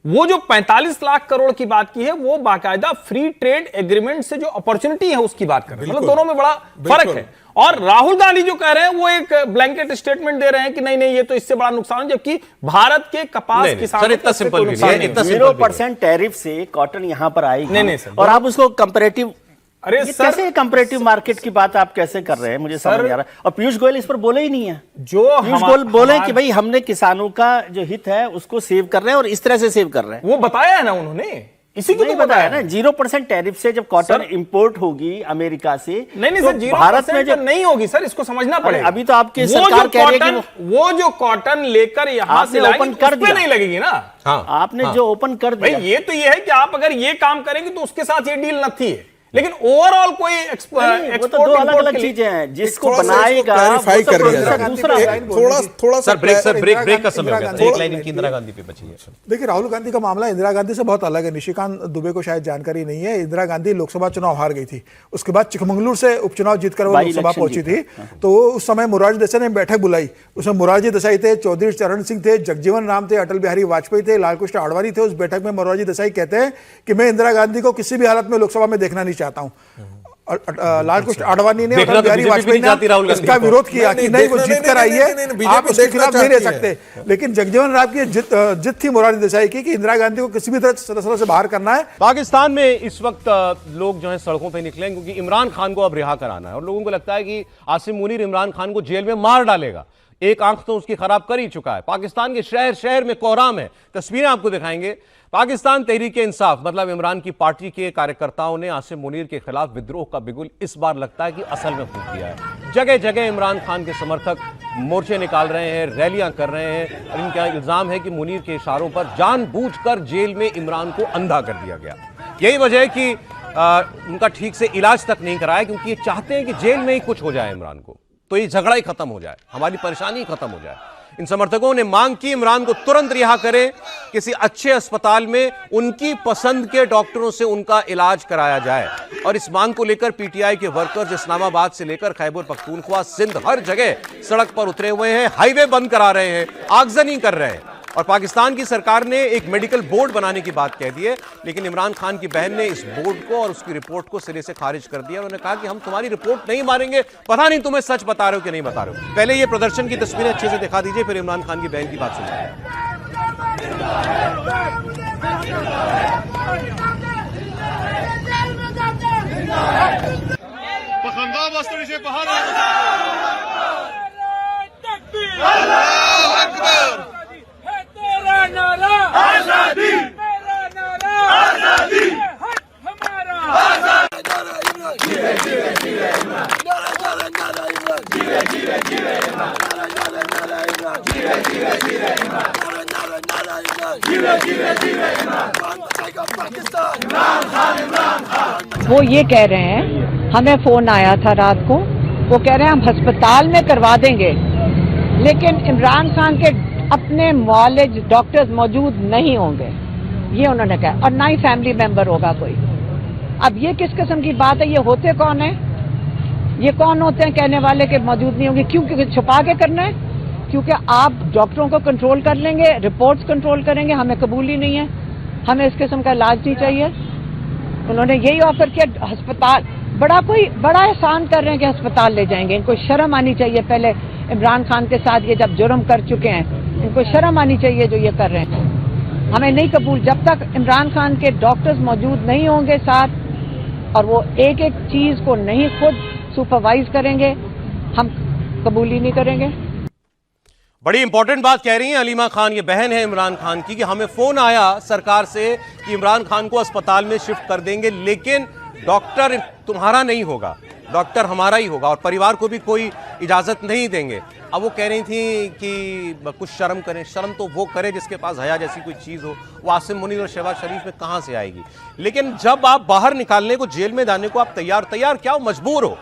वो जो 45 लाख करोड़ की बात की है वो बाकायदा फ्री ट्रेड एग्रीमेंट से जो अपॉर्चुनिटी है उसकी बात कर रहे हैं। मतलब दोनों में बड़ा फर्क है। और राहुल गांधी जो कह रहे हैं वो एक ब्लैंकेट स्टेटमेंट दे रहे हैं कि नहीं ये तो इससे बड़ा नुकसान है, जबकि भारत के कपास किसानों इतना सिंपल 0% टैरिफ से कॉटन यहां पर आएगी। नहीं सर, और आप उसको कंपैरेटिव, अरे सर कैसे कंपैरेटिव मार्केट की बात आप कैसे कर रहे हैं, मुझे समझ नहीं आ रहा है। और पीयूष गोयल इस पर बोले ही नहीं है। पीयूष गोयल बोले कि भाई हमने किसानों का जो हित है उसको सेव कर रहे हैं और इस तरह से सेव कर रहे हैं। वो बताया है ना उन्होंने, इसी को तो बताया ना। 0% टैरिफ से जब कॉटन इंपोर्ट होगी अमेरिका से, नहीं सर, भारत में जब नहीं होगी सर, इसको समझना पड़ेगा। अभी तो आपके सरकार कह रही है कि वो जो कॉटन लेकर यहाँ से ओपन कर दिया, नहीं लगेगी ना। आपने जो ओपन कर दिया, ये तो ये है कि आप अगर ये काम करेंगे तो उसके साथ ये डील न थी, लेकिन ओवरऑल कोई वो तो दो अलग अलग चीजें हैं। जिसको बनाएगा थोड़ा सा ब्रेक का समय हो गया। एक लाइन इनकी इंदिरा गांधी पे बची है। देखिए राहुल गांधी का मामला इंदिरा गांधी से बहुत अलग है। निशिकांत दुबे को शायद जानकारी नहीं है, इंदिरा गांधी लोकसभा चुनाव हार गई थी, उसके बाद चिकमंगलुरु से उपचुनाव जीतकर वो लोकसभा पहुंची थी। तो उस समय मोरारजी देसाई ने बैठक बुलाई, उसमें मोरारजी देसाई थे, चौधरी चरण सिंह थे, जगजीवन राम थे, अटल बिहारी वाजपेयी थे, लालकृष्ण आडवाणी थे। उस बैठक में मोरारजी देसाई कहते हैं कि मैं इंदिरा गांधी को किसी भी हालत में लोकसभा में देखना नहीं चाहता हूं। लालकृष्ण आडवाणी ने अटल बिहारी वाजपेयी ने इसका विरोध किया कि नहीं वो जीत कर आई है, आप इसके खिलाफ नहीं रह सकते। लेकिन जगजीवन राम की जिद थी मोरारजी देसाई की कि इंदिरा गांधी को किसी भी तरह से बाहर करना है। पाकिस्तान में इस वक्त लोग जो है सड़कों पे निकले क्योंकि इमरान खान को अब रिहा कराना है और लोगों को लगता है कि आसिम मुनीर इमरान खान को जेल में मार डालेगा। एक आंख तो उसकी खराब कर ही चुका है। पाकिस्तान के शहर शहर में कोहराम है। तस्वीरें आपको दिखाएंगे। पाकिस्तान तहरीक इंसाफ मतलब इमरान की पार्टी के कार्यकर्ताओं ने आसिम मुनीर के खिलाफ विद्रोह का बिगुल इस बार लगता है कि असल में फूंक दिया है। जगह जगह इमरान खान के समर्थक मोर्चे निकाल रहे हैं, रैलियां कर रहे हैं और इनका इल्जाम है कि मुनीर के इशारों पर जानबूझकर जेल में इमरान को अंधा कर दिया गया। यही वजह है कि उनका ठीक से इलाज तक नहीं कराया क्योंकि ये चाहते हैं कि जेल में ही कुछ हो जाए इमरान को, तो ये झगड़ा ही खत्म हो जाए, हमारी परेशानी ही खत्म हो जाए। इन समर्थकों ने मांग की इमरान को तुरंत रिहा करें, किसी अच्छे अस्पताल में उनकी पसंद के डॉक्टरों से उनका इलाज कराया जाए। और इस मांग को लेकर पीटीआई के वर्कर्स इस्लामाबाद से लेकर खैबर पख्तूनख्वा, सिंध हर जगह सड़क पर उतरे हुए हैं, हाईवे बंद करा रहे हैं, आगजनी कर रहे हैं। और पाकिस्तान की सरकार ने एक मेडिकल बोर्ड बनाने की बात कह दी है, लेकिन इमरान खान की बहन ने इस बोर्ड को और उसकी रिपोर्ट को सिरे से खारिज कर दिया। उन्होंने कहा कि हम तुम्हारी रिपोर्ट नहीं मानेंगे, पता नहीं तुम्हें सच बता रहे हो कि नहीं बता रहे हो। पहले ये प्रदर्शन की तस्वीरें अच्छे से दिखा दीजिए, फिर इमरान खान की बहन की बात सुनिए। आजादी मेरा नारा, आजादी हमारा, वो ये कह रहे हैं, हमें फोन आया था रात को, वो कह रहे हैं हम अस्पताल में करवा देंगे, लेकिन इमरान खान के अपने मौलिज डॉक्टर्स मौजूद नहीं होंगे, ये उन्होंने कहा, और ना ही फैमिली मेंबर होगा कोई। अब ये किस किस्म की बात है? ये होते कौन है? ये कौन होते हैं कहने वाले के मौजूद नहीं होंगे? क्यों? क्योंकि छुपा के करना है, क्योंकि आप डॉक्टरों को कंट्रोल कर लेंगे, रिपोर्ट्स कंट्रोल करेंगे, हमें कबूल ही नहीं है, हमें इस किस्म का इलाज नहीं चाहिए। उन्होंने यही ऑफर किया। अस्पताल बड़ा एहसान कर रहे हैं कि अस्पताल ले जाएंगे। इनको शर्म आनी चाहिए। पहले इमरान खान के साथ ये जब जुर्म कर चुके हैं, इनको शर्म आनी चाहिए जो ये कर रहे हैं। हमें नहीं कबूल, जब तक इमरान खान के डॉक्टर्स मौजूद नहीं होंगे साथ और वो एक एक चीज को नहीं खुद सुपरवाइज करेंगे, हम कबूल ही नहीं करेंगे। बड़ी इंपॉर्टेंट बात कह रही हैं अलीमा खान, ये बहन है इमरान खान की, कि हमें फोन आया सरकार से कि इमरान खान को अस्पताल में शिफ्ट कर देंगे, लेकिन डॉक्टर तुम्हारा नहीं होगा, डॉक्टर हमारा ही होगा, और परिवार को भी कोई इजाजत नहीं देंगे। अब वो कह रही थी कि कुछ शर्म करें। शर्म तो वो करे जिसके पास हया जैसी कोई चीज हो। वो आसिम मुनीर और शहबाज शरीफ में कहां से आएगी? लेकिन जब आप बाहर निकालने को, जेल में जाने को आप तैयार क्या हो, मजबूर हो,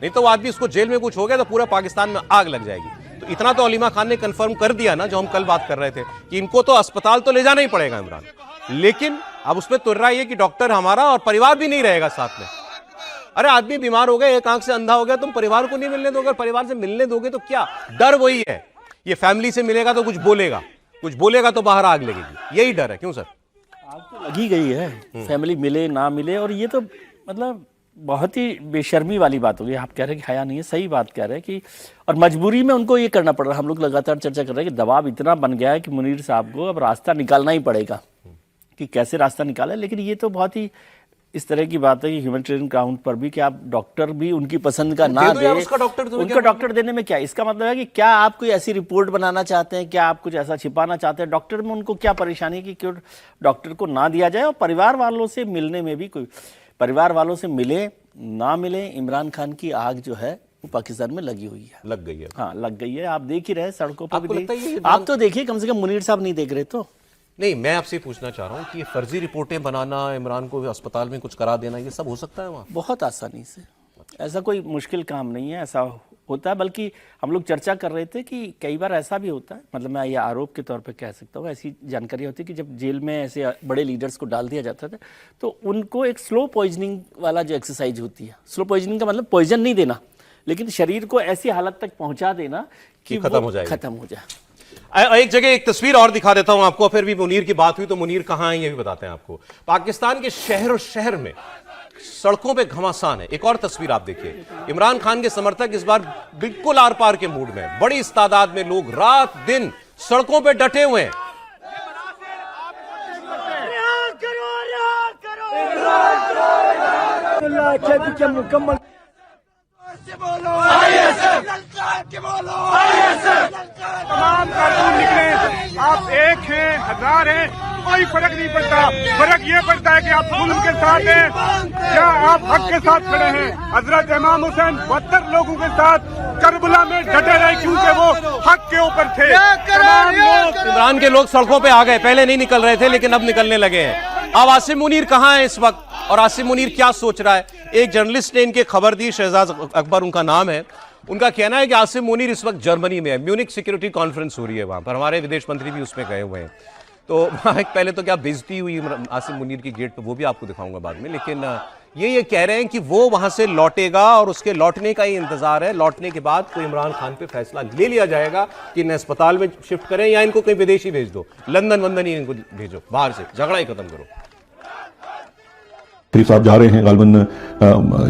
नहीं तो वो आदमी, उसको जेल में कुछ हो गया तो पूरा पाकिस्तान में आग लग जाएगी। तो इतना तो अलीमा खान ने कंफर्म कर दिया ना, जो हम कल बात कर रहे थे, कि इनको तो अस्पताल तो ले जाना ही पड़ेगा इमरान, लेकिन अब उसमें तुर रहा है कि डॉक्टर हमारा और परिवार भी नहीं रहेगा साथ में। अरे आदमी बीमार हो गया, एक आंख से अंधा हो गया, तुम परिवार को नहीं मिलने दोगे? परिवार से मिलने दोगे तो क्या? डर वही है, ये फैमिली से मिलेगा तो कुछ बोलेगा तो बाहर आग लगेगी, यही डर है। क्यों सर? आग तो लगी गई है, फैमिली मिले ना मिले, और ये तो मतलब बहुत ही बेशर्मी वाली बात होगी। आप कह रहे हैं कि हया नहीं है, सही बात कह रहे हैं कि, और मजबूरी में उनको ये करना पड़ रहा है। हम लोग लगातार चर्चा कर रहे हैं कि दबाव इतना बन गया है कि मुनीर साहब को अब रास्ता निकालना ही पड़ेगा, कि कैसे रास्ता निकाले। लेकिन ये तो बहुत ही इस तरह की बात है कि ह्यूमैनिटेरियन ग्राउंड पर भी कि आप डॉक्टर भी उनकी पसंद का ना दे, उनका डॉक्टर देने में क्या, इसका मतलब है कि क्या आप कोई ऐसी रिपोर्ट बनाना चाहते हैं, क्या आप कुछ ऐसा छिपाना चाहते हैं? डॉक्टर में उनको क्या परेशानी कि क्यों डॉक्टर को ना दिया जाए? और परिवार वालों से मिलने में भी कोई, परिवार वालों से मिले ना मिले, इमरान खान की आग जो है वो पाकिस्तान में लगी हुई है, लग गई है। हाँ, लग गई है। आप देख ही रहे सड़कों पर भी, आप तो देखिए, कम से कम मुनीर साहब नहीं देख रहे तो नहीं। मैं आपसे पूछना चाह रहा हूँ कि ये फर्जी रिपोर्टें बनाना, इमरान को अस्पताल में कुछ करा देना, ये सब हो सकता है वहाँ? बहुत आसानी से, ऐसा कोई मुश्किल काम नहीं है, ऐसा होता है। बल्कि हम लोग चर्चा कर रहे थे कि कई बार ऐसा भी होता है, मतलब मैं ये आरोप के तौर पे कह सकता हूँ, ऐसी जानकारी होती है कि जब जेल में ऐसे बड़े लीडर्स को डाल दिया जाता था तो उनको एक स्लो पॉइजनिंग वाला जो एक्सरसाइज होती है, स्लो पॉइजनिंग का मतलब पॉइजन नहीं देना, लेकिन शरीर को ऐसी हालत तक पहुंचा देना कि खत्म हो जाए। एक जगह एक तस्वीर और दिखा देता हूं आपको, फिर भी मुनीर की बात हुई तो मुनीर कहां है ये भी बताते हैं आपको। पाकिस्तान के शहर में सड़कों पे घमासान है। एक और तस्वीर आप देखिए, इमरान खान के समर्थक इस बार बिल्कुल आर पार के मूड में, बड़ी इस तादाद में लोग रात दिन सड़कों पे डटे हुए हैं। मुकम्मल तमाम कारकुन निकले, आप एक हैं, हजार हैं, कोई फर्क नहीं पड़ता। फर्क ये पड़ता है कि आप जुल्म के साथ हैं या आप हक के साथ खड़े हैं। हजरत इमाम हुसैन 72 लोगों के साथ करबला में डटे रहे क्योंकि वो हक के ऊपर थे। तमाम लोग, इमरान के लोग सड़कों पे आ गए, पहले नहीं निकल रहे थे लेकिन अब निकलने लगे हैं। अब आसिम मुनीर कहां है इस वक्त, और आसिम मुनीर क्या सोच रहा है? एक जर्नलिस्ट ने इनके खबर दी, शहजाद अकबर उनका नाम है। उनका कहना है कि आसिम मुनीर इस वक्त जर्मनी में है, म्यूनिक सिक्योरिटी कॉन्फ्रेंस हो रही है वहां पर, हमारे विदेश मंत्री भी उसमें गए हुए हैं। तो पहले तो क्या बेइज्जती हुई आसिम मुनीर की गेट पर, वो भी आपको दिखाऊंगा बाद में। लेकिन ये कह रहे हैं कि वो वहां से लौटेगा और उसके लौटने का ही इंतजार है। लौटने के बाद कोई इमरान खान पे फैसला ले लिया जाएगा कि इन्हें अस्पताल में शिफ्ट करें या इनको कहीं विदेशी भेज दो, लंदन वंदन ही इनको भेजो, बाहर से झगड़ा ही खत्म करो। शरीफ साहब जा रहे हैं, गालबन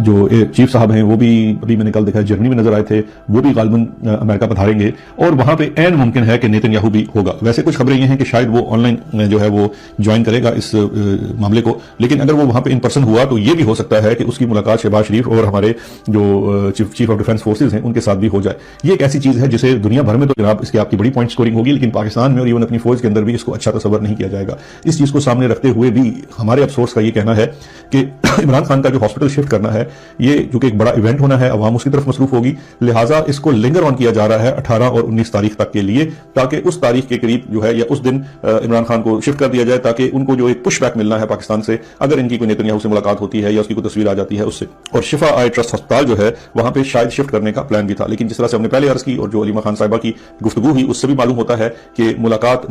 जो चीफ साहब हैं वो भी अभी मैंने कल देखा जर्मनी में नजर आए थे, वो भी गालबन अमेरिका पधारेंगे और वहां पे ऐन मुमकिन है कि नेतन्याहू भी होगा। वैसे कुछ खबरें ये हैं कि शायद वो ऑनलाइन जो है वो ज्वाइन करेगा इस मामले को, लेकिन अगर वो वहां पे इन पर्सन हुआ तो ये भी हो सकता है कि उसकी मुलाकात शहबाज शरीफ और हमारे जो चीफ ऑफ डिफेंस फोर्सेज हैं उनके साथ भी हो जाए। ये एक ऐसी चीज है जिसे दुनिया भर में तो जनाब इसकी आपकी बड़ी पॉइंट स्कोरिंग होगी, लेकिन पाकिस्तान में और इवन अपनी फौज के अंदर भी इसको अच्छा तस्वर नहीं किया जाएगा। इस चीज को सामने रखते हुए भी हमारे अफसोस का ये कहना है कि इमरान खान का जो हॉस्पिटल शिफ्ट करना है ये चूंकि एक बड़ा इवेंट होना है, अवाम उसकी तरफ मसरूफ होगी, लिहाजा इसको लिंगर ऑन किया जा रहा है 18 और 19 तारीख तक के लिए, ताकि उस तारीख के करीब जो है या उस दिन इमरान खान को शिफ्ट कर दिया जाए, ताकि उनको जो एक पुश बैक मिलना है पाकिस्तान से अगर इनकी कोई नेतन्याहू से मुलाकात होती है या उसकी कोई तस्वीर आ जाती है उससे। और शिफा आई ट्रस्ट अस्पताल जो है वहां पे शायद शिफ्ट करने का प्लान भी था, लेकिन जिस तरह से हमने पहले अर्ज की और जो अलीमा खान साहिबा की गुफ्तगू हुई उससे भी मालूम होता है कि मुलाकात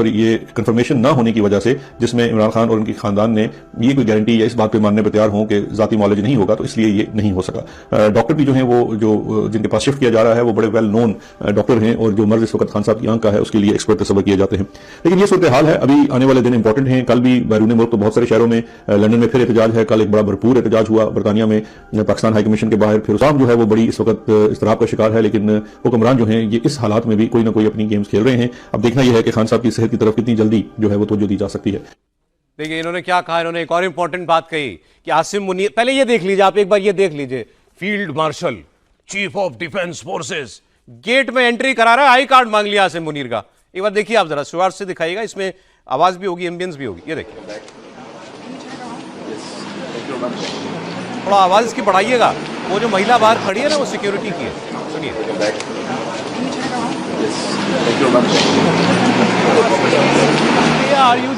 ये कंफर्मेशन ना होने की वजह से, जिसमें इमरान खान और उनके खानदान ने ये कोई गारंटी या इस बात पे मानने पर तैयार हों कि जाती मौलेज नहीं होगा, तो इसलिए ये नहीं हो सका। डॉक्टर भी जो है वो जो जिनके पास शिफ्ट किया जा रहा है वो बड़े वेल नोन डॉक्टर हैं और जो मर्ज इस वक्त खान साहब की आंख का है उसके लिए एक्सपर्ट तस्वर किए जाते हैं। लेकिन ये सूरत हाल है, अभी आने वाले दिन इंपॉर्टेंट हैं। कल भी बैरून मुल्क तो बहुत सारे शहरों में, लंदन में फिर एहतजाज है, कल एक बड़ा भरपूर एहतजाज हुआ बरतानिया में पाकिस्तान हाई कमीशन के बाहर। फिर शाम जो है वो बड़ी इस वक्त इस्तराब का शिकार है, लेकिन हुक्मरान जो है ये इस हालात में भी कोई ना कोई अपनी गेम्स खेल रहे हैं। अब देखना यह है कि खान साहब की सेहत की तरफ कितनी जल्दी जो है वो तवज्जो दी जा सकती है। देखिए इन्होंने क्या कहा, इन्होंने एक और इंपॉर्टेंट बात कही कि आसिम मुनीर, पहले ये देख लीजिए आप, एक बार ये देख लीजिए, field marshal chief of defence forces gate में एंट्री करा रहा है, आई कार्ड मांग लिया आसिम मुनीर का। एक बार देखिए आप जरा शुरुआत से दिखाइएगा, इसमें आवाज भी होगी, एम्बियंस भी होगी। ये देखिए, थोड़ा आवाज इसकी बढ़ाइएगा। वो जो महिला बाहर खड़ी है ना, वो सिक्योरिटी की है, सुनिए।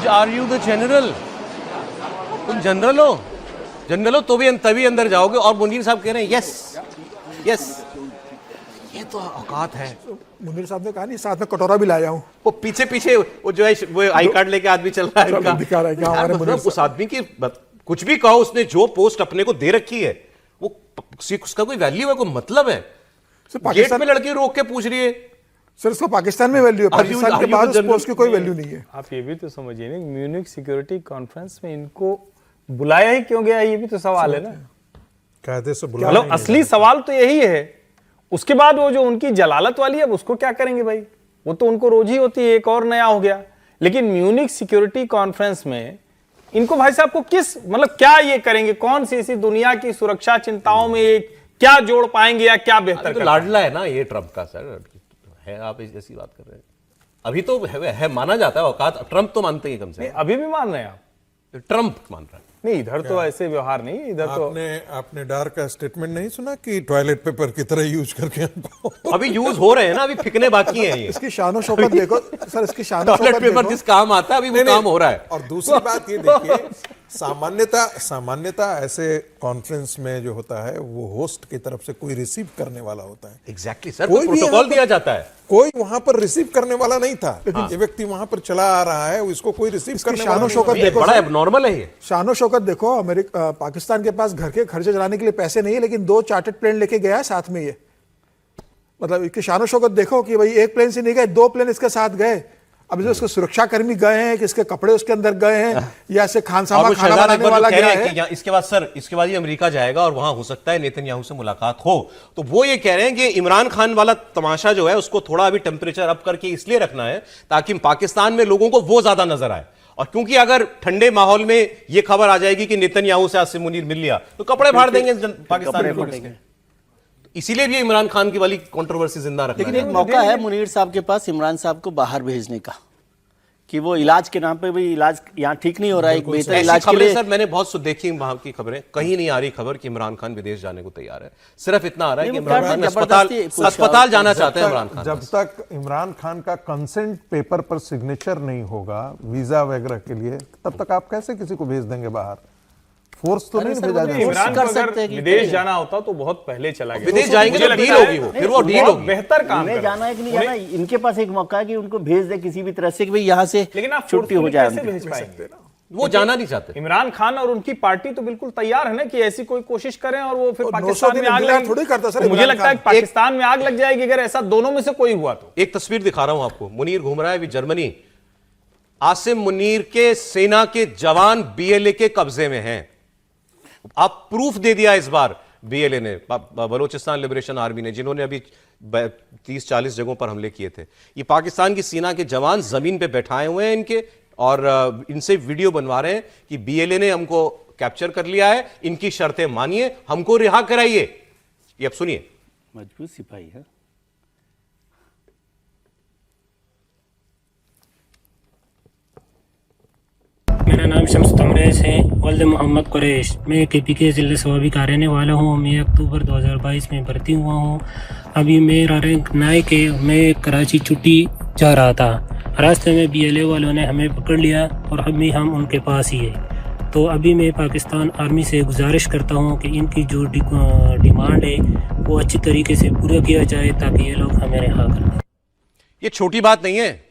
Are you the general? तुम जनरल हो? जनरल हो तो भी तभी अंदर जाओगे। और मुनीर साहब कह रहे हैं यस यस, ये तो औकात है। मुनीर साहब ने कहा नहीं, साथ में कटोरा भी लाया हूं। वो पीछे पीछे वो जो है वो आई कार्ड लेके आदमी चल रहा है, दिखा रहा है कि हमारे मुनीर उस आदमी की कुछ भी कहो, उसने जो पोस्ट अपने को दे रखी है वो उसका कोई वैल्यू है, कोई मतलब है? गेट में लड़की रोक के पूछ रही है सर, उसका पाकिस्तान में वैल्यू है, पाकिस्तान के बाहर उस पोस्ट की कोई वैल्यू नहीं है। आप ये भी तो समझिए ना, म्यूनिख सिक्योरिटी कॉन्फ्रेंस में इनको बुलाया ही क्यों गया, ये भी तो सवाल है ना। कायदे से मतलब असली सवाल तो यही है। उसके बाद वो जो उनकी जलालत वाली है, उसको क्या करेंगे भाई? वो तो उनको रोज ही होती है, एक और नया हो गया। लेकिन म्यूनिख सिक्योरिटी कॉन्फ्रेंस में इनको भाई साहब को किस मतलब क्या ये करेंगे? कौन सी ऐसी दुनिया की सुरक्षा चिंताओं में ये क्या जोड़ पाएंगे या क्या बेहतर? तो लाडला है ना ये ट्रंप का, सर है, आप ऐसी बात कर रहे हैं। अभी तो है माना जाता है औकात, ट्रंप तो मानते ही कम से कम। अभी भी मान रहे हैं आप? ट्रंप मान रहा है। नहीं, इधर तो ऐसे व्यवहार नहीं, इधर तो आपने डार का स्टेटमेंट नहीं सुना कि टॉयलेट पेपर की तरह यूज करके हमको अभी यूज हो रहे हैं ना, अभी फिकने बाकी हैं ये। इसकी शान और शौकत देखो सर, इसकी शान और टॉयलेट शौकत पेपर देखो। जिस काम आता है अभी वो काम हो रहा है। और दूसरी बात ये देखिए, सामान्यता ऐसे कॉन्फ्रेंस में जो होता है वो होस्ट की तरफ से कोई रिसीव करने वाला होता है। एग्जैक्टली सर, कोई प्रोटोकॉल दिया जाता है। कोई वहां पर रिसीव करने वाला नहीं था, ये व्यक्ति वहां पर चला आ रहा है, इसको कोई रिसीव करने वाला नहीं। देखो, बड़ा एबनॉर्मल है ये। शान और शौकत देखो, पाकिस्तान के पास घर के खर्चे चलाने के लिए पैसे नहीं है, लेकिन 2 चार्टर्ड प्लेन लेके गया है साथ में। ये मतलब इसकी शान और शौकत देखो कि भाई एक प्लेन से नहीं गए, 2 प्लेन इसके साथ गए। अब जो उसके सुरक्षा कर्मी गए हैं, कि इसके कपड़े उसके अंदर गए हैं, या ऐसे खानसामा खाना बनाने वाला गया है। इसके बाद सर, इसके बाद ये अमेरिका जाएगा और वहां हो सकता है नेतन्याहू से मुलाकात हो। तो वो ये कह रहे हैं कि इमरान खान वाला तमाशा जो है उसको थोड़ा अभी टेम्परेचर अप करके इसलिए रखना है ताकि पाकिस्तान में लोगों को वो ज्यादा नजर आए। और क्योंकि अगर ठंडे माहौल में ये खबर आ जाएगी कि नेतन्याहू से आसिम मुनीर मिल लिया तो कपड़े फाड़ देंगे पाकिस्तान में। इसीलिए भी इमरान खान की वाली कंट्रोवर्सी जिंदा रखना। लेकिन एक मौका है मुनीर साहब के पास इमरान साहब को बाहर भेजने का, कि वो इलाज के नाम पे भी इलाज यहाँ ठीक नहीं हो रहा है, एक बेहतर इलाज के लिए। सर मैंने बहुत देखी वहां की खबरें, कहीं नहीं आ रही खबर कि इमरान खान विदेश जाने को तैयार है। सिर्फ इतना आ रहा है कि इमरान खान अस्पताल जाना चाहते हैं। इमरान खान, जब तक इमरान खान का कंसेंट पेपर पर सिग्नेचर नहीं होगा वीजा वगैरह के लिए, तब तक आप कैसे किसी को भेज देंगे बाहर? फोर्स तो नहीं भेजा जाए। इमरान कर सकते हैं, विदेश जाना होता तो बहुत पहले चला गया। विदेश जाएंगे तो डील होगी, वो फिर वो डील होगी। बेहतर काम है जाना है कि नहीं जाना, इनके पास एक मौका है कि उनको भेज दे किसी भी तरह से कि भाई यहाँ से छुट्टी हो जाए। वो जाना नहीं चाहते। इमरान खान और उनकी पार्टी तो बिल्कुल तैयार है ना कि ऐसी कोई कोशिश करें और वो फिर पाकिस्तान में आग लग थोड़ी करता सर। मुझे लगता है पाकिस्तान में आग लग जाएगी अगर ऐसा दोनों में से कोई हुआ तो। एक तस्वीर दिखा रहा हूं आपको, मुनीर घूम रहा है अभी जर्मनी। आसिम मुनीर के सेना के जवान बीएलए के कब्जे में हैं। आप प्रूफ दे दिया इस बार बीएलए ने, बलोचिस्तान लिबरेशन आर्मी ने, जिन्होंने अभी 30-40 जगहों पर हमले किए थे। ये पाकिस्तान की सेना के जवान जमीन पे बैठाए हुए हैं इनके, और इनसे वीडियो बनवा रहे हैं कि बीएलए ने हमको कैप्चर कर लिया है, इनकी शर्तें मानिए, हमको रिहा कराइए। ये अब सुनिए। मजबूत सिपाही है। मेरा नाम शम्स तमरेज है, वल्द मोहम्मद कुरैश। मैं केपीके ज़िले स्वाबी का रहने वाला हूँ। मैं अक्टूबर 2022 में भर्ती हुआ हूँ। अभी मेरा रैंक नायक है। मैं कराची छुट्टी जा रहा था, रास्ते में बीएलए वालों ने हमें पकड़ लिया और अभी हम उनके पास ही है। तो अभी मैं पाकिस्तान आर्मी से गुजारिश करता हूँ कि इनकी जो डिमांड है वो अच्छी तरीके से पूरा किया जाए ताकि ये लोग हमें रिहा कर दें। ये छोटी बात नहीं है।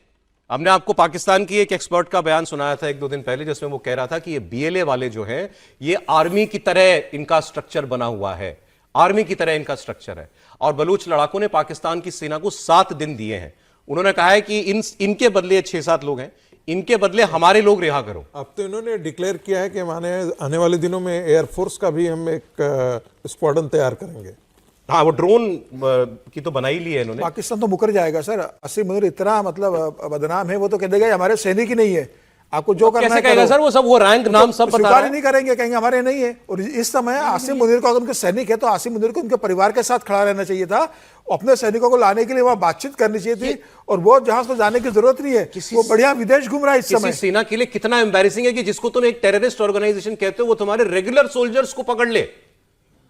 हमने आपको पाकिस्तान की एक एक्सपर्ट का बयान सुनाया था 1-2 दिन पहले, जिसमें वो कह रहा था कि ये बीएलए वाले जो हैं ये आर्मी की तरह इनका स्ट्रक्चर बना हुआ है, आर्मी की तरह इनका स्ट्रक्चर है। और बलूच लड़ाकों ने पाकिस्तान की सेना को 7 दिन दिए हैं। उन्होंने कहा है कि इनके बदले 6-7 लोग हैं, इनके बदले हमारे लोग रिहा करो। अब तो इन्होंने डिक्लेयर किया है कि आने वाले दिनों में एयरफोर्स का भी हम एक स्क्वाड्रन तैयार करेंगे। हाँ, वो ड्रोन की तो बना ही ली है इन्होंने। पाकिस्तान तो मुकर जाएगा सर। आसिम मुनीर इतना मतलब बदनाम है, वो तो कह देगा हमारे सैनिक ही नहीं है। आपको जो करना कैसे है कहेगा करो। सर? वो सब वो रैंक नाम सब बता स्वीकार रहा ही है। नहीं करेंगे, कहेंगे हमारे नहीं है। और इस समय आसिम मुनीर को, अगर उनके सैनिक है तो आसिम मुनीर को उनके परिवार के साथ खड़ा रहना चाहिए था, अपने सैनिकों को लाने के लिए वहां बातचीत करनी चाहिए थी, और वो जहां से जाने की जरूरत नहीं है, वो बढ़िया विदेश घूम रहा है इस किसी समय। सेना के लिए कितना एम्बैरेसिंग है कि जिसको तुम एक टेररिस्ट ऑर्गेनाइजेशन कहते हो वो तुम्हारे रेगुलर सोल्जर्स को पकड़ ले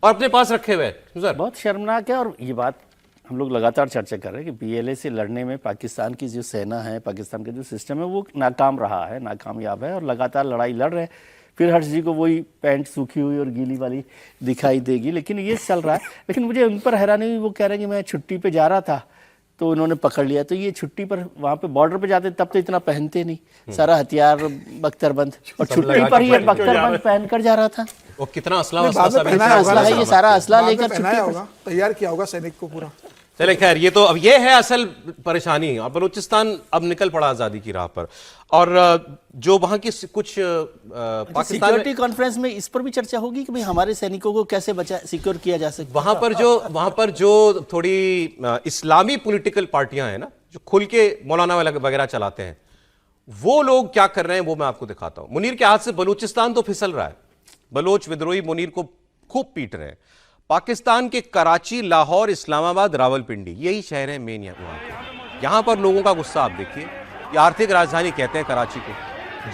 और अपने पास रखे हुए। बहुत शर्मनाक है। और ये बात हम लोग लगातार चर्चा कर रहे हैं कि बीएलए से लड़ने में पाकिस्तान की जो सेना है, पाकिस्तान का जो सिस्टम है, वो नाकाम रहा है, नाकामयाब है, और लगातार लड़ाई लड़ रहे हैं। फिर हर्ष जी को वही पैंट सूखी हुई और गीली वाली दिखाई देगी, लेकिन ये चल रहा है। लेकिन मुझे उन पर हैरानी हुई, वो कह रहे हैं कि मैं छुट्टी पे जा रहा था तो उन्होंने पकड़ लिया। तो ये छुट्टी पर वहाँ पे बॉर्डर पे जाते तब तो इतना पहनते नहीं, सारा हथियार बख्तरबंद, और छुट्टी पर ही बख्तरबंद पहनकर जा रहा था। वो कितना असला है, ये सारा असला लेकर छुट्टी होगा, तैयार किया होगा सैनिक को पूरा। चले खैर, ये तो अब ये है असल परेशानी। अब बलूचिस्तान अब निकल पड़ा आजादी की राह पर, और जो वहां की कुछ पाकिस्तान सिक्योरिटी कॉन्फ्रेंस में इस पर भी चर्चा होगी कि भाई हमारे सैनिकों को कैसे सिक्योर किया जा सकता है। वहां पर जो थोड़ी इस्लामी पॉलिटिकल पार्टियां हैं ना, जो खुल के मौलाना वगैरह चलाते हैं, वो लोग क्या कर रहे हैं वो मैं आपको दिखाता हूं। मुनीर के हाथ से बलूचिस्तान तो फिसल रहा है, बलोच विद्रोही मुनीर को खूब पीट रहे हैं। पाकिस्तान के कराची, लाहौर, इस्लामाबाद, रावलपिंडी, यही शहर हैं मेन यहां पर लोगों का गुस्सा आप देखिए। ये आर्थिक राजधानी कहते हैं कराची को,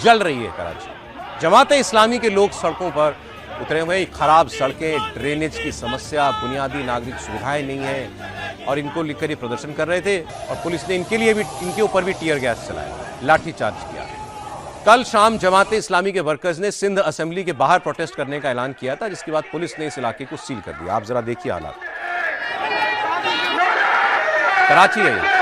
जल रही है कराची। जमात इस्लामी के लोग सड़कों पर उतरे हुए, खराब सड़कें, ड्रेनेज की समस्या, बुनियादी नागरिक सुविधाएं नहीं है, और इनको लेकर ये प्रदर्शन कर रहे थे। और पुलिस ने इनके ऊपर भी टीयर गैस चलाया, लाठीचार्ज किया। कल शाम जमात इस्लामी के वर्कर्स ने सिंध असेंबली के बाहर प्रोटेस्ट करने का ऐलान किया था, जिसके बाद पुलिस ने इस इलाके को सील कर दिया। आप जरा देखिए हालात। कराची है ये।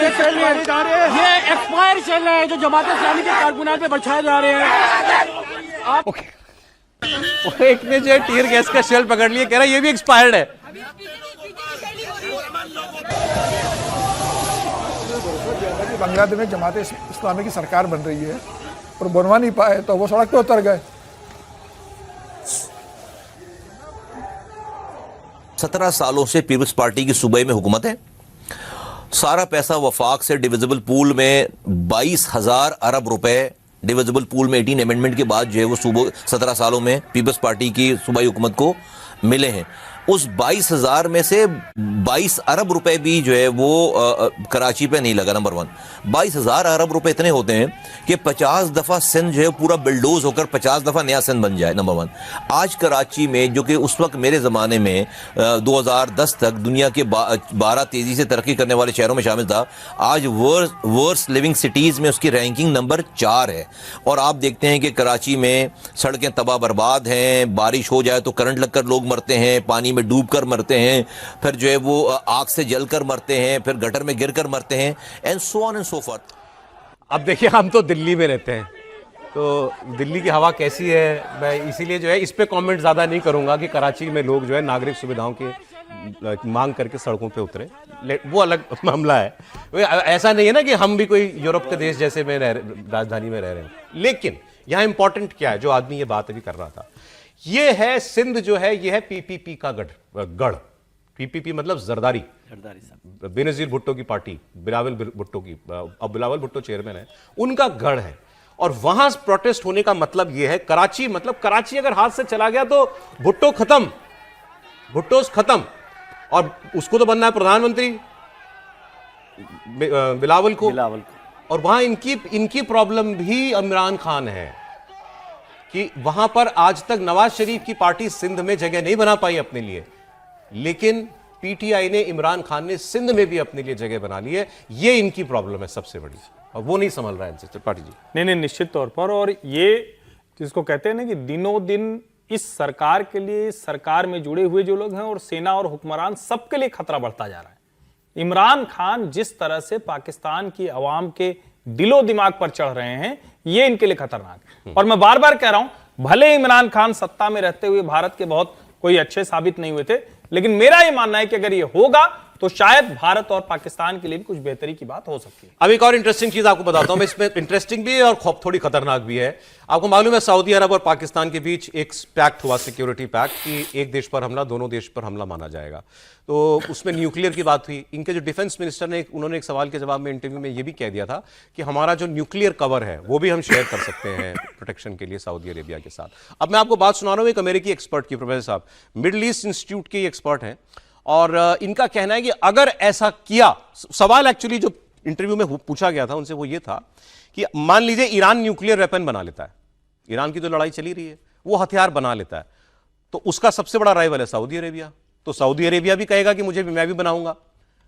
ये एक्सपायर शेल है जो जमात इस्लामी के कारकुनान पे बरछाए जा रहे हैं। आप एक ने जो है टीयर गैस का शेल पकड़ लिया, कह रहा है ये भी एक्सपायर्ड है। बांग्लादेश में जमात इस्लामी की सरकार बन रही है और बनवा नहीं पाए तो वो सड़क पे उतर गए। 17 सालों से पीपल्स पार्टी की सूबे में हुकूमत है। सारा पैसा वफाक से डिविजिबल पूल में 22,000 अरब रुपए, डिविजिबल पूल में 18 अमेंडमेंट के बाद जो है वो सूबे 17 सालों में पीपल्स पार्टी की सूबाई हुकूमत को मिले हैं। उस 22,000 में से 22 अरब रुपए भी जो है वो कराची पे नहीं लगा। नंबर 1, 22,000 अरब रुपए इतने होते हैं कि 50 दफा सिंध जो है पूरा बिल्डोज होकर 50 दफा नया सिंध बन जाए। नंबर 1, आज कराची में, जो कि उस वक्त मेरे ज़माने में 2010 तक दुनिया के 12 तेज़ी से तरक्की करने वाले शहरों में शामिल था, आज वर्स्ट लिविंग सिटीज़ में उसकी रैंकिंग नंबर 4 है। और आप देखते हैं कि कराची में सड़कें तबाह बर्बाद हैं, बारिश हो जाए तो करंट लगकर लोग मरते हैं, पानी में डूबकर मरते हैं, फिर जो है वो आग से जलकर मरते हैं, फिर गटर में गिरकर मरते हैं, and so on and so forth. अब देखिए, हम तो दिल्ली में रहते हैं, तो दिल्ली की हवा कैसी है, मैं इसीलिए जो है इस पे कमेंट ज़्यादा नहीं करूंगा कि कराची में लोग जो है नागरिक सुविधाओं की मांग करके सड़कों पे उतरे, वो अलग मामला है। ऐसा नहीं है ना कि हम भी कोई यूरोप के देश जैसे में राजधानी में रह रहे हैं। लेकिन यहाँ इंपॉर्टेंट क्या है, जो आदमी ये बात अभी कर रहा था, ये है सिंध जो है, ये है पीपीपी का गढ़। पीपीपी मतलब जरदारी साहब, बेनजीर भुट्टो की पार्टी, बिलावल भुट्टो की, अब बिलावल भुट्टो चेयरमैन है, उनका गढ़ है। और वहां प्रोटेस्ट होने का मतलब यह है, कराची मतलब कराची अगर हाथ से चला गया तो भुट्टो खत्म, भुट्टोस खत्म, और उसको तो बनना है प्रधानमंत्री बिलावल को। और वहां इनकी प्रॉब्लम भी इमरान खान है कि वहां पर आज तक नवाज शरीफ की पार्टी सिंध में जगह नहीं बना पाई अपने लिए, लेकिन पीटीआई ने, इमरान खान ने सिंध में भी अपने लिए जगह बना ली है। ये इनकी प्रॉब्लम है सबसे बड़ी, और वो नहीं संभल रहा है इनसे त्रिपाठी जी। नहीं, निश्चित तौर पर। और ये जिसको कहते हैं ना कि दिनों दिन इस सरकार के लिए, सरकार में जुड़े हुए जो लोग हैं और सेना और हुक्मरान, सबके लिए खतरा बढ़ता जा रहा है। इमरान खान जिस तरह से पाकिस्तान की आवाम के दिलो दिमाग पर चढ़ रहे हैं, ये इनके लिए खतरनाक है। और मैं बार बार कह रहा हूं, भले इमरान खान सत्ता में रहते हुए भारत के बहुत कोई अच्छे साबित नहीं हुए थे, लेकिन मेरा ये मानना है कि अगर ये होगा तो शायद भारत और पाकिस्तान के लिए भी कुछ बेहतरी की बात हो सकती है। अब एक और इंटरेस्टिंग चीज आपको बताता हूं मैं, इसमें इंटरेस्टिंग भी है और थोड़ी खतरनाक भी है। आपको मालूम है सऊदी अरब और पाकिस्तान के बीच एक पैक्ट हुआ, सिक्योरिटी पैक्ट, कि एक देश पर हमला दोनों देश पर हमला माना जाएगा। तो उसमें न्यूक्लियर की बात हुई। इनके जो डिफेंस मिनिस्टर ने उन्होंने एक सवाल के जवाब में इंटरव्यू में ये भी कह दिया था कि हमारा जो न्यूक्लियर कवर है वो भी हम शेयर कर सकते हैं प्रोटेक्शन के लिए सऊदी अरेबिया के साथ। अब मैं आपको बात सुना रहा हूं एक अमेरिकी एक्सपर्ट की, प्रोफेसर साहब मिडिल ईस्ट इंस्टीट्यूट के एक्सपर्ट हैं, और इनका कहना है कि अगर ऐसा किया, सवाल एक्चुअली जो इंटरव्यू में पूछा गया था उनसे वो ये था कि मान लीजिए ईरान न्यूक्लियर वेपन बना लेता है, ईरान की तो लड़ाई चली रही है, वो हथियार बना लेता है, तो उसका सबसे बड़ा राइवल है सऊदी अरेबिया। तो सऊदी अरेबिया भी कहेगा कि मैं भी बनाऊंगा,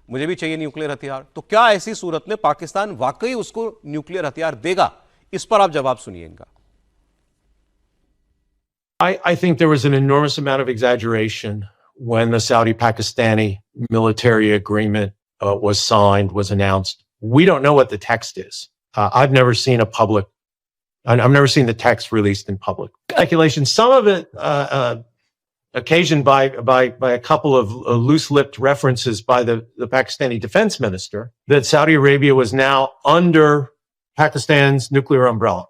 मुझे भी चाहिए न्यूक्लियर हथियार। तो क्या ऐसी सूरत में पाकिस्तान वाकई उसको न्यूक्लियर हथियार देगा? इस पर आप जवाब सुनिए इनका। I think there was an enormous amount of exaggeration when the Saudi-Pakistani military agreement was signed, was announced. We don't know what the text is. I've never seen I've never seen the text released in public. Speculation, some of it occasioned by a couple of loose-lipped references by the Pakistani defense minister that Saudi Arabia was now under Pakistan's nuclear umbrella.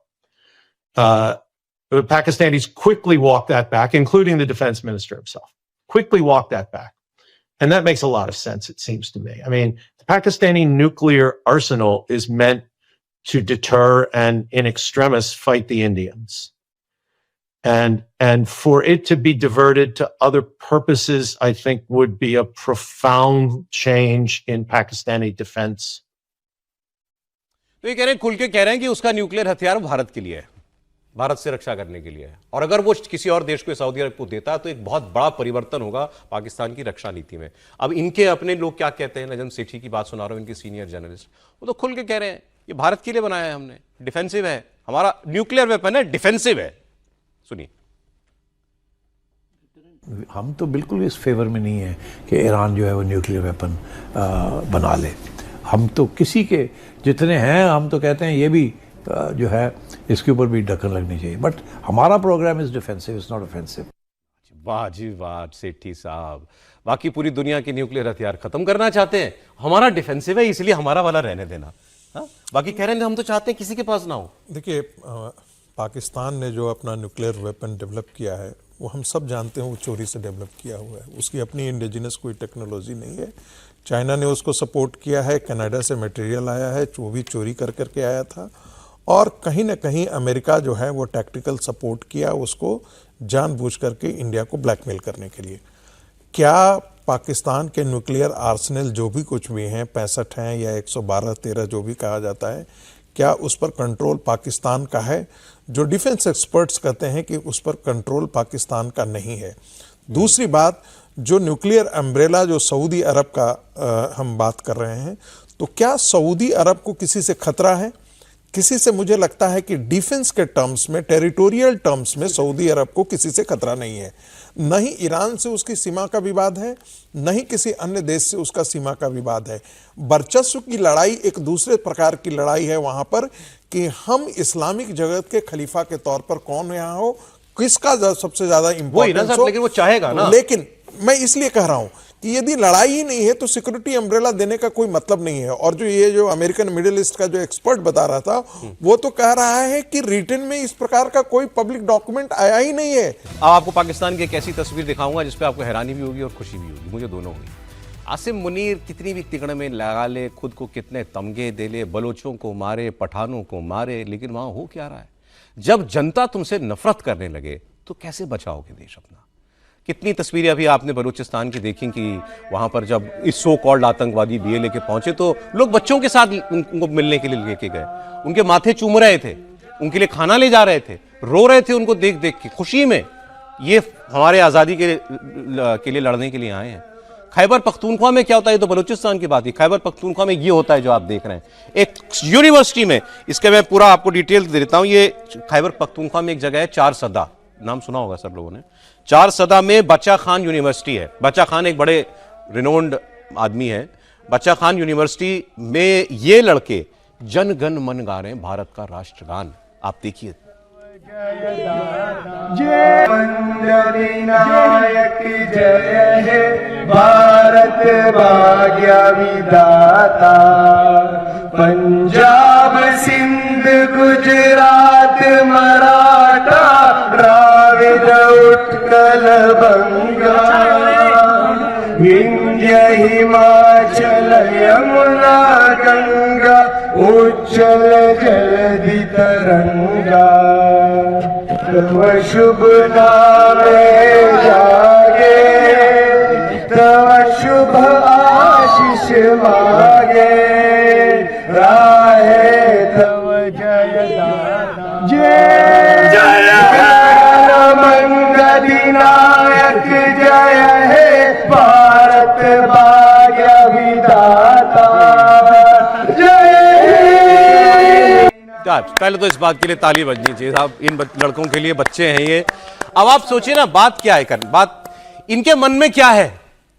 The Pakistanis quickly walked that back, including the defense minister himself. Quickly walked that back. And that makes a lot of sense, it seems to me. I mean, the Pakistani nuclear arsenal is meant to deter and in extremis fight the Indians. And for it to be diverted to other purposes, I think would be a profound change in Pakistani defense. तो ये कह रहे हैं, खुल के कह रहे हैं कि उसका न्यूक्लियर हथियार भारत के लिए है, भारत से रक्षा करने के लिए है, और अगर वो किसी और देश को, सऊदी अरब को देता है तो एक बहुत बड़ा परिवर्तन होगा पाकिस्तान की रक्षा नीति में। अब इनके अपने लोग क्या कहते हैं, नजम सेठी की बात सुना रहा हूं, इनके सीनियर जर्नलिस्ट, वो तो खुल के कह रहे हैं ये भारत के लिए बनाया है हमने, डिफेंसिव है, हमारा न्यूक्लियर वेपन है, डिफेंसिव है। सुनिए। हम तो बिल्कुल इस फेवर में नहीं है कि ईरान जो है वो न्यूक्लियर वेपन बना ले। हम तो किसी के जितने हैं, हम तो कहते हैं ये भी जो है इसके ऊपर भी ढक्कन लगनी चाहिए, बट हमारा programme is defensive, it's not offensive. वाह जी वाह सेठी साहब, बाकी पूरी दुनिया के न्यूक्लियर हथियार खत्म करना चाहते हैं, हमारा डिफेंसिव है इसलिए हमारा वाला रहने देना। हाँ? बाकी कह रहे हैं हम तो चाहते हैं किसी के पास ना हो। देखिए, पाकिस्तान ने जो अपना न्यूक्लियर वेपन डेवलप किया है वो हम सब जानते हैं वो चोरी से डेवलप किया हुआ है, उसकी अपनी इंडिजिनस कोई टेक्नोलॉजी नहीं है। चाइना ने उसको सपोर्ट किया है, कनाडा से मटेरियल आया है, वो भी चोरी करके आया था, और कहीं ना कहीं अमेरिका जो है वो टैक्टिकल सपोर्ट किया उसको जानबूझ करके इंडिया को ब्लैकमेल करने के लिए। क्या पाकिस्तान के न्यूक्लियर आर्सेनल जो भी कुछ भी हैं, 65 हैं या 112-13 जो भी कहा जाता है, क्या उस पर कंट्रोल पाकिस्तान का है? जो डिफेंस एक्सपर्ट्स कहते हैं कि उस पर कंट्रोल पाकिस्तान का नहीं है। दूसरी बात, जो न्यूक्लियर अम्ब्रेला जो सऊदी अरब का हम बात कर रहे हैं, तो क्या सऊदी अरब को किसी से खतरा है? किसी से मुझे लगता है कि डिफेंस के टर्म्स में, टेरिटोरियल टर्म्स में सऊदी अरब को किसी से खतरा नहीं है। न ही ईरान से उसकी सीमा का विवाद है, न ही किसी अन्य देश से उसका सीमा का विवाद है। वर्चस्व की लड़ाई एक दूसरे प्रकार की लड़ाई है वहां पर कि हम इस्लामिक जगत के खलीफा के तौर पर कौन यहाँ हो, किसका सबसे ज्यादा इंपॉर्टेंस हो। लेकिन वो चाहेगा ना। लेकिन मैं इसलिए कह रहा हूं कि यदि लड़ाई ही नहीं है तो सिक्योरिटी अम्ब्रेला देने का कोई मतलब नहीं है। और जो अमेरिकन मिडिल ईस्ट का जो एक्सपर्ट बता रहा था, वो तो कह रहा है कि रिटन में इस प्रकार का कोई पब्लिक डॉक्यूमेंट आया ही नहीं है। अब आपको पाकिस्तान की एक ऐसी तस्वीर दिखाऊंगा जिसपे आपको हैरानी भी होगी और खुशी भी होगी, मुझे दोनों हुई। आसिम मुनीर कितनी भी तिकड़ में लगा ले, खुद को कितने तमगे दे ले, बलोचों को मारे, पठानों को मारे, लेकिन वहां हो क्या रहा है? जब जनता तुमसे नफरत करने लगे तो कैसे बचाओगे देश अपना? कितनी तस्वीरें अभी आपने बलूचिस्तान की देखी कि वहां पर जब इस सो कॉल्ड आतंकवादी बीए लेके पहुंचे तो लोग बच्चों के साथ उनको मिलने के लिए लेके गए, उनके माथे चूम रहे थे, उनके लिए खाना ले जा रहे थे, रो रहे थे उनको देख देख के खुशी में। ये हमारे आज़ादी के लिए लड़ने के लिए आए हैं। खैबर पख्तूनख्वा में क्या होता है, ये तो बलूचिस्तान की बात है, खैबर पख्तूनख्वा में ये होता है जो आप देख रहे हैं। एक यूनिवर्सिटी में, इसके मैं पूरा आपको डिटेल दे देता हूं। ये खैबर पख्तूनख्वा में एक जगह है चार सदा, नाम सुना होगा सब लोगों ने। चार सदा में बच्चा खान यूनिवर्सिटी है। बच्चा खान एक बड़े रिनोन्ड आदमी है। बच्चा खान यूनिवर्सिटी में ये लड़के जन गण मन गा रहे हैं भारत का राष्ट्रगान। आप देखिए। जय नायक जय है भारत भारत भाग्य विधाता, पंजाब सिंध गुजरात मराठा द्राविड उत्कल बंगा, विंध्य हिमाचल यमुना गंगा उज्जल जलधि तरंगा, तव शुभ नामे जागे, तव शुभ आशीष मागे, राहे तव जय जय जय मंगलिनायक जय हे भारत भाग्य विधाता जय। पहले तो इस बात के लिए ताली बजनी चाहिए साहब, इन लड़कों के लिए बच्चे हैं ये। अब आप सोचिए ना बात क्या है, बात इनके मन में क्या है।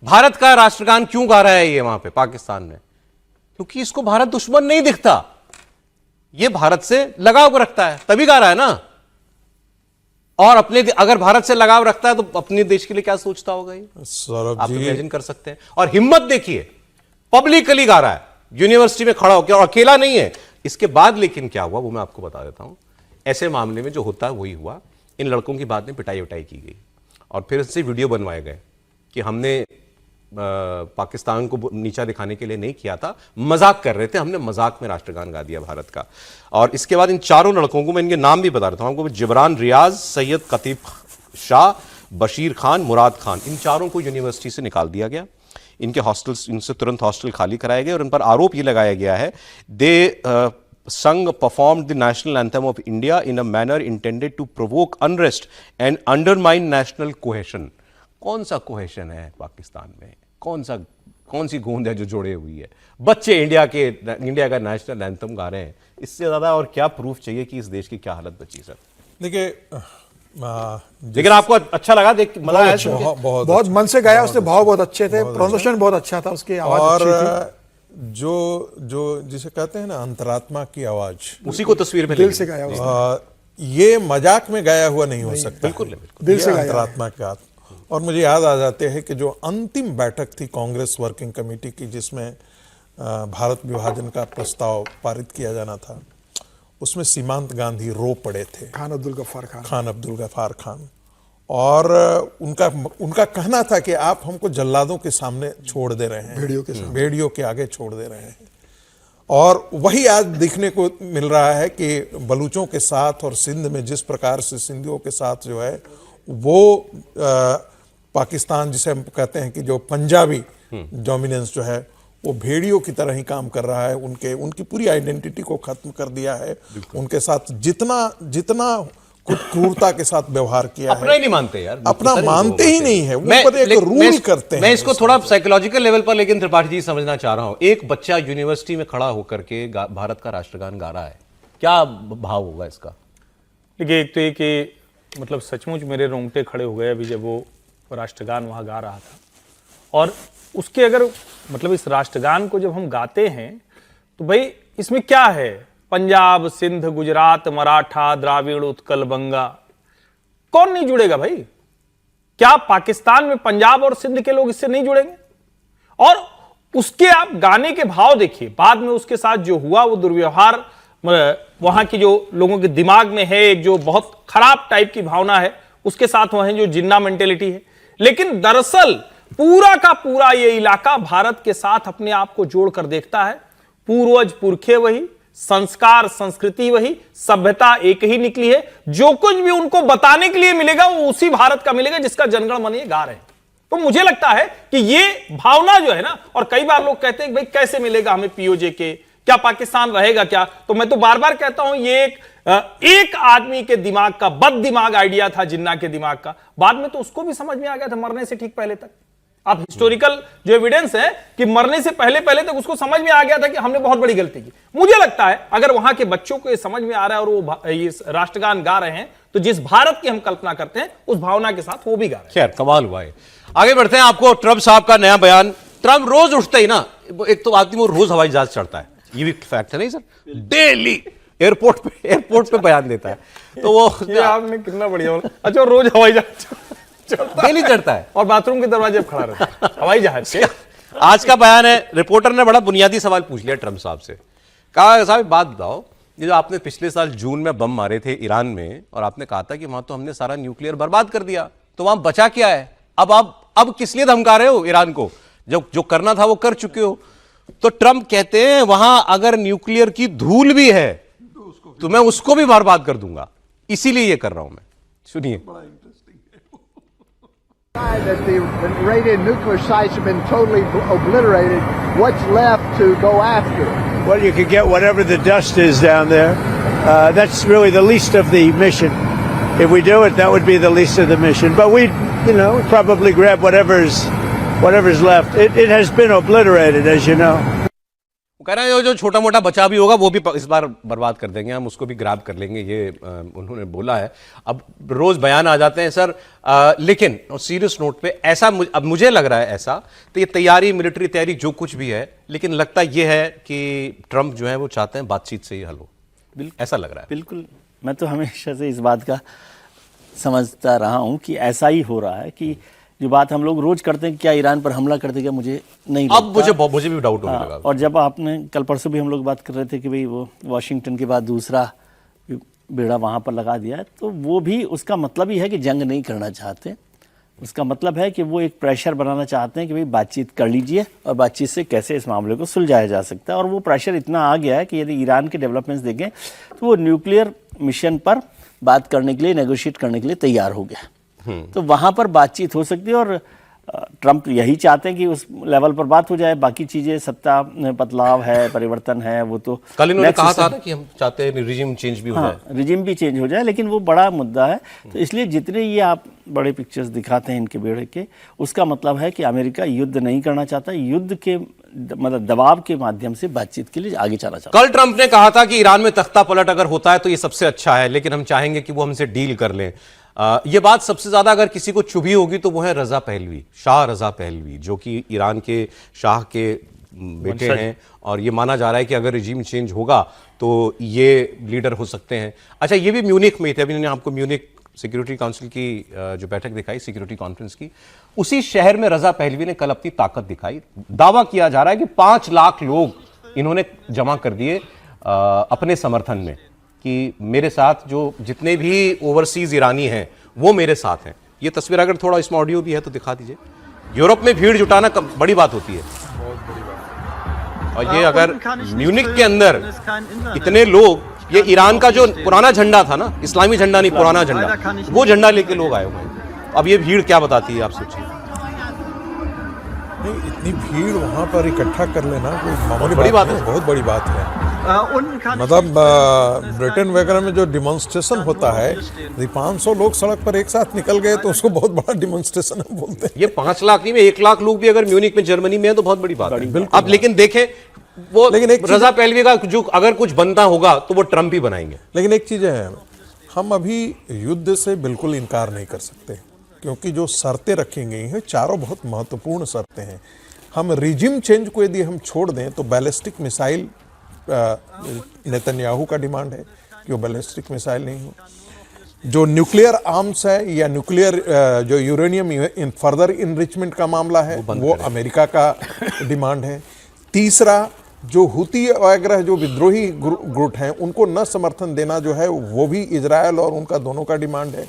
भारत का राष्ट्रगान क्यों गा रहा है ये वहां पे पाकिस्तान में? क्योंकि इसको भारत दुश्मन नहीं दिखता, ये भारत से लगाव रखता है तभी गा रहा है ना। और अपने अगर भारत से लगाव रखता है तो अपने देश के लिए क्या सोचता होगा ये, आप इमेजिन कर सकते हैं। और हिम्मत देखिए, पब्लिकली गा रहा है यूनिवर्सिटी में खड़ा होकर, और अकेला नहीं है। इसके बाद लेकिन क्या हुआ वो मैं आपको बता देता हूं। ऐसे मामले में जो होता है वही हुआ। इन लड़कों की बाद में पिटाई उटाई की गई और फिर इससे वीडियो बनवाए गए कि हमने पाकिस्तान को नीचा दिखाने के लिए नहीं किया था, मजाक कर रहे थे, हमने मजाक में राष्ट्रगान गा दिया भारत का। और इसके बाद इन चारों लड़कों को मैं इनके नाम भी बता देता हूं आपको, जिब्रान रियाज, सैयद कतीब शाह, बशीर खान, मुराद खान, इन चारों को यूनिवर्सिटी से निकाल दिया गया। इनके हॉस्टल्स, इनसे तुरंत हॉस्टल खाली कराए गए और इन पर आरोप ये लगाया गया है they sang performed the national anthem of India in a manner intended to provoke unrest and undermine national cohesion. कौन सा कोहेशन है पाकिस्तान में? कौन सी गूंद है जो जोड़े हुई है? बच्चे इंडिया का नेशनल एंथम गा रहे हैं। इससे ज्यादा और क्या प्रूफ चाहिए कि इस देश की क्या हालत बची सर? देखिए, लेकिन आपको अच्छा लगा देख, मजा आया? बहुत मन से गाया उसने, भाव बहुत अच्छे थे, प्रोनाउंसिएशन बहुत अच्छा था, उसकी आवाज और अच्छी थी। जो जिसे कहते हैं ना अंतरात्मा की आवाज, उसी को तस्वीर में दिल से गाया उसने। ये मजाक में गाया हुआ नहीं हो सकता, बिल्कुल दिल से गाया अंतरात्मा की बात। और मुझे याद आ जाते हैं कि जो अंतिम बैठक थी कांग्रेस वर्किंग कमेटी की, जिसमें भारत विभाजन का प्रस्ताव पारित किया जाना था, उसमें सीमांत गांधी रो पड़े थे, खान अब्दुल गफ्फार खान। और उनका कहना था कि आप हमको जल्लादों के सामने छोड़ दे रहे हैं, भेड़ियों के आगे छोड़ दे रहे हैं। और वही आज देखने को मिल रहा है कि बलूचों के साथ और सिंध में जिस प्रकार से सिंधियों के साथ जो है वो पाकिस्तान, जिसे हम कहते हैं कि जो पंजाबी डोमिनेंस जो है वो भेड़ियों की तरह ही काम कर रहा है। उनकी पूरी आइडेंटिटी को खत्म कर दिया है। उनके साथ जितना क्रूरता के साथ व्यवहार किया अपना ही नहीं मानते यार, अपना मानते ही नहीं है, वो पर एक रूल करते हैं। मैं इसको थोड़ा साइकोलॉजिकल लेवल पर लेकिन त्रिपाठी जी समझना चाह रहा हूं। एक बच्चा यूनिवर्सिटी में खड़ा होकर के भारत का राष्ट्रगान गा रहा है, क्या भाव होगा इसका? देखिए, एक तो ये कि मतलब सचमुच मेरे रोंगटे खड़े हो गए अभी जब वो राष्ट्रगान वहां गा रहा था। और उसके अगर मतलब इस राष्ट्रगान को जब हम गाते हैं तो भाई इसमें क्या है? पंजाब, सिंध, गुजरात, मराठा, द्राविड़, उत्कल, बंगा, कौन नहीं जुड़ेगा भाई? क्या पाकिस्तान में पंजाब और सिंध के लोग इससे नहीं जुड़ेंगे? और उसके आप गाने के भाव देखिए, बाद में उसके साथ जो हुआ वो दुर्व्यवहार वहां की जो लोगों के दिमाग में है, एक जो बहुत खराब टाइप की भावना है, उसके साथ वहां जो जिन्ना मेंटेलिटी है। लेकिन दरअसल पूरा का पूरा ये इलाका भारत के साथ अपने आप को जोड़कर देखता है। पूर्वज पुरखे वही, संस्कार संस्कृति वही, सभ्यता एक ही निकली है। जो कुछ भी उनको बताने के लिए मिलेगा वो उसी भारत का मिलेगा जिसका जनगण मन ये गा रहे हैं। तो मुझे लगता है कि ये भावना जो है ना, और कई बार लोग कहते हैं भाई कैसे मिलेगा हमें पीओजे के, क्या पाकिस्तान रहेगा क्या? तो मैं तो बार बार कहता हूं ये एक आदमी के दिमाग का बद दिमाग आइडिया था, जिन्ना के दिमाग का। बाद में तो उसको भी समझ में आ गया था मरने से ठीक पहले तक। अब हिस्टोरिकल जो एविडेंस है कि मरने से पहले तक उसको समझ में आ गया था कि हमने बहुत बड़ी गलती की। मुझे लगता है अगर वहां के बच्चों को ये समझ में आ रहा है और वो ये राष्ट्रगान गा रहे हैं तो जिस भारत की हम कल्पना करते हैं उस भावना के साथ वो भी गा रहे हैं। खैर कमाल हुआ है। आगे बढ़ते हैं। आपको ट्रंप साहब का नया बयान। ट्रंप रोज उठते ही ना, एक तो आदमी वो रोज हवाई जहाज चढ़ता है, ये भी फैक्ट है नहीं सर? डेली एयरपोर्ट पे बयान देता है। तो वो ये आपने कितना बढ़िया बोला। अच्छा रोज हवाई जहाज डेली चढ़ता है और बाथरूम के दरवाजे पर खड़ा रहता है हवाई जहाज के। आज का बयान है, रिपोर्टर ने बड़ा बुनियादी सवाल पूछ लिया ट्रंप साहब से। कहा साहब बात बताओ, ये जो आपने पिछले साल जून में बम मारे थे ईरान में, और आपने कहा था कि वहां तो हमने सारा न्यूक्लियर बर्बाद कर दिया, तो वहां बचा क्या है? अब किस लिए धमका रहे हो ईरान को? जो करना था वो कर चुके हो। तो ट्रंप कहते हैं वहां अगर न्यूक्लियर की धूल भी है तो मैं उसको भी बर्बाद कर दूंगा, इसीलिए ये कर रहा हूं मैं। सुनिए। That the Iranian nuclear sites have been totally obliterated. What's left to go after? Well, you could get whatever the dust is down there. That's really the least of the mission. If we do it, that would be the least of the mission. But we, probably grab whatever's left. It has been obliterated, as you know. वो कह रहे हैं जो छोटा मोटा बचा भी होगा वो भी इस बार बर्बाद कर देंगे, हम उसको भी ग्रैब कर लेंगे, ये उन्होंने बोला है। अब रोज बयान आ जाते हैं सर, लेकिन सीरियस नोट पे ऐसा अब मुझे लग रहा है ऐसा, तो ये तैयारी, मिलिट्री तैयारी जो कुछ भी है, लेकिन लगता ये है कि ट्रंप जो है वो चाहते हैं बातचीत से ही हल हो, ऐसा लग रहा है। बिल्कुल, मैं तो हमेशा से इस बात का समझता रहा हूं कि ऐसा ही हो रहा है कि जो बात हम लोग रोज करते हैं क्या ईरान पर हमला कर देगा, मुझे नहीं लगता। अब मुझे भी डाउट होने लगा। और जब आपने कल परसों भी हम लोग बात कर रहे थे कि भाई वो वाशिंगटन के बाद दूसरा बेड़ा वहाँ पर लगा दिया, तो वो भी उसका मतलब ही है कि जंग नहीं करना चाहते। उसका मतलब है कि वो एक प्रेशर बनाना चाहते हैं कि भाई बातचीत कर लीजिए और बातचीत से कैसे इस मामले को सुलझाया जा सकता है। और वो प्रेशर इतना आ गया है कि यदि ईरान के डेवलपमेंट्स देखें तो वो न्यूक्लियर मिशन पर बात करने के लिए, नेगोशिएट करने के लिए तैयार हो गया। तो वहां पर बातचीत हो सकती है और ट्रंप यही चाहते हैं कि उस लेवल पर बात हो जाए। बाकी चीजें, सत्ता बदलाव है, परिवर्तन है, वो तो कल इन्होंने कहा था ना कि हम चाहते हैं रिजिम चेंज भी हो जाए। रिजिम भी चेंज हो जाए, लेकिन वो बड़ा मुद्दा है। तो इसलिए जितने ये आप बड़े पिक्चर्स दिखाते हैं इनके बेड़े के, उसका मतलब है कि अमेरिका युद्ध नहीं करना चाहता, युद्ध के मतलब दबाव के माध्यम से बातचीत के लिए आगे चला चाहता। कल ट्रंप ने कहा था कि ईरान में तख्ता पलट अगर होता है तो ये सबसे अच्छा है, लेकिन हम चाहेंगे कि वो हमसे डील कर लें। ये बात सबसे ज्यादा अगर किसी को चुभी होगी तो वो है Reza Pahlavi, Shah Reza Pahlavi, जो कि ईरान के शाह के बेटे हैं, और ये माना जा रहा है कि अगर रिजीम चेंज होगा तो ये लीडर हो सकते हैं। अच्छा, ये भी म्यूनिख में थे, अभी मैंने आपको म्यूनिख सिक्योरिटी काउंसिल की जो बैठक दिखाई, सिक्योरिटी कॉन्फ्रेंस की, उसी शहर में रजा पहलवी ने कल अपनी ताकत दिखाई। दावा किया जा रहा है कि 5 लाख लोग इन्होंने जमा कर दिए अपने समर्थन में, कि मेरे साथ जो जितने भी ओवरसीज ईरानी हैं वो मेरे साथ हैं। ये तस्वीर अगर थोड़ा इसमें ऑडियो भी है तो दिखा दीजिए। यूरोप में भीड़ जुटाना बड़ी बात होती है, और ये अगर म्यूनिख के अंदर इतने लोग, ये ईरान का जो पुराना झंडा था ना, इस्लामी झंडा नहीं, पुराना झंडा, वो झंडा लेके लोग आए हुए हैं। अब ये भीड़ क्या बताती है आप सोचिए। नहीं, इतनी भीड़ वहां पर इकट्ठा कर लेना कोई मामूली बड़ी बात है, बहुत बड़ी बात है। मतलब ब्रिटेन वगैरह में जो डिमॉन्स्ट्रेशन होता है, 500 लोग सड़क पर एक साथ निकल गए तो उसको बहुत बड़ा डिमॉन्स्ट्रेशन हम बोलते हैं। ये 5 लाख नहीं में 1 लाख लोग भी अगर म्यूनिख में, जर्मनी में है तो बहुत बड़ी बात है। अब लेकिन देखें वो, लेकिन एक रजा पहलवी का जो अगर कुछ बनता होगा तो वो ट्रंप ही बनाएंगे। लेकिन एक चीज है, हम अभी युद्ध से बिल्कुल इनकार नहीं कर सकते, क्योंकि जो शर्तें रखी गई हैं चारों बहुत महत्वपूर्ण शर्तें हैं। हम रिजिम चेंज को यदि हम छोड़ दें तो बैलिस्टिक मिसाइल, नेतन्याहू का डिमांड है कि वो बैलिस्टिक मिसाइल नहीं हो। जो न्यूक्लियर आर्म्स है या न्यूक्लियर जो यूरेनियम इन फर्दर इनरिचमेंट का मामला है वो अमेरिका का डिमांड है। तीसरा, जो हुती वगैरह जो विद्रोही गुट हैं उनको न समर्थन देना जो है वो भी इजरायल और उनका दोनों का डिमांड है।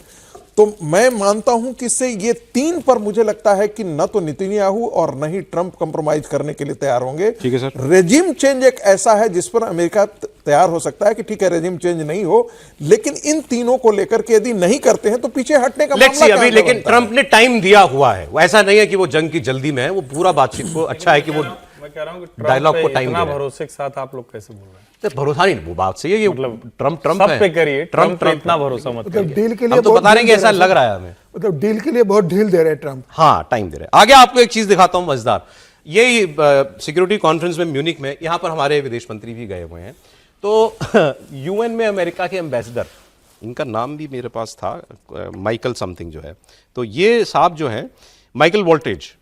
तो मैं मानता हूं कि इससे ये 3 पर मुझे लगता है कि न तो नेतन्याहू और न ही ट्रंप कंप्रोमाइज करने के लिए तैयार होंगे। ठीक है सर। रेजिम चेंज एक ऐसा है जिस पर अमेरिका तैयार हो सकता है कि ठीक है रेजिम चेंज नहीं हो, लेकिन इन तीनों को लेकर के यदि नहीं करते हैं तो पीछे हटने का मामला अभी। लेकिन ट्रंप ने टाइम दिया हुआ है, वो ऐसा नहीं है कि वो जंग की जल्दी में है, वो पूरा बातचीत को अच्छा है कि वो मैं कह रहा हूं कि डायलॉग को टाइम इतना भरोसे के साथ आप लोग कैसे बोल रहे हैं? भरोसा नहीं, वो बात सही है, ये मतलब ट्रंप सब पे करिए, ट्रंप पे इतना भरोसा मत करिए। डील के लिए हम तो बता रहे हैं कि ऐसा लग रहा है हमें, मतलब डील के लिए बहुत ढील दे रहे हैं ट्रंप। हाँ, टाइम दे रहे हैं। आगे आपको एक चीज दिखाता हूं मजेदार। ये सिक्योरिटी कॉन्फ्रेंस में म्यूनिख में, यहां पर हमारे विदेश मंत्री भी गए हुए हैं। तो यूएन में अमेरिका के एम्बेसडर, इनका नाम भी मेरे पास था, माइकल समथिंग जो है, तो ये साहब जो है माइकल वोल्टेज,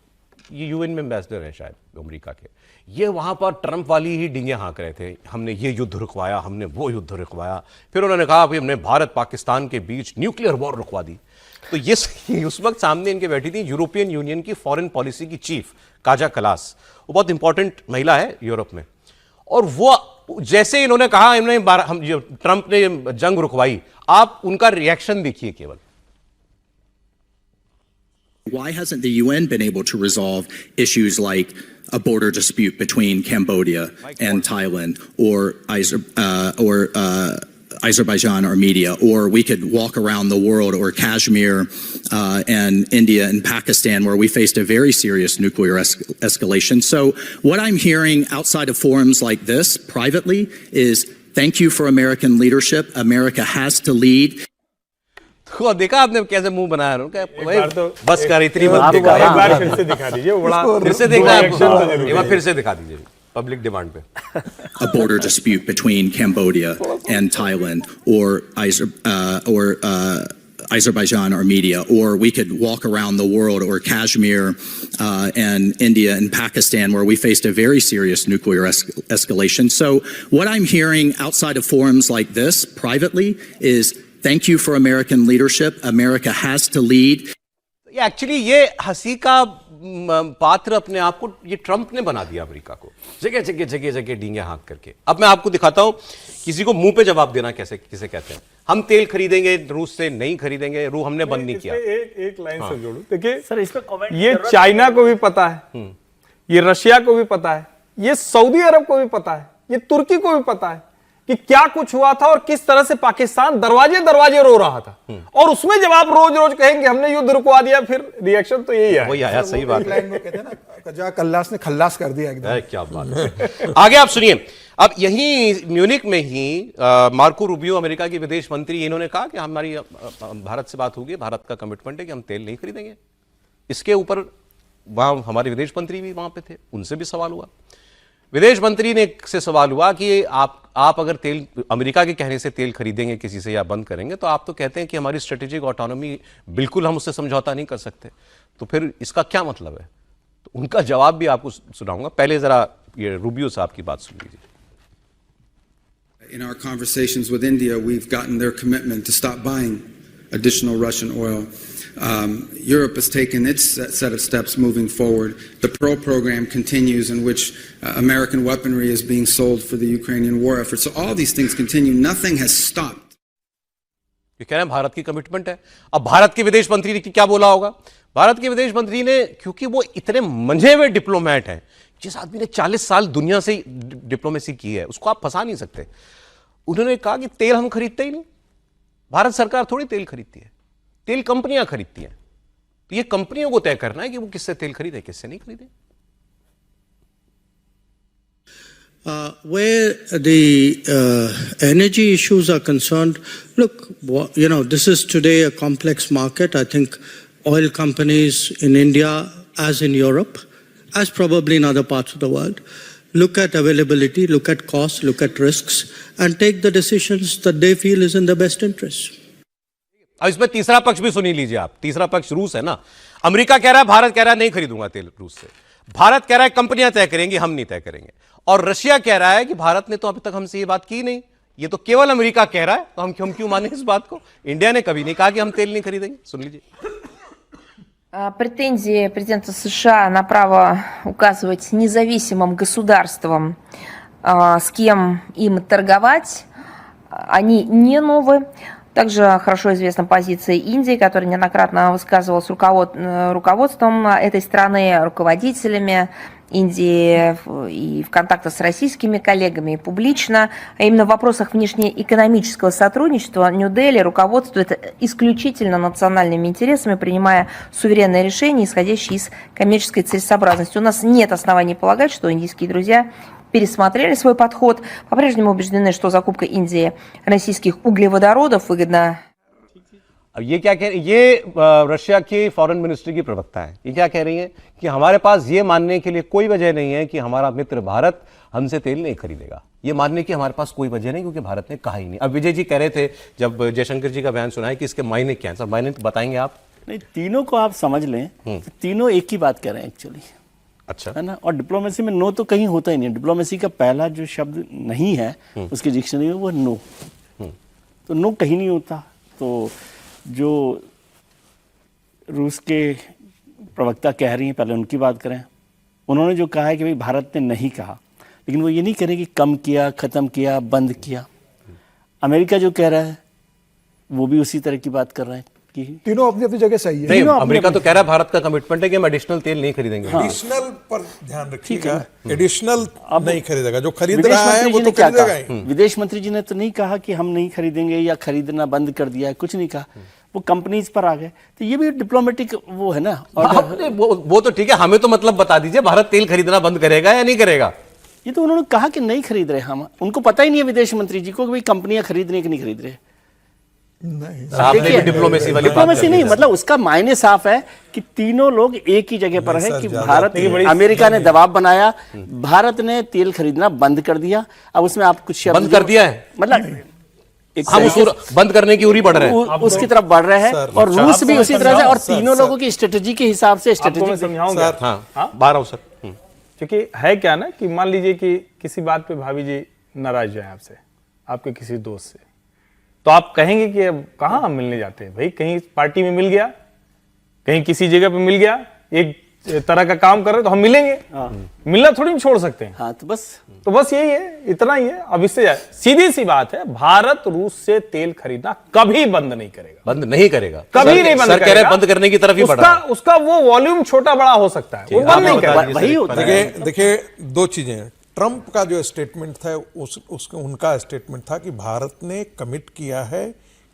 ये यूएन में एम्बेसडर है शायद अमेरिका के, ये वहां पर ट्रंप वाली ही डींगे हाँक रहे थे, हमने ये युद्ध रुकवाया, हमने वो युद्ध रुकवाया। फिर उन्होंने कहा कि हमने भारत पाकिस्तान के बीच न्यूक्लियर वॉर रुकवा दी। तो ये उस वक्त सामने इनके बैठी थी यूरोपियन यूनियन की फॉरेन पॉलिसी की चीफ काजा कलास, वो बहुत इंपॉर्टेंट महिला है यूरोप में। और वो जैसे इन्होंने कहा हम ट्रंप ने जंग रुकवाई, आप उनका रिएक्शन देखिए केवल। Why hasn't the UN been able to resolve issues like a border dispute between Cambodia and Thailand, or Azerbaijan, Armenia, or we could walk around the world, or Kashmir and India and Pakistan, where we faced a very serious nuclear escalation. So what I'm hearing outside of forums like this privately is thank you for American leadership. America has to lead. तो देखा आपने कैसे मुंह बनाया तो बस कर इतनी एक बार फिर से दिखा दीजिए, फिर से देखना, एक बार फिर से दिखा दीजिए पब्लिक डिमांड पे। A border dispute between Cambodia and Thailand, or Azerbaijan, Armenia, or we could walk around the world, or Kashmir and India and Pakistan, where we faced a very serious nuclear escalation. So what I'm hearing outside of forums like this privately is thank you for American leadership. America has to lead. Actually ये हंसी का पात्र अपने आप को ये Trump ने बना दिया अमेरिका को, जगह जगह जगह जगह डींगे हाँक करके। अब मैं आपको दिखाता हूं किसी को मुंह पे जवाब देना कैसे किसे कहते हैं। हम तेल खरीदेंगे रूस से, नहीं खरीदेंगे, रू हमने बंद नहीं किया। एक लाइन से जोड़ू, देखिए सर इस पे कमेंट, ये चाइना को भी पता है, ये रशिया को भी पता है, ये सऊदी अरब को भी पता है, ये तुर्की को भी पता है कि क्या कुछ हुआ था और किस तरह से पाकिस्तान दरवाजे दरवाजे रो रहा था। और उसमें जब आप रोज रोज कहेंगे हमने युद्ध रुकवा दिया, फिर रिएक्शन तो यही है। वही आया, सही बात है। कहते हैं ना, कजा कल्लास ने खल्लास कर दिया एकदम। क्या बात है। आगे आप सुनिए, अब यही म्यूनिक में ही मार्को रूबियो अमेरिका के विदेश मंत्री, इन्होंने कहा कि हमारी भारत से बात होगी, भारत का कमिटमेंट है कि हम तेल नहीं खरीदेंगे। इसके ऊपर वहां हमारे विदेश मंत्री भी वहां पे थे, उनसे भी सवाल हुआ। विदेश मंत्री ने से सवाल हुआ कि आप अगर तेल अमेरिका के कहने से तेल खरीदेंगे किसी से या बंद करेंगे, तो आप तो कहते हैं कि हमारी स्ट्रेटेजिक ऑटोनॉमी बिल्कुल हम उससे समझौता नहीं कर सकते, तो फिर इसका क्या मतलब है? तो उनका जवाब भी आपको सुनाऊंगा। पहले जरा ये रूबियो साहब की बात सुन लीजिए। In our conversations with India, we've gotten their commitment to stop buying additional Russian oil. Europe has taken its set of steps moving forward. The Pearl program continues, in which American weaponry is being sold for the Ukrainian war effort. So all these things continue. Nothing has stopped. ये कह रहे हैं भारत की commitment है। अब भारत के विदेश मंत्री ने क्या बोला होगा? भारत के विदेश मंत्री ने, क्योंकि वो इतने मंझे हुए डिप्लोमेट हैं, जिस आदमी ने 40 साल दुनिया से डिप्लोमेसी की है, उसको आप फंसा नहीं सकते। उन्होंने कहा कि तेल हम खरीदते ही नहीं, भारत सरकार थोड़ी तेल खरीदती है, तेल कंपनियां खरीदती हैं। तो ये कंपनियों को तय करना है कि वो किससे तेल खरीदे, किससे नहीं खरीदे। Where the energy issues are concerned, look, this is today a complex market. I think oil companies in India, as in Europe, as probably in other parts of the world, look at availability, look at costs, look at risks, and take the decisions that they feel is in the best interest. अब इसमें तीसरा पक्ष भी सुनी लीजिए आप। तीसरा पक्ष रूस है ना। अमेरिका कह रहा है, भारत कह रहा है नहीं खरीदूंगा तेल रूस से। भारत कह रहा है कंपनियां तय करेंगी, हम नहीं तय करेंगे। और रशिया कह रहा है कि भारत ने तो अभी तक हमसे ये बात की नहीं, ये तो केवल अमेरिका कह रहा है, तो हम क्यों माने इस बात को? इंडिया ने कभी नहीं कहा कि हम तेल नहीं खरीदेंगे। सुन लीजिए। Претензии президента США на право указывать независимым государствам, с кем им торговать, они не новые. Также хорошо известна позиция Индии, которая неоднократно высказывалась руководством этой страны, руководителями Индии и в контактах с российскими коллегами и публично. А именно в вопросах внешнеэкономического сотрудничества Нью-Дели руководствует исключительно национальными интересами, принимая суверенные решения, исходящие из коммерческой целесообразности. У нас нет оснований полагать, что индийские друзья пересмотрели свой подход, по-прежнему убеждены, что закупка Индии российских углеводородов выгодна. अब ये क्या कह रही है? ये रशिया की फॉरेन मिनिस्ट्री की प्रवक्ता है। ये क्या कह रही है कि हमारे पास ये मानने के लिए कोई वजह नहीं है कि हमारा मित्र भारत हमसे तेल नहीं खरीदेगा। ये मानने की हमारे पास कोई वजह नहीं, क्योंकि भारत ने कहा ही नहीं। अब विजय जी कह रहे थे, जब जयशंकर जी का बयान सुना है, कि इसके मायने क्या है। सर मायने बताएंगे आप? नहीं, तीनों को आप समझ लें, तीनों एक ही बात कह रहे हैं एक्चुअली। अच्छा, है ना। और डिप्लोमेसी में नो तो कहीं होता ही नहीं। डिप्लोमेसी का पहला जो शब्द नहीं है उसकी डिक्शनरी में वो नो, तो नो कहीं नहीं होता। तो जो रूस के प्रवक्ता कह रही हैं, पहले उनकी बात करें। उन्होंने जो कहा है कि भाई भारत ने नहीं कहा, लेकिन वो ये नहीं कह रहे कि कम किया, खत्म किया, बंद किया। अमेरिका जो कह रहा है वो भी उसी तरह की बात कर रहे हैं कि तीनों अपनी अपनी जगह सही है। नहीं, अमेरिका तो कह रहा है भारत का कमिटमेंट है कि हम एडिशनल तेल नहीं खरीदेंगे। एडिशनल पर ध्यान रखिएगा, एडिशनल नहीं खरीदेगा, जो खरीद रहा है वो तो खरीदेगा ही। विदेश मंत्री जी ने तो नहीं कहा कि हम नहीं खरीदेंगे या खरीदना बंद कर दिया, कुछ नहीं कहा। वो कंपनीज पर आ गए, तो ये भी डिप्लोमेटिक वो है ना। और वो तो ठीक है, हमें तो मतलब बता दीजिए भारत तेल खरीदना बंद करेगा या नहीं करेगा। ये तो उन्होंने कहा कि नहीं खरीद रहे हम, उनको पता ही नहीं है विदेश मंत्री जी को कि भाई कंपनियां खरीद रही कि नहीं खरीद रहे। आपने भी डिप्लोमेसी वाली डिप्लोमेसी नहीं, मतलब उसका मायने साफ है कि तीनों लोग एक ही जगह पर है कि भारत, अमेरिका ने दबाव बनाया, भारत ने तेल खरीदना बंद कर दिया। अब उसमें आप कुछ बंद कर दिया है, मतलब हम बंद करने की उरी बढ़ रहे हैं, उसकी तरफ बढ़ रहे हैं। और रूस भी उसी तरह से, और तीनों लोगों की स्ट्रेटेजी के हिसाब से स्ट्रेटेजी समझाऊंगा। हाँ, 12 सर। क्योंकि है क्या ना कि मान लीजिए कि किसी बात पे भाभी जी नाराज है आपसे, आपके किसी दोस्त से, तो आप कहेंगे कि अब कहाँ हम मिलने जाते हैं भाई, कहीं पार्टी में मिल गया, कहीं किसी जगह पे मिल गया, एक तरह का काम कर रहे तो हम मिलेंगे। मिलना थोड़ी हम छोड़ सकते हैं। हाँ, तो बस यही है, इतना ही है। अब इससे सीधी सी बात है, भारत रूस से तेल खरीदना कभी बंद नहीं करेगा, बंद नहीं करेगा, कभी नहीं बंद करेगा। बंद करने की तरफ ही बढ़ रहा है। उसका वो वॉल्यूम छोटा बड़ा हो सकता है, वो बंद नहीं करेगा। देखिए दो चीजें हैं। ट्रंप का जो स्टेटमेंट था उनका स्टेटमेंट था कि भारत ने कमिट किया है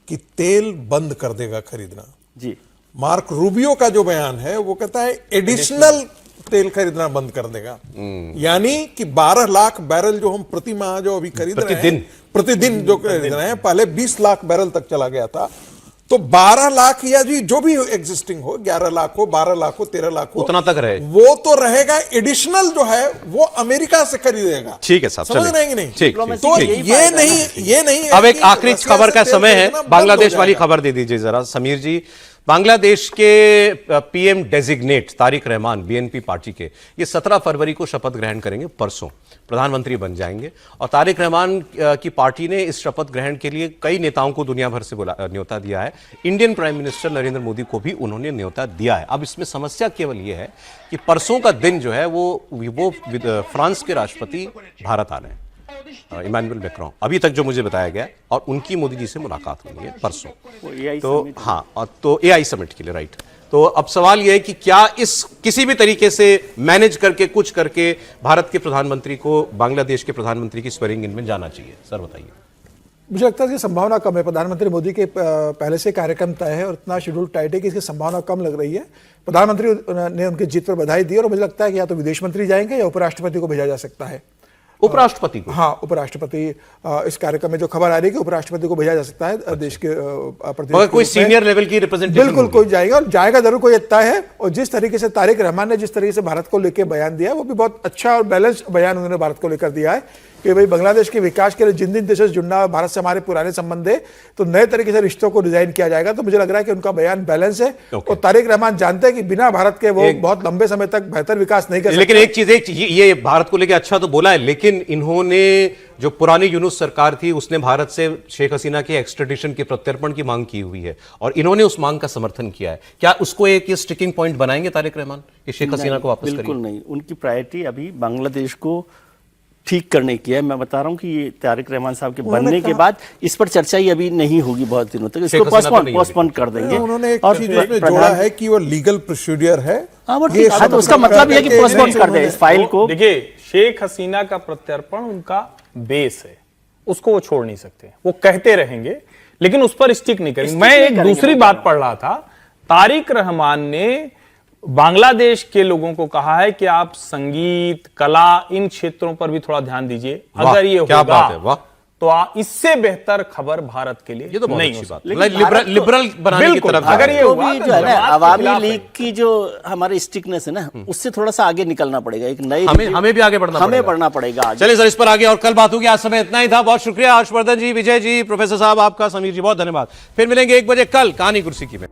कि तेल बंद कर देगा खरीदना जी। मार्क रूबियो का जो बयान है वो कहता है एडिशनल तेल खरीदना बंद कर देगा। यानी कि 12 लाख बैरल जो हम प्रति माह जो अभी खरीद रहे हैं, प्रतिदिन जो खरीद रहे हैं, पहले 20 लाख बैरल तक चला गया था। तो 12 लाख या जी जो भी एग्जिस्टिंग हो, 11 लाख हो, 12 लाख हो, 13 लाख हो, उतना तक रहे, वो तो रहेगा। एडिशनल जो है वो अमेरिका से खरीदेगा। ठीक है साहब, समझ रहे हैं कि नहीं? ठीक, तो ये नहीं। अब एक आखिरी खबर का समय है, बांग्लादेश वाली खबर दे दीजिए जरा समीर जी। बांग्लादेश के PM designate Tariq Rahman, BNP party के, ये 17 फरवरी को शपथ ग्रहण करेंगे, परसों प्रधानमंत्री बन जाएंगे। और तारिक रहमान की पार्टी ने इस शपथ ग्रहण के लिए कई नेताओं को दुनिया भर से न्योता दिया है। Indian prime minister Narendra Modi को भी उन्होंने न्योता दिया है। अब इसमें समस्या केवल ये है कि परसों का दिन जो है वो फ्रांस के राष्ट्रपति भारत आ रहे हैं, इमानुएल मैक्रोन, अभी तक जो मुझे बताया गया, और उनकी मोदी जी से मुलाकात हुई है परसों। तो हाँ, तो एआई समिट के लिए, राइट। तो अब सवाल यह है कि क्या इस किसी भी तरीके से मैनेज करके कुछ करके भारत के प्रधानमंत्री को बांग्लादेश के प्रधानमंत्री की स्वेरिंग इन में जाना चाहिए? सर बताइए। मुझे लगता है कि संभावना कम है। प्रधानमंत्री मोदी के पहले से कार्यक्रम तय है और इतना शेड्यूल टाइट है कि इसकी संभावना कम लग रही है। प्रधानमंत्री ने उनकी जीत पर बधाई दी और मुझे लगता है कि या तो विदेश मंत्री जाएंगे या उपराष्ट्रपति को भेजा जा सकता है। उपराष्ट्रपति को? हाँ, उपराष्ट्रपति इस कार्यक्रम में जो खबर आ रही है कि उपराष्ट्रपति को भेजा जा सकता है देश के प्रतिनिधि, कोई सीनियर लेवल की रिप्रेजेंटेशन बिल्कुल कोई जाएगा, और जाएगा जरूर, कोई तय है। और जिस तरीके से तारिक रहमान ने जिस तरीके से भारत को लेकर बयान दिया है, वो भी बहुत अच्छा और बैलेंस्ड बयान उन्होंने भारत को लेकर दिया है कि भाई बांग्लादेश के विकास के लिए जिन जिन देशों से जुड़ना, भारत से हमारे पुराने संबंध है, तो नए तरीके से रिश्तों को डिजाइन किया जाएगा। तो मुझे लग रहा है कि उनका बयान बैलेंस है। और तारिक रहमान जानते हैं कि बिना भारत के वो बहुत लंबे समय तक बेहतर विकास नहीं कर सकते। लेकिन एक चीज, ये भारत को लेकर अच्छा तो बोला है, लेकिन इन्होंने जो पुरानी यूनुस सरकार थी उसने भारत से शेख हसीना के एक्सट्रेडिशन के प्रत्यर्पण की मांग की हुई है और इन्होंने उस मांग का समर्थन किया है। क्या उसको एक स्टिकिंग पॉइंट बनाएंगे तारिक रहमान कि शेख हसीना को वापस करें? बिल्कुल नहीं, उनकी प्रायोरिटी अभी बांग्लादेश को ठीक करने की है। मैं बता रहा हूं कि ये तारिक रहमान साहब के बनने के बाद इस पर चर्चा ही अभी नहीं होगी बहुत दिनों तक, इसको पोस्टपोन कर देंगे। उन्होंने एक चीज इसमें जोड़ा है कि वो लीगल प्रोसीजर है। तो उसका मतलब ये है कि पोस्टपोन कर दे इस फाइल को। देखिए, शेख हसीना का प्रत्यर्पण उनका बेस है, उसको वो छोड़ नहीं सकते। वो कहते रहेंगे लेकिन उस पर स्टिक नहीं करेंगे। मैं एक दूसरी बात पढ़ रहा था, तारिक रहमान ने बांग्लादेश के लोगों को कहा है कि आप संगीत, कला, इन क्षेत्रों पर भी थोड़ा ध्यान दीजिए। अगर ये होगा तो इससे बेहतर खबर भारत के लिए तो नहीं हो सकती। लिबरल बनाने की तरफ अगर ये हुआ जो है ना, अवामी लीग की जो हमारी स्टिकनेस है ना, उससे थोड़ा सा आगे निकलना पड़ेगा। एक नई हमें भी आगे बढ़ना पड़ेगा। चलिए सर, इस पर आगे और कल बात होगी। आज समय इतना ही था। बहुत शुक्रिया हर्षवर्धन जी, विजय जी, प्रोफेसर साहब आपका, समीर जी बहुत धन्यवाद। फिर मिलेंगे 1 बजे कल कहानी कुर्सी की में।